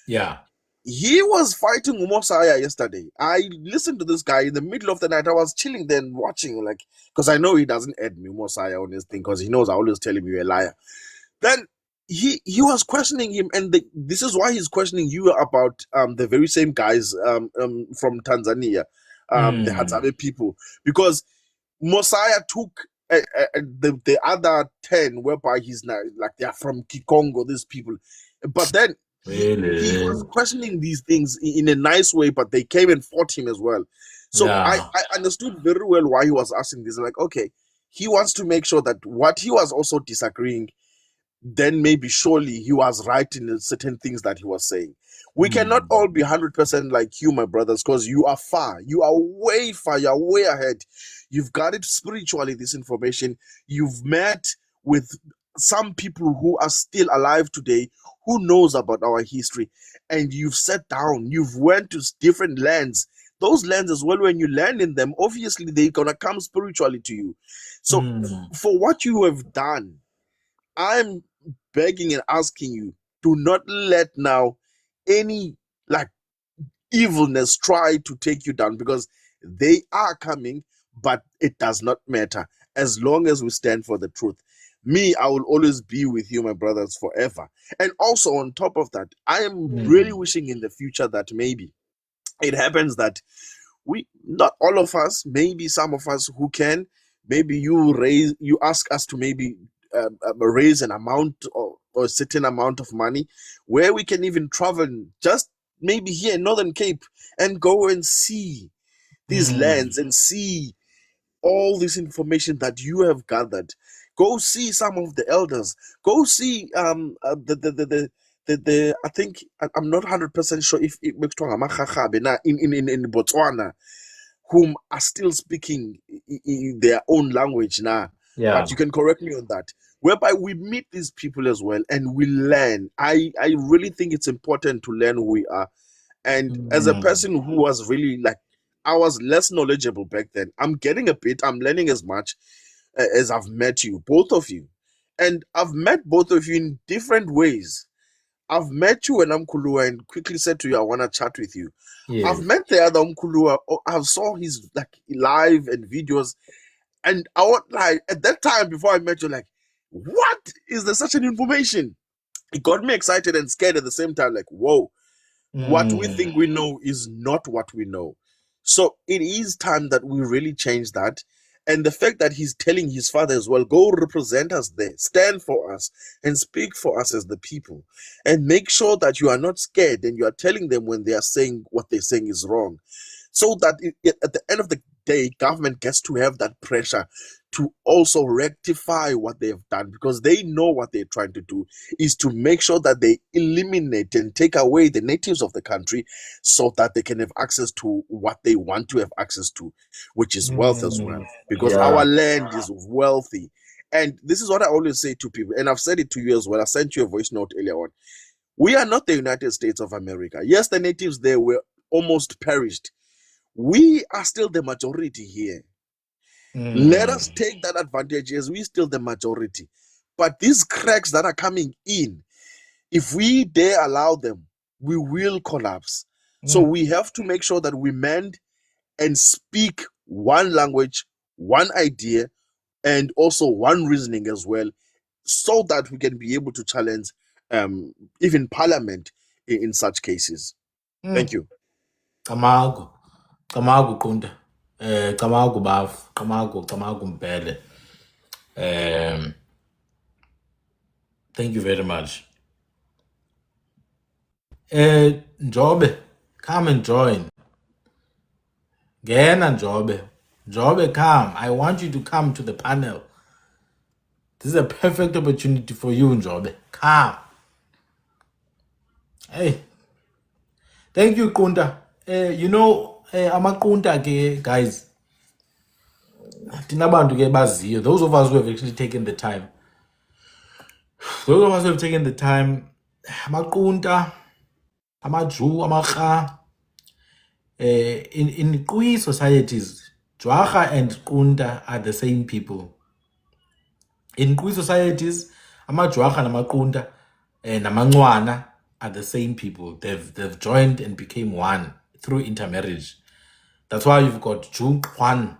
Speaker 1: Yeah.
Speaker 7: he was fighting Umosaya yesterday. I listened to this guy in the middle of the night. I was chilling there and watching, like, because I know he doesn't add me Umosaya on his thing, because he knows I always tell him you're a liar. Then he was questioning him, and this is why he's questioning you about the very same guys from Tanzania, the Hadzabe people, because Mosiah took the other 10, whereby he's now like they are from Kikongo, these people, but then he
Speaker 1: Really?
Speaker 7: was questioning these things in a nice way, but they came and fought him as well. So I
Speaker 1: Yeah.
Speaker 7: understood very well why he was asking this. Like, okay, he wants to make sure that what he was also disagreeing, then maybe surely he was right in certain things that he was saying. We cannot all be 100% like you, my brothers, because you are far. You are way far. You are way ahead. You've got it spiritually, this information. You've met with some people who are still alive today, who knows about our history. And you've sat down. You've went to different lands. Those lands as well, when you land in them, obviously they're going to come spiritually to you. So for what you have done, I'm begging and asking you, do not let now any like evilness try to take you down, because they are coming, but it does not matter as long as we stand for the truth. Me, I will always be with you, my brothers, forever. And also on top of that, I am really wishing in the future that maybe it happens that we, not all of us, maybe some of us who can, maybe you ask us to maybe raise an amount or a certain amount of money where we can even travel just maybe here in Northern Cape and go and see these lands and see all this information that you have gathered. Go see some of the elders. Go see the I think I'm not 100% sure if it makes in Botswana, whom are still speaking in their own language now.
Speaker 1: Yeah.
Speaker 7: But you can correct me on that. Whereby we meet these people as well and we learn. I really think it's important to learn who we are. And as a person who was really like, I was less knowledgeable back then. I'm getting a bit, I'm learning as much as I've met you, both of you. And I've met both of you in different ways. I've met you when Kulua and quickly said to you, I want to chat with you. I've
Speaker 1: Yes.
Speaker 7: met the other Kulua. I saw his like live and videos, and I was like, at that time before I met you, like, what is there such an information? It got me excited and scared at the same time. Like, whoa, what we think we know is not what we know. So it is time that we really change that. And the fact that he's telling his father as well, go represent us there, stand for us, and speak for us as the people. And make sure that you are not scared and you are telling them when they are saying what they're saying is wrong. So that at the end of the day, government gets to have that pressure to also rectify what they have done, because they know what they're trying to do is to make sure that they eliminate and take away the natives of the country so that they can have access to what they want to have access to, which is wealth as well, because our land is wealthy. And this is what I always say to people, and I've said it to you as well. I sent you a voice note earlier on. We are not the United States of America. Yes, the natives there were almost perished. We are still the majority here. Let us take that advantage as we still the majority. But these cracks that are coming in, if we dare allow them, we will collapse. So we have to make sure that we mend and speak one language, one idea, and also one reasoning as well, so that we can be able to challenge even parliament in such cases. Thank you.
Speaker 1: Kamagu. Kamagu Kunda. Kamagu Baf. Kamagu Mpele. Thank you very much. Njobe, come and join. Gena Njobe. Njobe, come. I want you to come to the panel. This is a perfect opportunity for you, Njobe. Come. Hey, thank you, Kunta. Amakunta ke guys. Tinabantu ke baziyo. Those of us who have actually taken the time. Those of us who have taken the time. Amakunta, Amaju, Amaka. In Kui societies, Jwaga and Kunta are the same people. In Kui societies, Amajwaga and Amakunta and Amangwana are the same people. They've joined and became one through intermarriage. That's why you've got Jukwan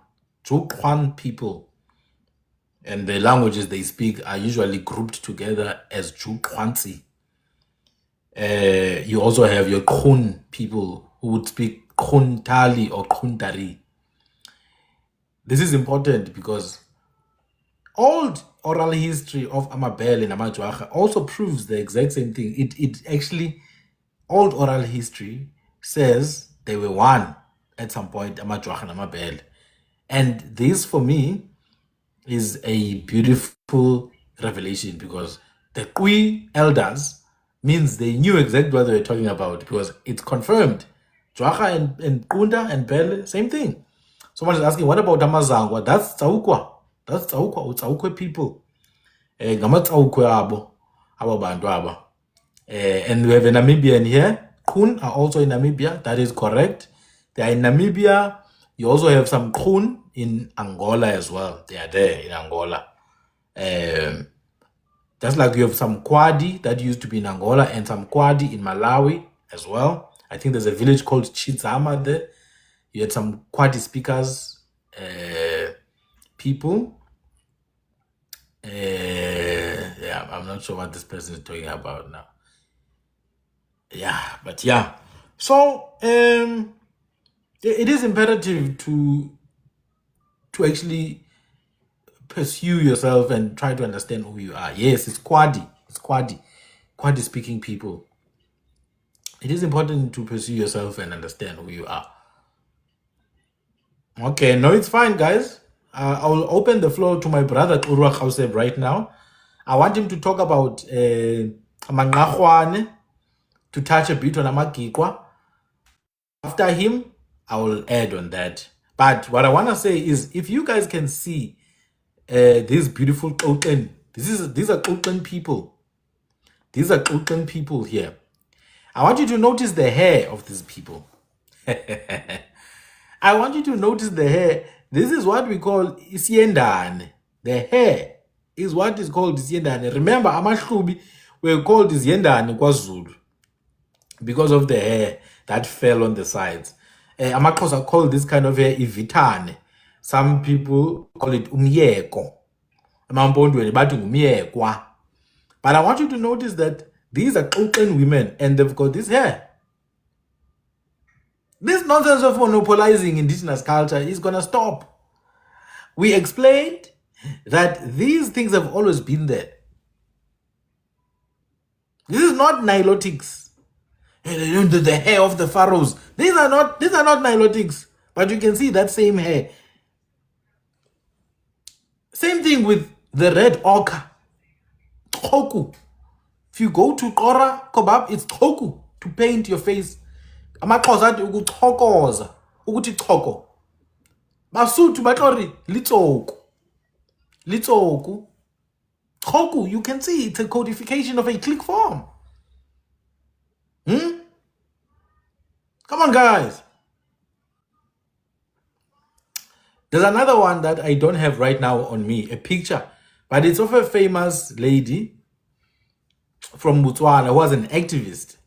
Speaker 1: people, and the languages they speak are usually grouped together as Jukwansi. You also have your Khun people who would speak Khuntali or Khuntari. This is important because old oral history of Amabel and Amajwaga also proves the exact same thing. It actually, old oral history says they were one at some point, Amajwaga and Amabel. And this, for me, is a beautiful revelation because the Kui elders means they knew exactly what they were talking about because it's confirmed. Jwaga and Kunda and Bele, same thing. Someone is asking, what about Amazangwa? That's Tsawukwa. That's Tsawukwa. Tsawukwe people. Gama Tsawukwe abo. Abo bantu abo. And we have a Namibian here. Kun are also in Namibia. That is correct. They are in Namibia. You also have some Kun in Angola as well. They are there in Angola. Just like you have some Kwadi that used to be in Angola and some Kwadi in Malawi as well. I think there's a village called Chizama there. You had some Kwadi speakers, people. Yeah, I'm not sure what this person is talking about now. Yeah, but yeah. So it is imperative to actually pursue yourself and try to understand who you are. Yes, it's Kwadi. It's Kwadi speaking people. It is important to pursue yourself and understand who you are. Okay, no, it's fine, guys. I will open the floor to my brother Urwa Kauseb right now. I want him to talk about Amangahwane, to touch a bit on Amagikwa. After him, I will add on that. But what I want to say is, if you guys can see these beautiful Koten, these are Koten people. These are Koten people here. I want you to notice the hair of these people. I want you to notice the hair. This is what we call isiendane. The hair is what is called isiendane. Remember, Amahlubi were called isiendane KwaZulu because of the hair that fell on the sides. Amaxhosa call this kind of hair ivitane. Some people call it umyeko. But I want you to notice that these are Koken women and they've got this hair. This nonsense of monopolizing indigenous culture is going to stop. We explained that these things have always been there. This is not Nilotics. The hair of the pharaohs. These are not Nilotics. But you can see that same hair. Same thing with the red ochre. Choku. If you go to Kora Kobab, it's choku to paint your face. Amaxhosa athi ukuchokoza, ukuthi choko. Basuthu batori litsoku. Litsoku. Choku, you can see it's a codification of a click form. Come on, guys. There's another one that I don't have right now on me, a picture, but it's of a famous lady from Botswana who was an activist.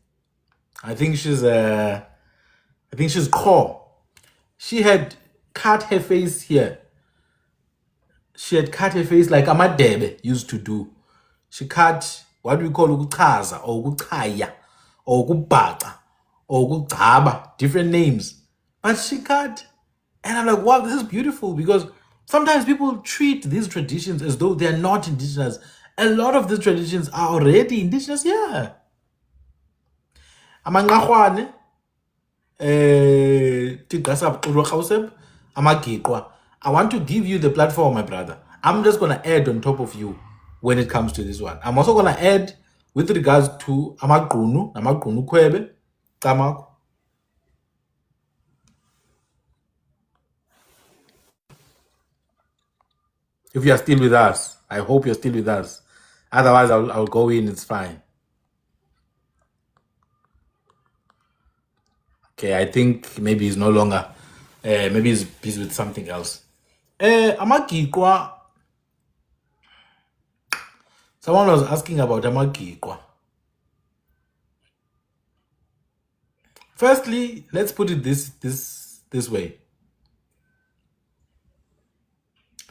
Speaker 1: I think she's Kho. She had cut her face here. She had cut her face like Amadebe used to do. She cut what we call ukuchaza or ukuchaya or ukubhaca or ukugcaba, different names. But she cut, and I'm like, wow, this is beautiful because sometimes people treat these traditions as though they're not indigenous A lot of these traditions are already indigenous here. Amanqarhwane, Tigasab, Urukhawseb, Amagiqwa. I want to give you the platform, my brother. I'm just gonna add on top of you when it comes to this one. I'm also gonna add with regards to Amagunu, Amagunu Kwebe, Tamak. If you are still with us, I hope you're still with us. Otherwise, I'll go in. It's fine. Okay, I think maybe he's no longer. Maybe he's busy with something else. Amagikwa. Someone was asking about Amagikwa. Firstly, let's put it this way.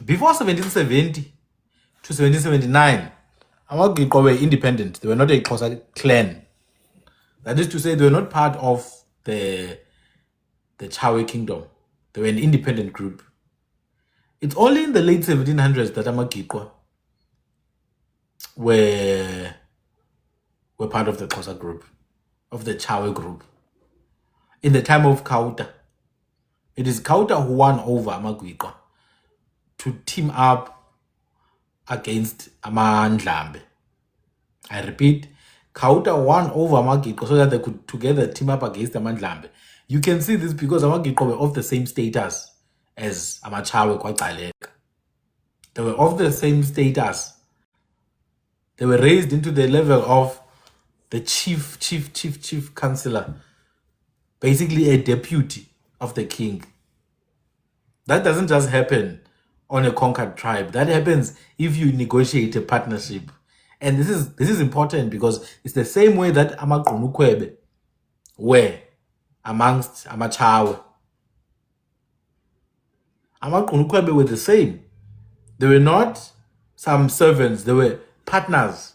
Speaker 1: Before 1770 to 1779, Amagikwa were independent. They were not a Xhosa clan. That is to say, they were not part of the Chawe kingdom. They were an independent group. It's only in the late 1700s that Amagikwa were part of the Xhosa group, of the Chawe group. In the time of Kauta, it is Kauta who won over Amagikwa to team up against Amandlambe. I repeat, Kauta won over Amagikwa so that they could together team up against Amandlambe. You can see this because Amagikwa were of the same status as Amachawe Kwataleka. They were of the same status. They were raised into the level of the chief counselor, basically a deputy of the king. That doesn't just happen on a conquered tribe. That happens if you negotiate a partnership. And this is important because it's the same way that Amagunu Kwebe were amongst Amachawe. Amagunu Kwebe were the same. They were not some servants, they were partners.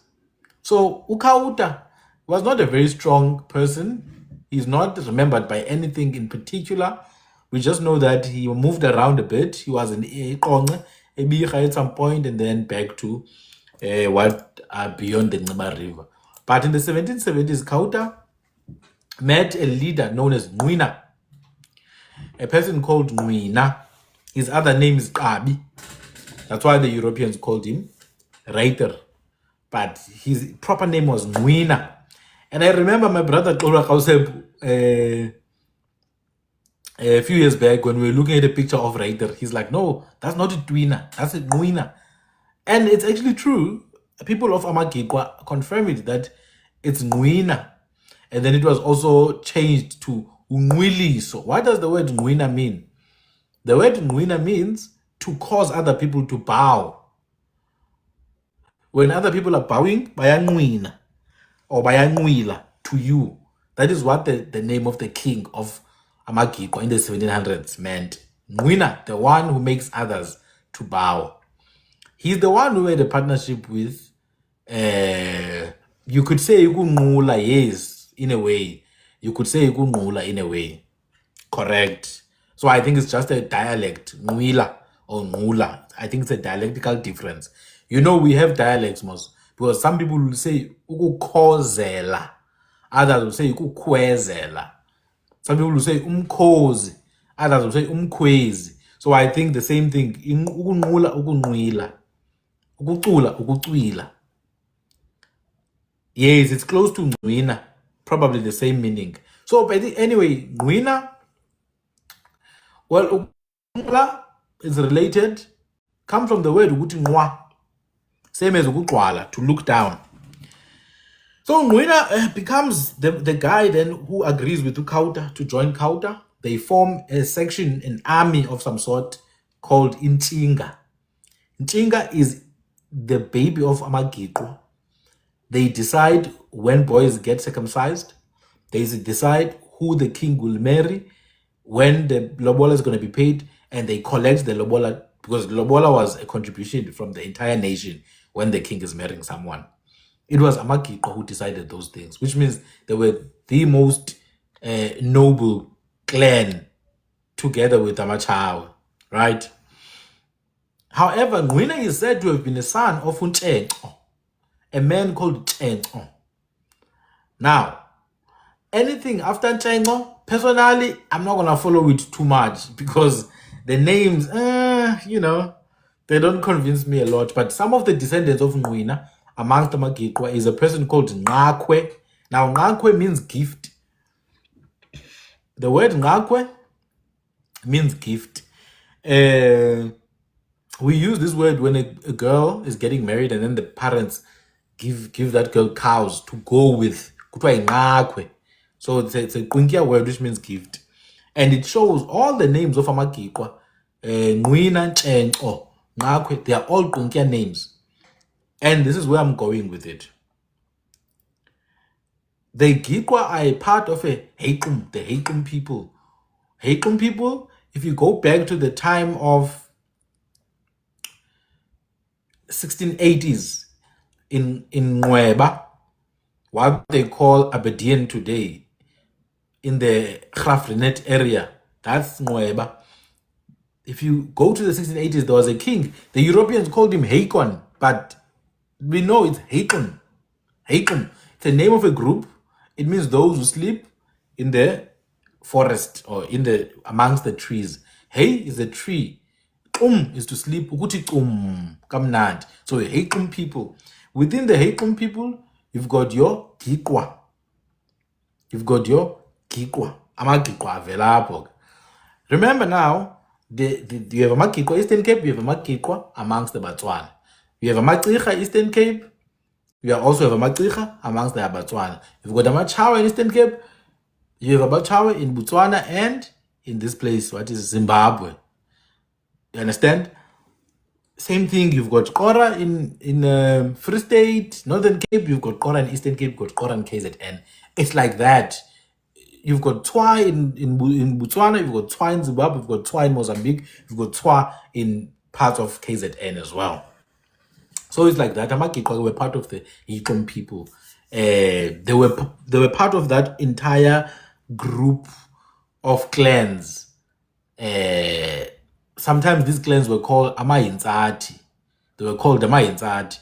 Speaker 1: So Ukauta was not a very strong person. He's not remembered by anything in particular. We just know that he moved around a bit. He was in Eqonce, Ebira at some point, and then back to beyond the Nxiba River. But in the 1770s, Kauta met a leader known as Nwina, a person called Nwina. His other name is Qabi. That's why the Europeans called him Reiter. But his proper name was Nwina. And I remember my brother Xora Kauseb a few years back when we were looking at a picture of Reiter. He's like, no, that's not a Twina, that's a Nwina. And it's actually true. People of Amagikwa confirm it that it's Nwina. And then it was also changed to Ungwiliso. What does the word Nwina mean? The word Nwina means to cause other people to bow. When other people are bowing, bayanwina or bayanwila to you. That is what the name of the king of Amagikwa in the 1700s meant. Nwina, the one who makes others to bow. He's the one who had a partnership with, you could say Ikunqula, yes, in a way. You could say Ikunqula in a way. Correct. So I think it's just a dialect, Nwila or Ngula. I think it's a dialectical difference. You know, we have dialects most, because some people will say ukukhozela, others will say ukukhwezela. Some people will say umkhozi, others will say umkhwezi. So I think the same thing. Ukunqula, ukunqwila, ukucula, ukucwila. Yes, it's close to Nwina, probably the same meaning. So, but anyway, Nwina, well, ukucula is related, comes from the word ukuthi nqwa, same as ukuqwala, to look down. So Nwina becomes the guy then who agrees with Ukauta to join Kauta. They form a section, an army of some sort called Intinga. Intinga is the baby of Amagikwa. They decide when boys get circumcised. They decide who the king will marry, when the lobola is going to be paid, and they collect the lobola, because lobola was a contribution from the entire nation when the king is marrying someone. It was Amagikwa who decided those things, which means they were the most noble clan together with Amachawe, right? However, Nwina is said to have been a son of Untshexo. a man called Chenco. Now, anything after Chenco, personally, I'm not gonna follow it too much because the names, they don't convince me a lot. But some of the descendants of Nwina amongst the Magikwa is a person called Ngakwe. Now, Ngakwe means gift. The word Ngakwe means gift. We use this word when a girl is getting married and then the parents give that girl cows to go with. Kuthiwa ingqakhwe. So it's a Kwinkia word which means gift. And it shows all the names of Amagikwa. Nwina, Chenco, Ngakwe, they are all Kwinkia names. And this is where I'm going with it. The Gikwa are a part of the Heikum people. Heikum people, if you go back to the time of 1680s in Nweba, what they call Aberdeen today, in the Grafrenet area, that's Nweba. If you go to the 1680s, there was a king. The Europeans called him Haakon, but we know it's Haakon. Haakon. It's the name of a group. It means those who sleep in the forest or amongst the trees. Hey is a tree. Is to sleep. Ukuthi kamnandi. So Haakon people. Within the Haakon people, you've got your Gikwa. Amagikwa avelapho. Remember now, you have a Magikwa Eastern Cape, you have a Magikwa amongst the Botswana. You have a Magikwa Eastern Cape, you also have a Magikwa amongst the Botswana. You've got a Machawa in Eastern Cape, you have a Machawa in Botswana, and in this place, what is Zimbabwe. You understand? Same thing, you've got Kora in Free State, Northern Cape, you've got Kora in Eastern Cape, you've got Kora in KZN. It's like that. You've got Twa in Botswana, you've got Twa in Zimbabwe, you've got Twa in Mozambique, you've got Twa in parts of KZN as well. So it's like that. Amagikwa were part of the Yikom people. They were part of that entire group of clans. Sometimes these clans were called Amayintsati. They were called Amayintsati.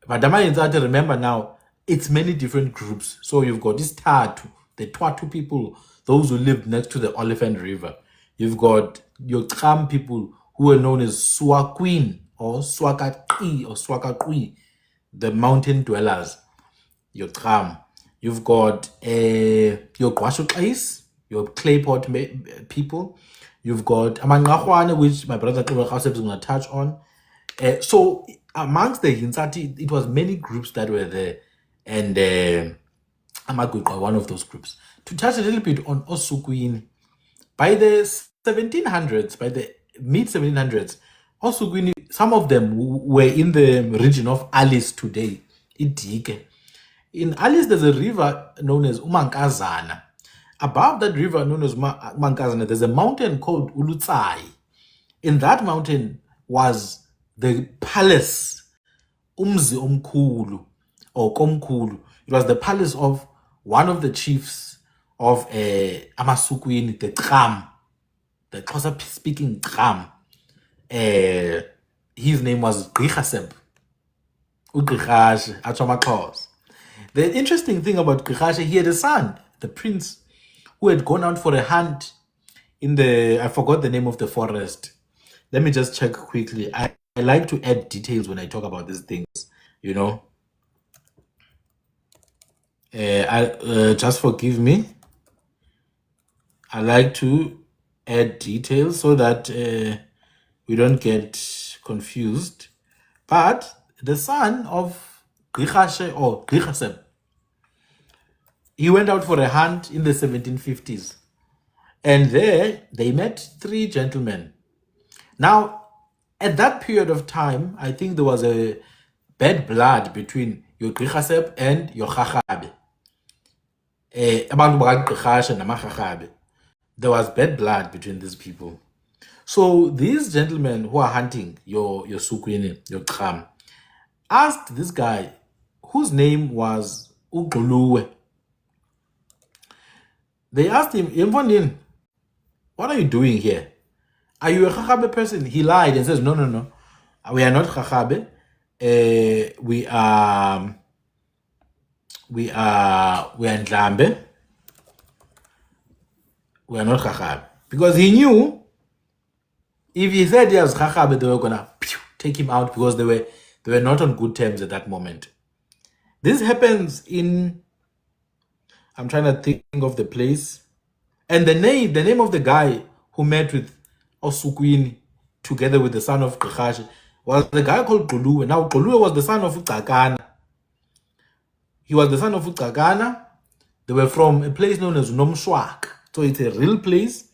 Speaker 1: But Amayintsati, remember now, it's many different groups. So you've got this Tatu, the Twatu people, those who lived next to the Oliphant River. You've got your Tram people who were known as Swakwin or Swakaqi or Swakaqui, the mountain dwellers. Your Tram. You've got your Gwashukais, your Claypot people. You've got Amangahwane, which my brother Kawasep is going to touch on. So amongst the Hinsati, it was many groups that were there, and Amagikwa, one of those groups. To touch a little bit on Osukwini, by the 1700s, by the mid 1700s, Osukwini, some of them were in the region of Alice today, Idike. In Alice, there's a river known as Umankazana. Above that river known as Umankazana, there's a mountain called Ulutsai. In that mountain was the palace, Umzi Omkulu, or Komkulu. It was the palace of one of the chiefs of Amasukwini, the Tram, the Xhosa speaking Tram. His name was Grihasep. Ugrihash, Achamaxhosa. The interesting thing about Grihashe, he had a son, the prince, who had gone out for a hunt in I forgot the name of the forest. Let me just check quickly. I like to add details when I talk about these things, you know. Just forgive me. I like to add details so that we don't get confused. But the son of Grihashe or Grihasep, he went out for a hunt in the 1750s. And there they met three gentlemen. Now, at that period of time, I think there was a bad blood between your Grihasep and your Chakhabe. There was bad blood between these people. So these gentlemen who are hunting your Sukwini, your Tram, asked this guy, whose name was Uguluwe. They asked him, Yemfondin, what are you doing here? Are you a Chakhabe person? He lied and says, no. We are not Chakhabe. we are Ndlambe. We are not Khakhabe. Because he knew if he said he was Khakhabe, they were gonna take him out because they were not on good terms at that moment. This happens in, I'm trying to think of the place. And the name of the guy who met with Osukwini together with the son of Gqeqeshe was the guy called Gquluwe. Now Gquluwe was the son of Ucakana. He was the son of Ucakana. They were from a place known as Nomshwak. So it's a real place.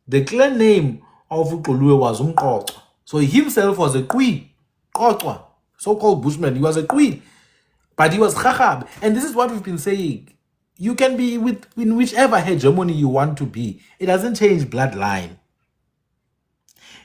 Speaker 1: The clan name of Gquluwe was Umqoqo. So he himself was a Kui, Qoqwa, so-called Bushman. He was a Kui, but he was Khachab. And this is what we've been saying. You can be in whichever hegemony you want to be. It doesn't change bloodline.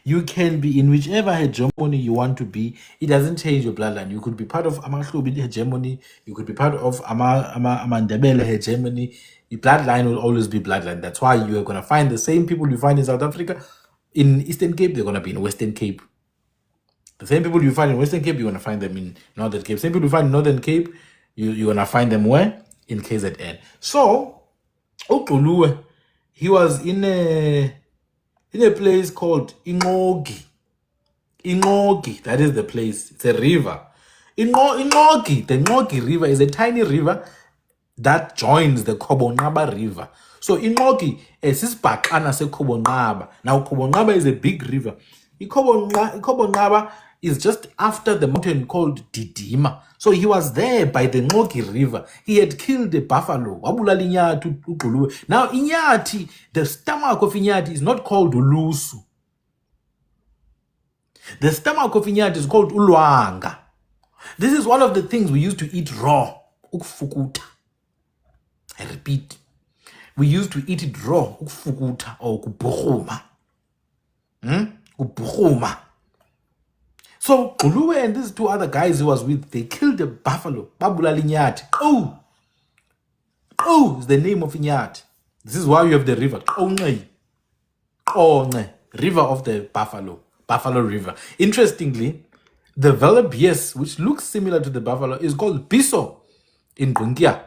Speaker 1: You can be in whichever hegemony you want to be. It doesn't change your bloodline. You could be part of Amahlubi hegemony. You could be part of Amandebele hegemony. The bloodline will always be bloodline. That's why you are going to find the same people you find in South Africa. In Eastern Cape, they're going to be in Western Cape. The same people you find in Western Cape, you're going to find them in Northern Cape. Same people you find in Northern Cape, you're going to find them where? In KZN. So, Oxuluwe, he was in a place called Ingogi. Ingogi, that is the place. It's a river. Ingogi, the Ngogi River is a tiny river that joins the Kobonqaba River. So Ingogi is isibhaqana seKobonqaba. Now Kobonqaba is a big river. Kobonqaba is just after the mountain called Didima. So he was there by the Ngogi River. He had killed a buffalo. Wabulala Inyathi uGquluwe. Now Inyathi, the stomach of Inyathi is not called Ulusu. The stomach of Inyathi is called Ulwanga. This is one of the things we used to eat raw. Ukufukuta. I repeat. We used to eat it raw. Ukufukuta or kubukhuma. Kubukhuma. So Gquluwe and these two other guys he was with, they killed a buffalo. Babulala Inyathi. Oh is the name of Inyathi. This is why you have the river. Once. River of the Buffalo River. Interestingly, the Velabies, which looks similar to the buffalo, is called Biso in Bungia.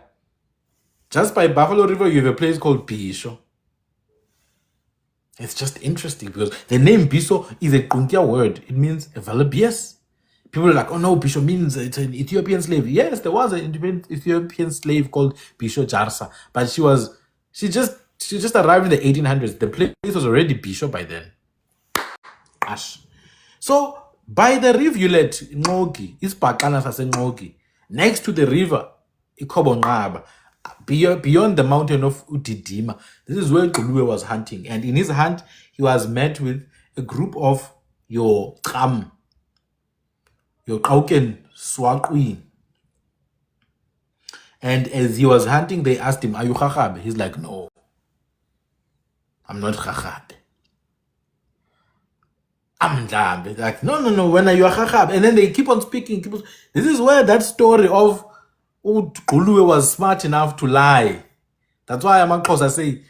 Speaker 1: Just by Buffalo River, you have a place called Bisho. It's just interesting because the name Biso is a Bungia word. It means a Velabies. People are like, oh no, Bisho means it's an Ethiopian slave. Yes, there was an Ethiopian slave called Bisho Jarsa, but she just arrived in the 1800s. The place was already Bisho by then. Ash. So by the rivulet Ngogi, isibhaqana saseNgogi, next to the river iKobonqaba, beyond the mountain of Udidima, this is where Gquluwe was hunting. And in his hunt, he was met with a group of your Qauken Swaqui. And as he was hunting, they asked him, are you Khakhabe? He's like, no, I'm not Khakhabe. I'm Ndlambe. Like, no, when are you Khakhabe? And then they keep on speaking. This is where that story of Gquluwe was smart enough to lie. That's why amaXhosa say,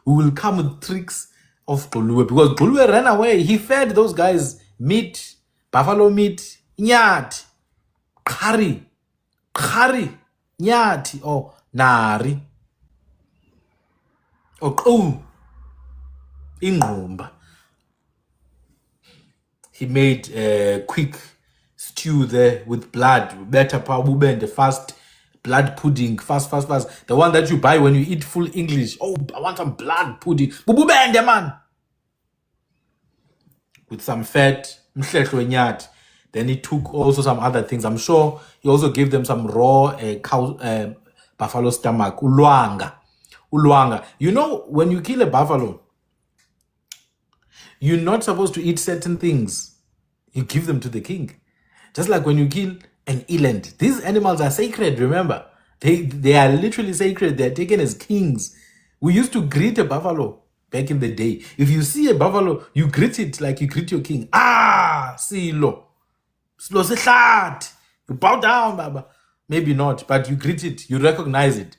Speaker 1: we will come with tricks of Gquluwe. Because Gquluwe ran away. He fed those guys meat, buffalo meat, Nyathi, Khari, Nyathi, or Nari, or Ingqumba. He made a quick stew there with blood, better pabubende, fast blood pudding, fast. The one that you buy when you eat full English. Oh, I want some blood pudding. Bububende, man. With some fat, mhlehlo Nyathi. Then he took also some other things. I'm sure he also gave them some raw cow, buffalo stomach, ulwanga. You know, when you kill a buffalo, you're not supposed to eat certain things. You give them to the king. Just like when you kill an eland. These animals are sacred, remember? They are literally sacred. They are taken as kings. We used to greet a buffalo back in the day. If you see a buffalo, you greet it like you greet your king. Silo. Silo sehlat. You bow down, Baba. Maybe not, but you greet it. You recognize it.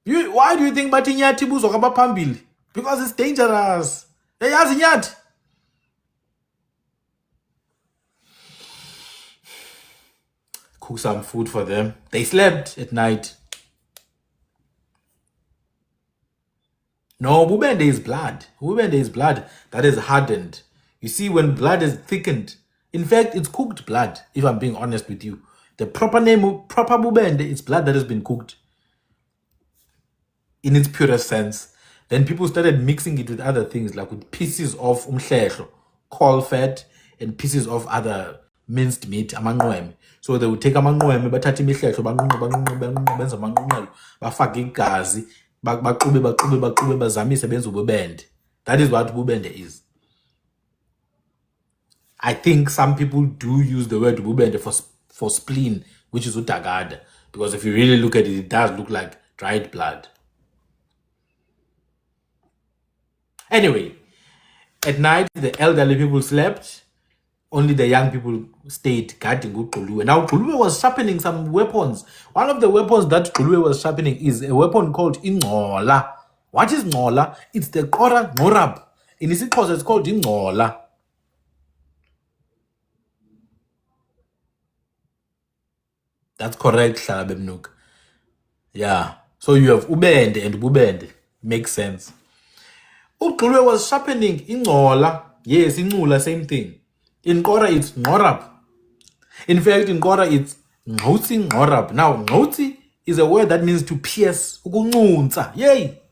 Speaker 1: Why do you think Inyathi buzokaba phambili? Because it's dangerous. Yazi Nyathi. cook some food for them. They slept at night. No, bubende is blood. Bubende is blood that is hardened. You see, when blood is thickened, in fact, it's cooked blood, if I'm being honest with you. The proper name of proper bubende is blood that has been cooked in its purest sense. Then people started mixing it with other things, like with pieces of umhlehlo, caul fat, and pieces of other minced meat, amanqweme. So they would take amanqweme, bathatha imihlehlo, banqunqe, benza amanqunqelo, bafake igazi, baxube, bazamise, benze ububende. That is what bubende is. I think some people do use the word bubende for spleen, which is utagada, because if you really look at it, it does look like dried blood. Anyway, at night, the elderly people slept. Only the young people stayed guarding Guluwe. Now, Guluwe was sharpening some weapons. One of the weapons that Guluwe was sharpening is a weapon called ingcola. What is ingcola? It's the Kora Ngorab. In isiXhosa, it's called ingcola. That's correct, Shalabemnuk. Yeah. So you have ubende and bubende. Makes sense. Uguluwe was sharpening ingcola. Yes, ingcula, same thing. In Kora, it's ngorab. In fact, in Kora, it's ngotsi ngorab. Now, ngotsi is a word that means to pierce. Ukunqunza. Yay!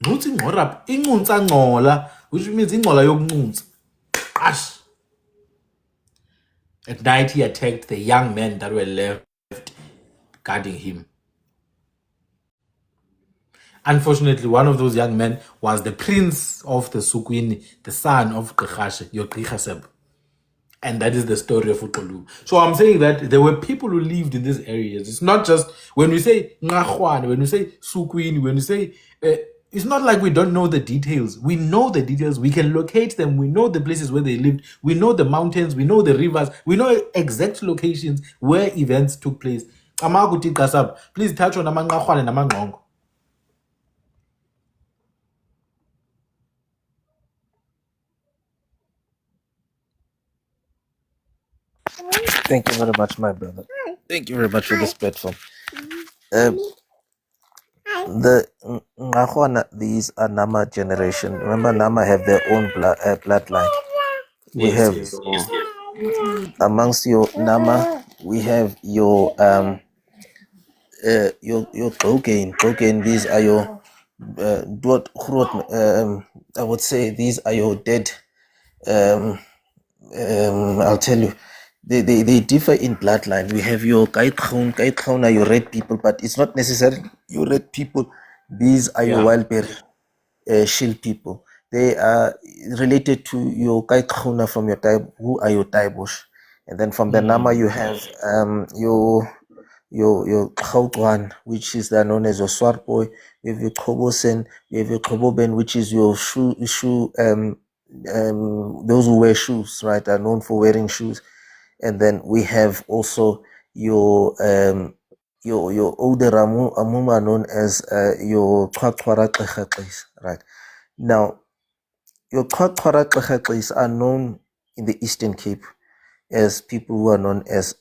Speaker 1: Ngotsi ngorab. Inqunza ngcola, which means ingcola yokunqunza. Ash. At night, he attacked the young men that were left guarding him. Unfortunately, one of those young men was the prince of the Sukwini, the son of Gqekhashe, Yogqihaseb. And that is the story of Utolu. So I'm saying that there were people who lived in these areas. It's not just when we say Ngahwane, when we say Sukwini, when we say, it's not like we don't know the details. We know the details. We can locate them. We know the places where they lived. We know the mountains. We know the rivers. We know exact locations where events took place. Amaguti Kasab, please touch on Amangahwane and Amangongo.
Speaker 3: Thank you very much, my brother. Thank you very much for this platform. The Ngahwana, these are Nama generation. Remember, Nama have their own bloodline. We have amongst your Nama, we have your Dogain. These are your I would say these are your dead. I'll tell you, they differ in bloodline. We have your Kaitkhon are your red people, but it's not necessarily your red people. These are your Wildberry Shield people. They are related to your Kaitkhona from your tribe, who are your Taibush. And then from the Nama you have your Gautwan, which is known as your Swartboy. You have your Kobosen, you have your Koboben, which is your shoe those who wear shoes, right, are known for wearing shoes. And then we have also your older Amuma known as your Qwaqwara Qeqeqes, right. Now, your Qwaqwara Qeqeqes are known in the Eastern Cape as people who are known as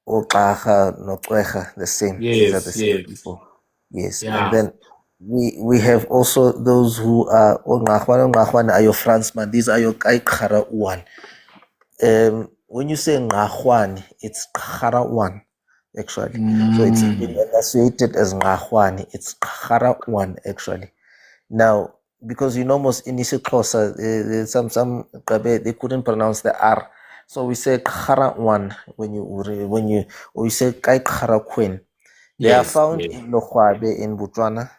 Speaker 3: Oqaha, Noqweha, the same. These are the same people. Yes. And then we have also those who are Ngahwana are your Fransman. These are your Kaikhara one. When you say Ngahwane, it's Kharawan, actually. So it's been associated as Ngahwane. It's Kharawan, actually. Now, because most in isiXhosa, some they couldn't pronounce the R. So we say Kharawan when you or you say Kaikharakwen. They are found in Lokhwabe in Botswana.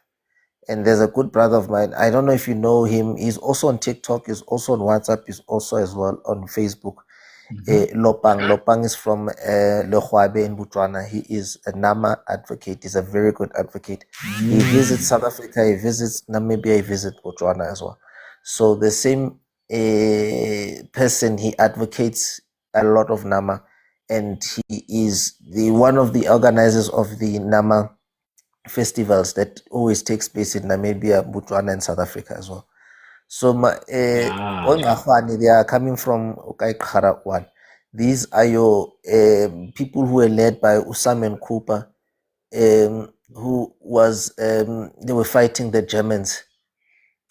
Speaker 3: And there's a good brother of mine. I don't know if you know him. He's also on TikTok. He's also on WhatsApp. He's also as well on Facebook. Lopang is from Lokhwabe in Botswana. He is a Nama advocate. He's a very good advocate. He visits South Africa. He visits Namibia. He visits Botswana as well. So the same person, he advocates a lot of Nama. And he is one of the organizers of the Nama festivals that always takes place in Namibia, Botswana, and South Africa as well. So they are coming from Kaikhara one. These are your people who were led by Usama Cooper, who was they were fighting the Germans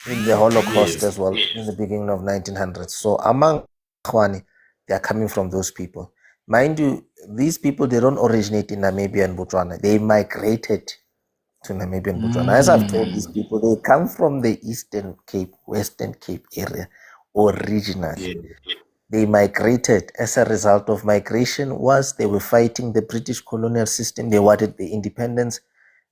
Speaker 3: in the Holocaust
Speaker 1: Yes.
Speaker 3: as well in the beginning of 1900s. So among Khwani, they are coming from those people. Mind you, these people, they don't originate in Namibia and Botswana. They migrated to Namibia and Botswana. As I've told these people, they come from the Eastern Cape, Western Cape area originally.
Speaker 1: Yes.
Speaker 3: They migrated. As a result of migration was they were fighting the British colonial system. They wanted the independence.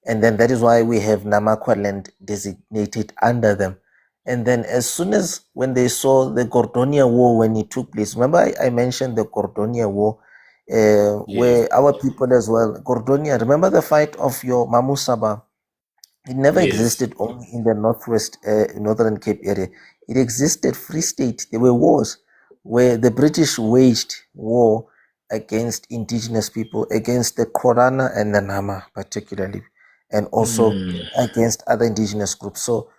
Speaker 3: And then that is why we have Namakwa land designated under them. And then as soon as when they saw the Gordonia War, when it took place, remember I mentioned the Gordonia War,
Speaker 1: Yes.
Speaker 3: where our people as well, Gordonia, remember the fight of your Mamusaba? It never
Speaker 1: Yes.
Speaker 3: existed only in the northwest, northern Cape area. It existed Free State. There were wars where the British waged war against indigenous people, against the Korana and the Nama particularly, and also against other indigenous groups. So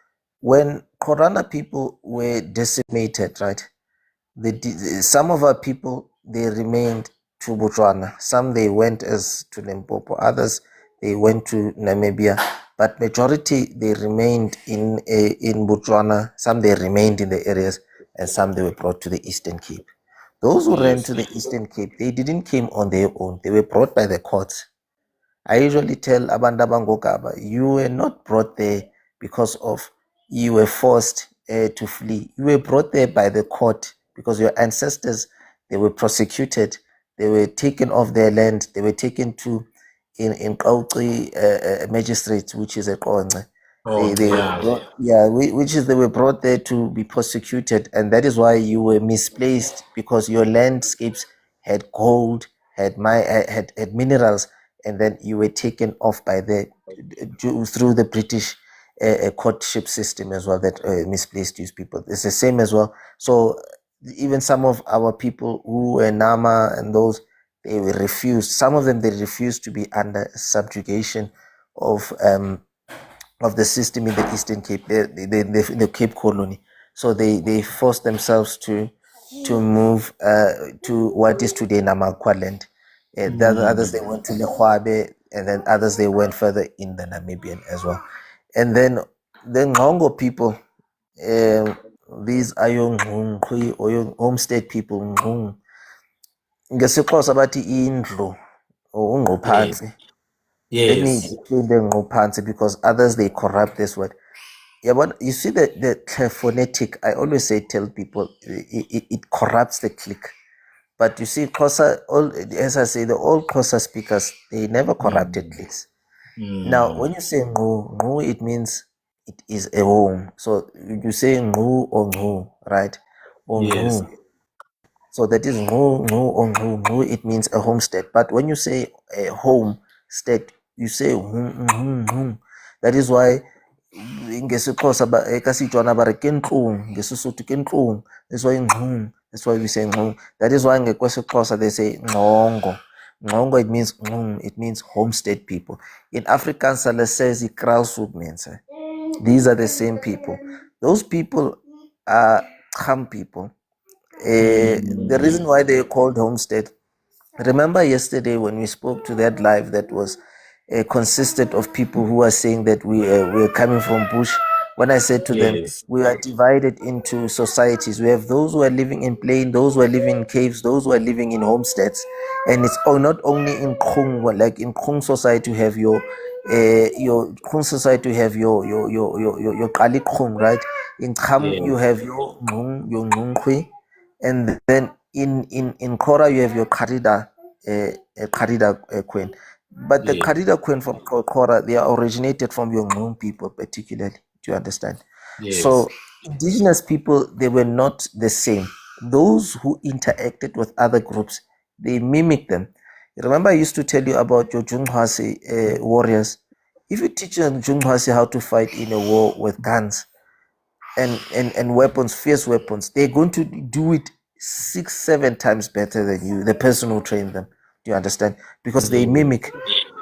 Speaker 3: when Korana people were decimated, right, some of our people, they remained to Botswana. Some they went as to Limpopo, others they went to Namibia, but majority they remained in Botswana. Some they remained in the areas, and some they were brought to the Eastern Cape. Those who ran
Speaker 1: Yes.
Speaker 3: to the Eastern Cape, they didn't came on their own. They were brought by the courts. I usually tell abantu abangogaba, you were not brought there because of you were forced to flee. You were brought there by the court because your ancestors, they were prosecuted. They were taken off their land. They were taken to in Qawqi magistrates, which is a Qonce.
Speaker 1: Oh,
Speaker 3: They were
Speaker 1: yeah.
Speaker 3: brought, which is they were brought there to be prosecuted, and that is why you were misplaced because your landscapes had gold, had minerals, and then you were taken off by the through the British courtship system as well that misplaced these people. It's the same as well. So even some of our people who were Nama and those, they were refused. Some of them they refused to be under subjugation of the system in the Eastern Cape, the Cape Colony. So they forced themselves to move to what is today Namakwa land. The others they went to Lehwabe, and then others they went further in the Namibian as well. And then the Ngongo people, these are your Ngqungqi or your homestead people. NgesiXhosa bathi indlu or
Speaker 1: Yes.
Speaker 3: ungquphansi. Let me
Speaker 1: Yes.
Speaker 3: explain the ngquphansi because others they corrupt this word. Yeah, but you see the phonetic, I always tell people it corrupts the click. But you see, Xhosa, as I say, the old Xhosa speakers, they never corrupted clicks. Now, when you say ngu, it means it is a home. So you say ngu or ngu, right? Or
Speaker 1: Yes.
Speaker 3: ngu. So that is ngu or ngu. It means a homestead. But when you say a homestead, you say hum. That is why ngesiXhosa kaSetswana ba re ke ntlong, ngeSesotho ke ntlong. That's why ngqung. That's why we say ngqung. That is why ngekweSixhosa they say ngqongo. Ngqongo, it means ngqung. It means homestead people. In Afrikaans hulle sê is die kraushoek mense. These are the same people. Those people are Cham people. The reason why they are called homestead. Remember yesterday when we spoke to that live that was consisted of people who are saying that we are coming from bush. When I said to them,
Speaker 1: Yes.
Speaker 3: we are divided into societies. We have those who are living in plain, those who are living in caves, those who are living in homesteads, and it's not only in Kung. Like in Kung society, you have your Kung society, you have your Kali Kung, right? In Kham,
Speaker 1: Yes.
Speaker 3: you have your Ngungkwi, and then in Kora you have your Karida queen. But the
Speaker 1: Yes.
Speaker 3: Karida queen from Kora, they are originated from your Ngum people particularly. Do you understand?
Speaker 1: Yes.
Speaker 3: So indigenous people, they were not the same. Those who interacted with other groups, they mimic them. Remember, I used to tell you about your Junghasi warriors. If you teach a Junghasi how to fight in a war with guns and weapons, fierce weapons, they're going to do it 6-7 times better than you, the person who trained them. Do you understand? Because they mimic,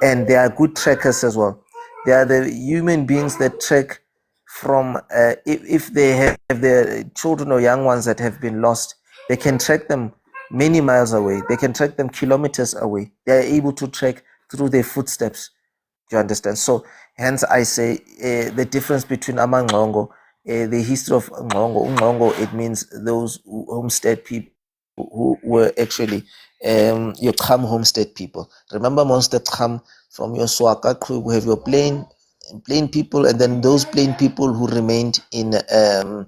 Speaker 3: and they are good trackers as well. They are the human beings that track from if they have their children or young ones that have been lost, they can track them many miles away. They can track them kilometers away. They are able to track through their footsteps. Do you understand? So hence I say the difference between Amangongo, the history of Ngongo, it means those homestead people who were actually your Kham homestead people. Remember, most of Kham from your Swaka crew, we have your plain people, and then those plain people who remained in the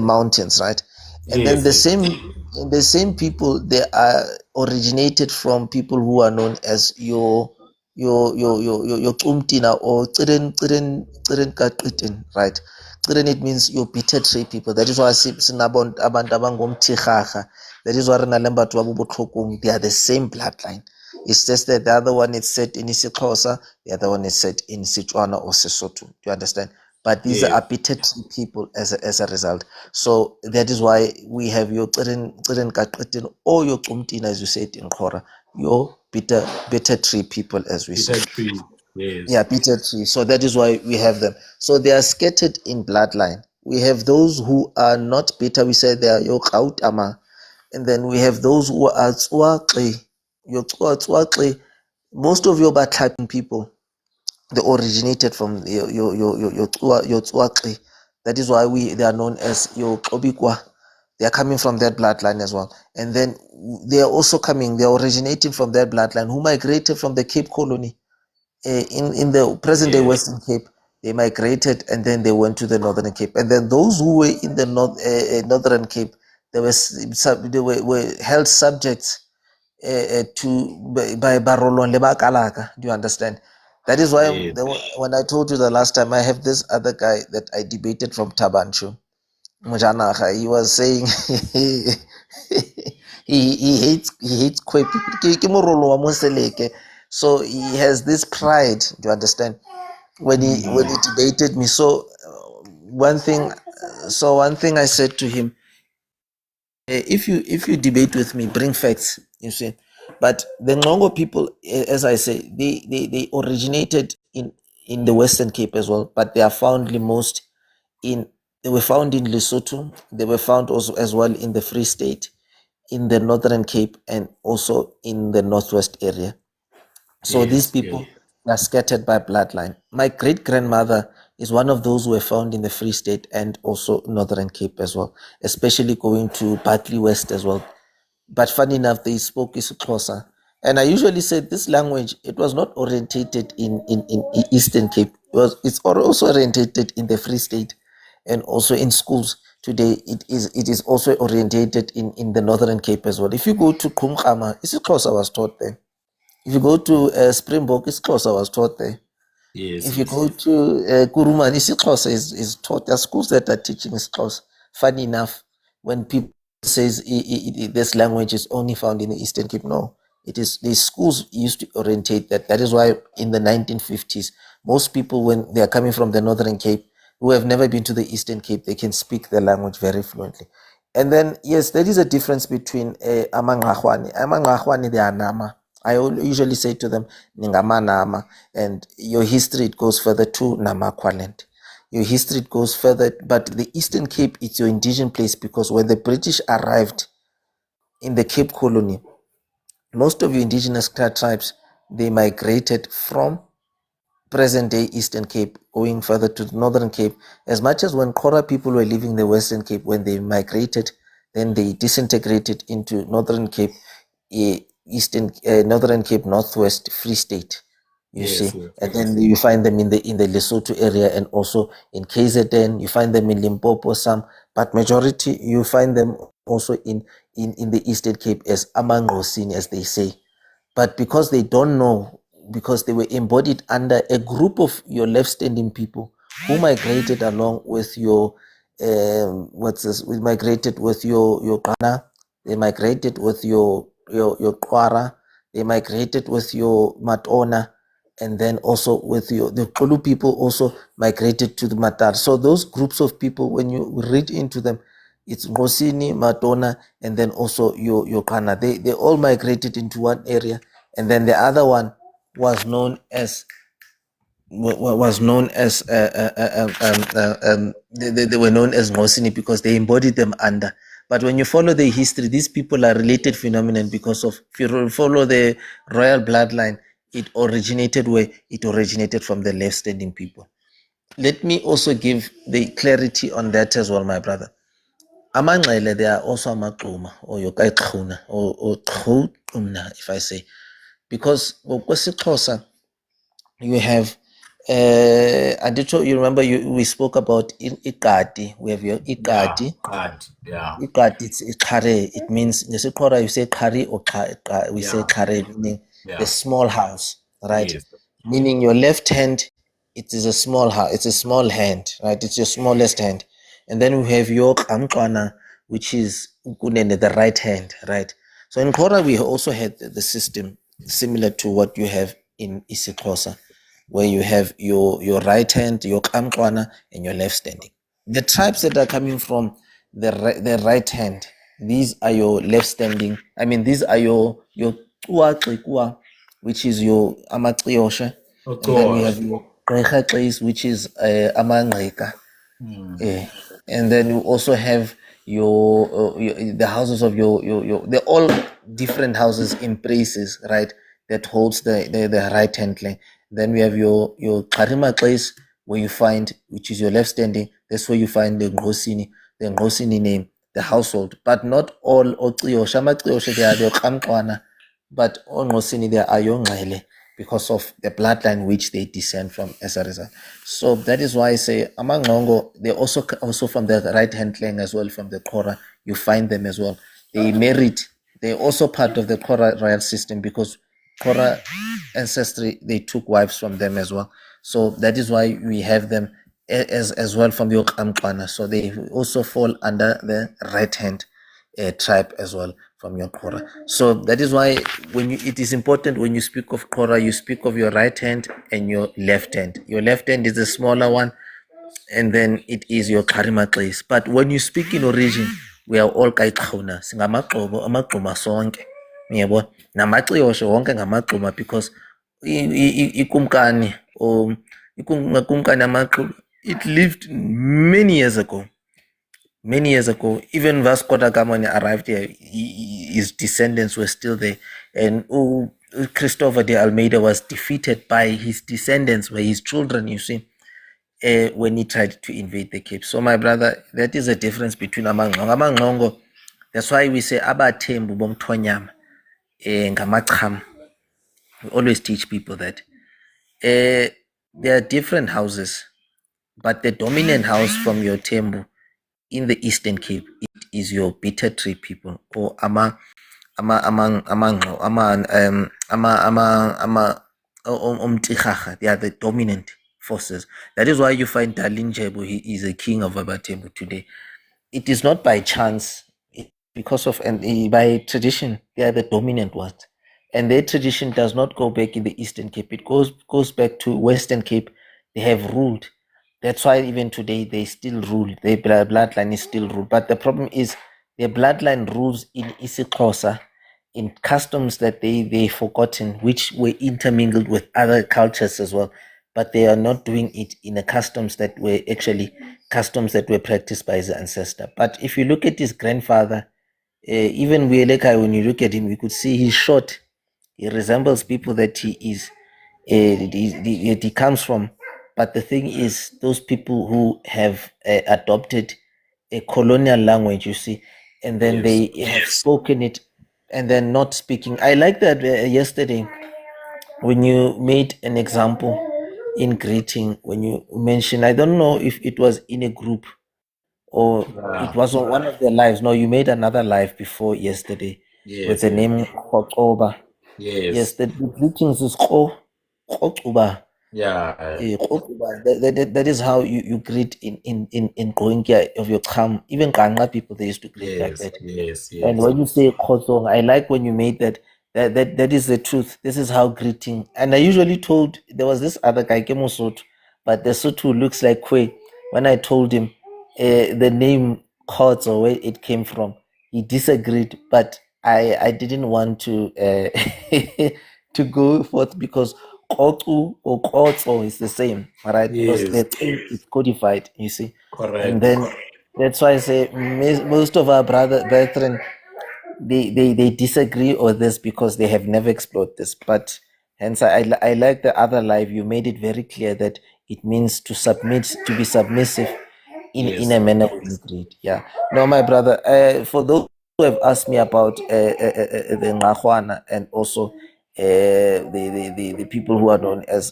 Speaker 3: mountains, right? And then
Speaker 1: Yes, yes.
Speaker 3: the same people, they are originated from people who are known as your Umtina or Tsiren Kaqitin, right? Tsiren, it means your bitter tree people. That is why sinabon abantu abangomthirharha. That is why Renalemba Tuabubutlokung, they are the same bloodline. It's just that the other one is set in isiXhosa, the other one is set in Setswana or Sesotho. Do you understand? But these are
Speaker 1: Yes.
Speaker 3: bitter people as a result. So that is why we have your Tsiren Kaqitin or your Umtina, as you said in Khora, your bitter tree people, as we say.
Speaker 1: Bitter tree. Yes.
Speaker 3: Yeah, bitter tree. So that is why we have them. So they are scattered in bloodline. We have those who are not bitter. We say they are your Kautama. And then we have those who are Tswakli. Your Tswakli. Most of your Batlapan people, they originated from your Tswakli. That is why they are known as your Klobikwa. They are coming from that bloodline as well. And then they are also they are originating from that bloodline who migrated from the Cape Colony. In the present day
Speaker 1: Yes.
Speaker 3: Western Cape, they migrated and then they went to the Northern Cape. And then those who were in the Northern Cape, were held subject by Barolon Lebakalaka. Do you understand? That is why
Speaker 1: Yes.
Speaker 3: when I told you the last time, I have this other guy that I debated from Tabanchu. Mujanaga, he was saying he hates Kwe people. So he has this pride. Do you understand? When he debated me, so one thing I said to him, if you debate with me, bring facts. You see, but the Ngongo people, as I say, they originated in the Western Cape as well, but they are found most they were found in Lesotho. They were found also as well in the Free State, in the Northern Cape, and also in the Northwest area. So these
Speaker 1: Yes.
Speaker 3: people are scattered by bloodline. My great grandmother is one of those who were found in the Free State and also Northern Cape as well, especially going to Bartley West as well. But funny enough, they spoke isiXhosa. And I usually said this language, it was not orientated in Eastern Cape. It's also orientated in the Free State and also in schools. Today, it is also orientated in the Northern Cape as well. If you go to Kumkama, isiXhosa was taught there. If you go to Springbok, isiXhosa was taught there.
Speaker 1: Yes.
Speaker 3: If you go to Kurumani, isiXhosa is taught. There are schools that are teaching isiXhosa. Funny enough, when people says this language is only found in the Eastern Cape, no, it is. These schools used to orientate that. That is why in the 1950s, most people, when they are coming from the Northern Cape, who have never been to the Eastern Cape, they can speak the language very fluently. And then, yes, there is a difference between Amangahwani. Amangahwani, they are Nama. I usually say to them, Ningama Nama. And your history, it goes further to Namakwaland. Your history, it goes further. But the Eastern Cape, it's your indigenous place because when the British arrived in the Cape Colony, most of your indigenous tribes, they migrated from present day Eastern Cape, going further to the Northern Cape. As much as when Kora people were leaving the Western Cape, when they migrated, then they disintegrated into Northern Cape, Northern Cape, Northwest, Free State. You
Speaker 1: Yes.
Speaker 3: see, and then you find them in the Lesotho area and also in KZN. You find them in Limpopo, some, but majority you find them also in the Eastern Cape as Amangosini, as they say. But because they don't know, because they were embodied under a group of your left-standing people who migrated along with your we migrated with your Ghana, they migrated with your Kwara, they migrated with your Matona, and then also with the Kulu people also migrated to the Matar. So those groups of people, when you read into them, it's Ngosini, Matona, and then also your Ghana. They all migrated into one area, and then the other one was known as they were known as Ngosini because they embodied them under. But when you follow the history, these people are related phenomenon because of, if you follow the royal bloodline, it originated where? It originated from the left-standing people. Let me also give the clarity on that as well, my brother. Amanxele, they are also amaxuma, or yokaixhuna, or xhumna, if I say. Because ngokwesiXhosa, you have Adito, you remember we spoke about ikati. We have your
Speaker 1: Yeah,
Speaker 3: ikati.
Speaker 1: God. Yeah.
Speaker 3: Ikati, it's iqhare. It means nesiXhosa you say qhari or we say
Speaker 1: Yeah.
Speaker 3: qhare, meaning the
Speaker 1: Yeah.
Speaker 3: small house, right?
Speaker 1: Yes.
Speaker 3: Meaning your left hand, it is a small house, it's a small hand, right? It's your smallest hand. And then we have your qamqwana, which is ukunene, the right hand, right? So in Xhosa we also had the system similar to what you have in isiXhosa, where you have your right hand, your qamqwana, and your left standing. The tribes that are coming from the right hand, these are your left standing. I mean, these are your xukua, which is your amatriosha, and then we
Speaker 1: Ucor.
Speaker 3: have your Gqekhaqes, which is amangqika.
Speaker 1: Mm.
Speaker 3: And then you also have your the houses of your they're all different houses in places, right? That holds the right hand lane. Then we have your Karima place where you find, which is your left standing. That's where you find the Ngosini name, the household. But not all Otriosha, Matriosha, they are the Kamkwana, but all Ngosini they are Yongele because of the bloodline which they descend from as a result. So that is why I say among Ngongo, they also from the right hand lane as well, from the Kora, you find them as well. They married, they're also part of the Kora royal system because Kora ancestry, they took wives from them as well. So that is why we have them as well from the Okamkwana. So they also fall under the right hand tribe as well from your Kora. So that is why it is important when you speak of Kora, you speak of your right hand and your left hand. Your left hand is the smaller one, and then it is your Karima place. But when you speak in origin, we are all Kaikhauna. Singamaqobo, amaquma sonke. Yebo. Namaxiyoshe wonke ngamaquma because ikumkani or ikumkani amaquma, it lived many years ago. Many years ago, even Vasco da Gama when he arrived here, his descendants were still there. And Christopher de Almeida was defeated by his descendants, by his children, you see, when he tried to invade the Cape. So, my brother, that is a difference between Amangongo. Amangongo, that's why we say Abathembu bomthonyama ngamacham. We always teach people that. There are different houses, but the dominant house from your Thembu in the Eastern Cape, it is your bitter tree people or they are the dominant forces. That is why you find Dalinjebu, he is a king of Abatembu today. It is not by chance, because of by tradition, they are the dominant ones. And their tradition does not go back in the Eastern Cape. It goes back to Western Cape. They have ruled. That's why even today they still rule. Their bloodline is still ruled. But the problem is their bloodline rules in isiXhosa, in customs that they forgotten, which were intermingled with other cultures as well. But they are not doing it in a customs that were actually customs that were practiced by his ancestor. But if you look at his grandfather, even Wielekai, when you look at him, you could see he's short. He resembles people that he comes from. But the thing is, those people who have adopted a colonial language, you see, and then they have spoken it and then not speaking. I like that yesterday when you made an example in greeting, when you mentioned, I don't know if it was in a group or it was on one of their lives. No, you made another live before yesterday with the name Kotoba. Yes, the greetings is Kotoba.
Speaker 1: Yeah.
Speaker 3: That is how you greet in Goinkia of your Kham. Even Kanga people, they used to greet like that.
Speaker 1: Yes.
Speaker 3: And when you say Khotong, I like when you made that. That is the truth. This is how greeting. And I usually told, there was this other guy, Kemosot, but the Sotu looks like Kwe. When I told him the name Khots or where it came from, he disagreed. But I didn't want to to go forth because Kotu or Kotso is the same, right? Because
Speaker 1: Yes.
Speaker 3: the thing is codified, you see.
Speaker 1: Correct.
Speaker 3: And then That's why I say most of our brethren, they disagree on this because they have never explored this. But hence, I like the other life. You made it very clear that it means to submit, to be submissive in
Speaker 1: Yes.
Speaker 3: a manner of greed. Yeah. No, my brother. For those who have asked me about the Ngahwana and also the people who are known as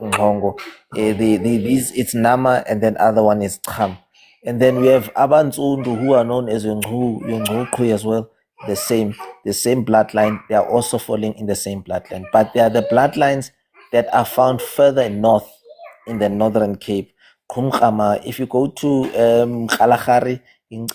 Speaker 3: Ngongo, these it's Nama and then other one is Cham. And then we have Abanzundu who are known as Yongqu as well. The same bloodline. They are also falling in the same bloodline. But they are the bloodlines that are found further north in the Northern Cape. Kumkama, if you go to Kalahari, in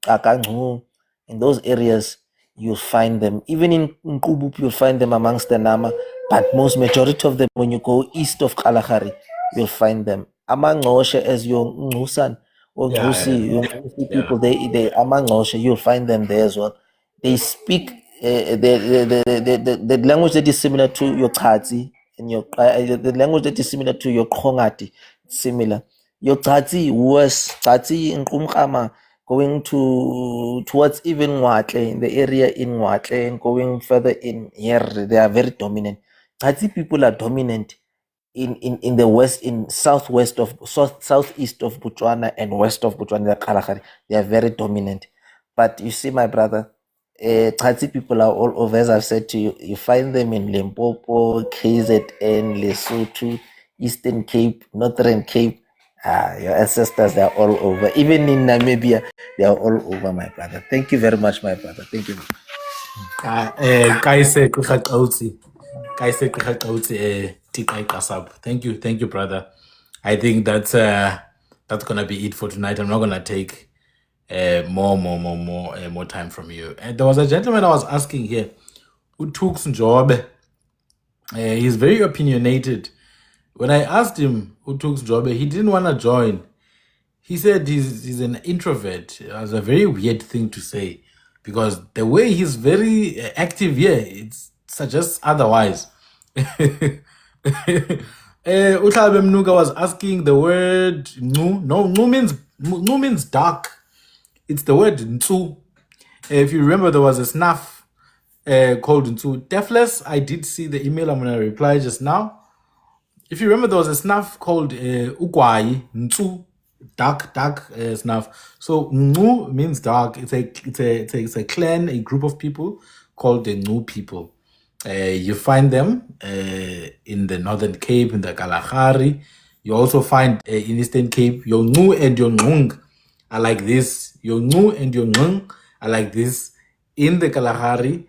Speaker 3: Akanghu, in those areas, you'll find them. Even in Nkubup, you'll find them amongst the Nama. But most majority of them, when you go east of Kalahari, you'll find them. Among Ngoshe, as your Ngusan or
Speaker 1: Yeah.
Speaker 3: Ngusi people, they among Ngoshe, you'll find them there as well. They speak the language that is similar to your Khatsi and your the language that is similar to your Khongati, similar. Your Khatsi was Khatsi in Kumkama going towards even Ngwatle, in the area in Ngwatle and going further in here, they are very dominant. Khatsi people are dominant in the west, in southeast of Botswana and west of Botswana, the Kalahari. They are very dominant. But you see, my brother, Khatsi people are all over. As I've said to you, you find them in Limpopo, KZN, Lesotho, Eastern Cape, Northern Cape. Your ancestors, they are all over. Even in Namibia, they are all over, my brother. Thank you very much, my brother. Thank you.
Speaker 1: Kaise Kuchakauti. Kaise Kuchakauti Tikai Kasab. Thank you, brother. I think that's gonna be it for tonight. I'm not gonna take more time from you. And there was a gentleman I was asking here who took some job. He's very opinionated. When I asked him who took some job, he didn't want to join. He said he's an introvert. It was a very weird thing to say because the way he's very active here, it suggests otherwise. Utlabe Mnuga was asking the word nu. No, nu means dark. It's the word ntu. If you remember, there was a snuff called ntu. Deathless, I did see the email. I'm going to reply just now. If you remember, there was a snuff called ukwai, ntu, dark snuff. So ngu means dark. It's a clan, a group of people called the ngu people. You find them in the Northern Cape, in the Kalahari. You also find in Eastern Cape, your ngu and your ngung are like this. Your ngu and your ngung are like this. In the Kalahari,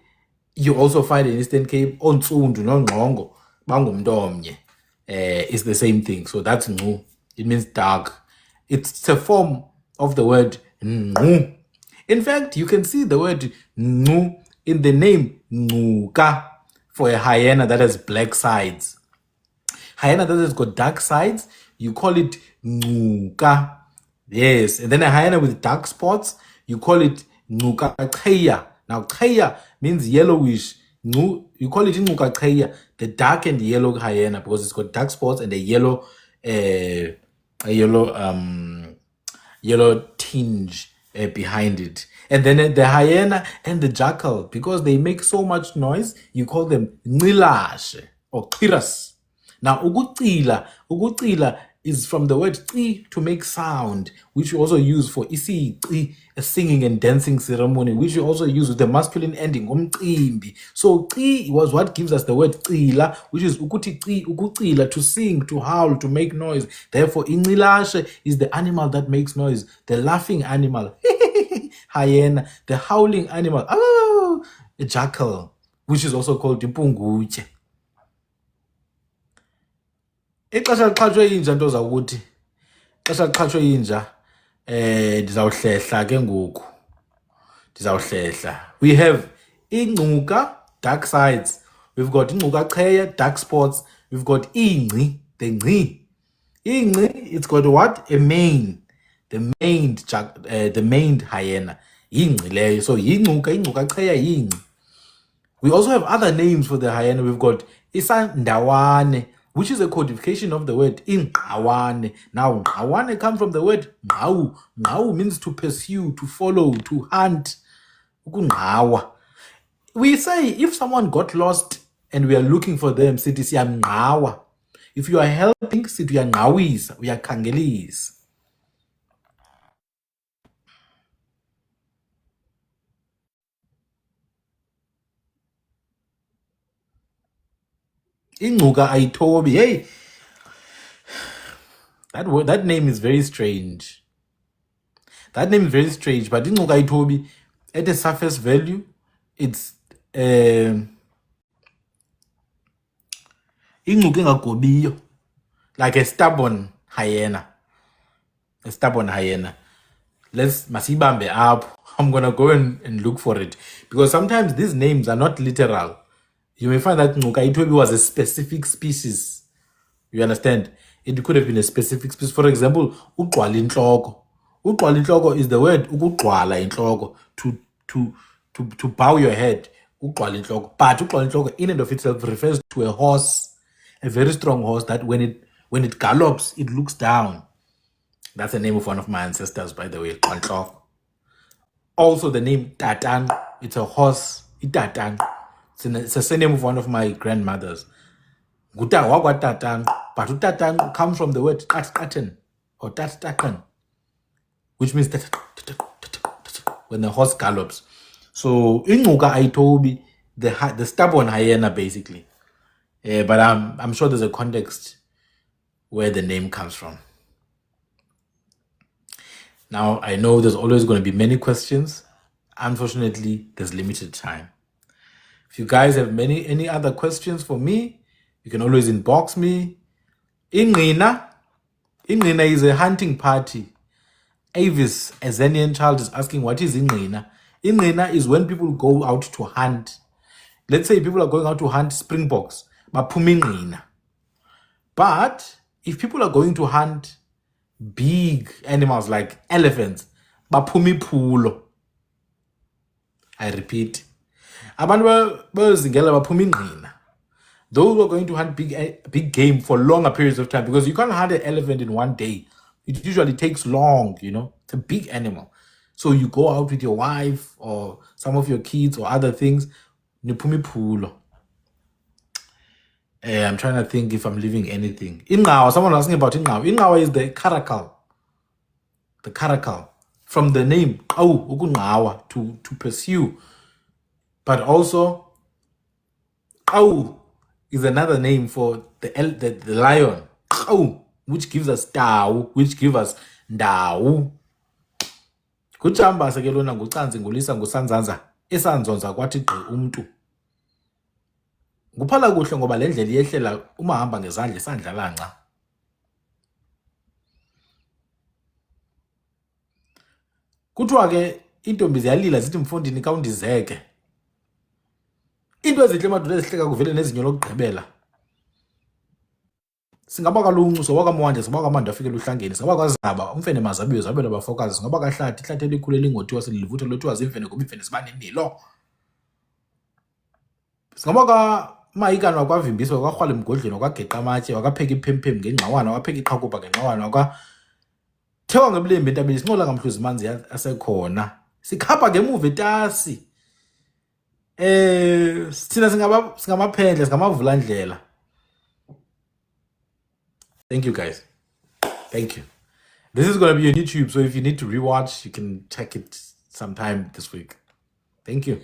Speaker 1: you also find in Eastern Cape, ontsundu no ngongo, bangumntomnye. It's the same thing. So that's ngu. It means dark. It's a form of the word ngu. In fact, you can see the word ngu in the name nguka for a hyena that has black sides. Hyena that has got dark sides, you call it nguka. Yes, and then a hyena with dark spots, you call it nguka kaya. Now kaya means yellowish. You call it nguka kaya, the dark and yellow hyena, because it's got dark spots and a yellow tinge behind it. And then the hyena and the jackal, because they make so much noise, you call them nilashe or kiras. Now, ugucila is from the word ti, to make sound, which we also use for isi, a singing and dancing ceremony, which we also use with the masculine ending, umcimbi. So ti was what gives us the word cila, which is ugucila, to sing, to howl, to make noise. Therefore, inilashe is the animal that makes noise, the laughing animal, hyena, the howling animal, a jackal, which is also called impunguche. Ixesha liqhathwe inja nto zakuthi ixesha liqhathwe inja ndizawuhlehla ke ngoku we have ingcuka, dark sides. We've got ingcuka qheya, dark spots. We've got ingci, the ngci. Ingci, it's got what? A mane, the maned hyena, ingci leyo. So ingcuka qheya ingci. We also have other names for the hyena. We've got isandawane, which is a codification of the word ingqawane. Now, ngqawane comes from the word ngqawu. Ngqawu means to pursue, to follow, to hunt. Ukungqawa. We say if someone got lost and we are looking for them, sithi siyamngqawa. If you are helping, sithi uyangqawisa, uyakhangelisa. Ingcuka ayithobi. Hey, that name is very strange. That name is very strange, but ingcuka ayithobi, at a surface value, it's ingcuka engagobiyo, like a stubborn hyena. A stubborn hyena. Masibambe up. I'm gonna go and look for it, because sometimes these names are not literal. You may find that Ngcuka Itobi was a specific species. You understand? It could have been a specific species. For example, ugqwala intloko. Ugqwala intloko is the word ukugqwala intloko, to bow your head. Ugqwala intloko. But ugqwala intloko in and of itself refers to a horse, a very strong horse that when it gallops, it looks down. That's the name of one of my ancestors, by the way, Ntloko. Also the name Tatang, it's a horse, Itatang. It's a surname of one of my grandmothers. Guta wagwa Tatang, but Tatang comes from the word Tatatan or Tatatakan, which means when the horse gallops. So Ingcuka Aitobi, the stubborn hyena, basically. But I'm sure there's a context where the name comes from. Now, I know there's always going to be many questions. Unfortunately, there's limited time. If you guys have any other questions for me, you can always inbox me. Ingqina is a hunting party. Avis, a Zenian child, is asking, what is Ingqina? Ingqina is when people go out to hunt. Let's say people are going out to hunt springboks. Baphuma ingqina. But if people are going to hunt big animals like elephants, baphuma iphulo. I repeat, abantu bezingela baphuma ingqina. Those who are going to hunt big game for longer periods of time, because you can't hunt an elephant in one day. It usually takes long, It's a big animal. So you go out with your wife or some of your kids or other things. Niphuma iphulo. I'm trying to think if I'm leaving anything. Ingqawa, someone asking about ingqawa. Ingqawa is the caracal. The caracal. From the name, ukungqawa, to pursue. But also, is another name for the lion. Which gives us tau, which gives us ndau. Kuchamba sekelona ngucanzi ngulisa ngusanzanza. Esanzonza kwathi gqi umntu. Kuphala kuhle ngoba le ndlela iyehlela uma hamba ngezandla isandla nca. Kuthiwa ke intombi ziyalila zithi mfondini kawundizeke. Into ezihle madoda ezihleka kuvele nezinyo lokugqibela. Singaba kaluncu soba kamwanje soba kamanda afikele uhlangeni soba kwazaba umfene mazabiwe zabela bafokazi singaba kahlathi ihlathi elikhulu elingothiwa silivutha lothiwa zimfene kuba imfene sibanenilo. Singaba ka mayikani wakwavimbiswa kwakhwala emgodleni wakageqa amatye wakapheka iphemphem ngengxawana wakapheka iqhakuba ngengxawana wakathewa ngebulembe entabeni sincola ngamhluzi manzi asekhona sikhapha ngemuva etasi. Thina singamaphendle singamavula ndlela. Thank you guys. Thank you. This is going to be on YouTube, so if you need to rewatch, you can check it sometime this week. Thank you.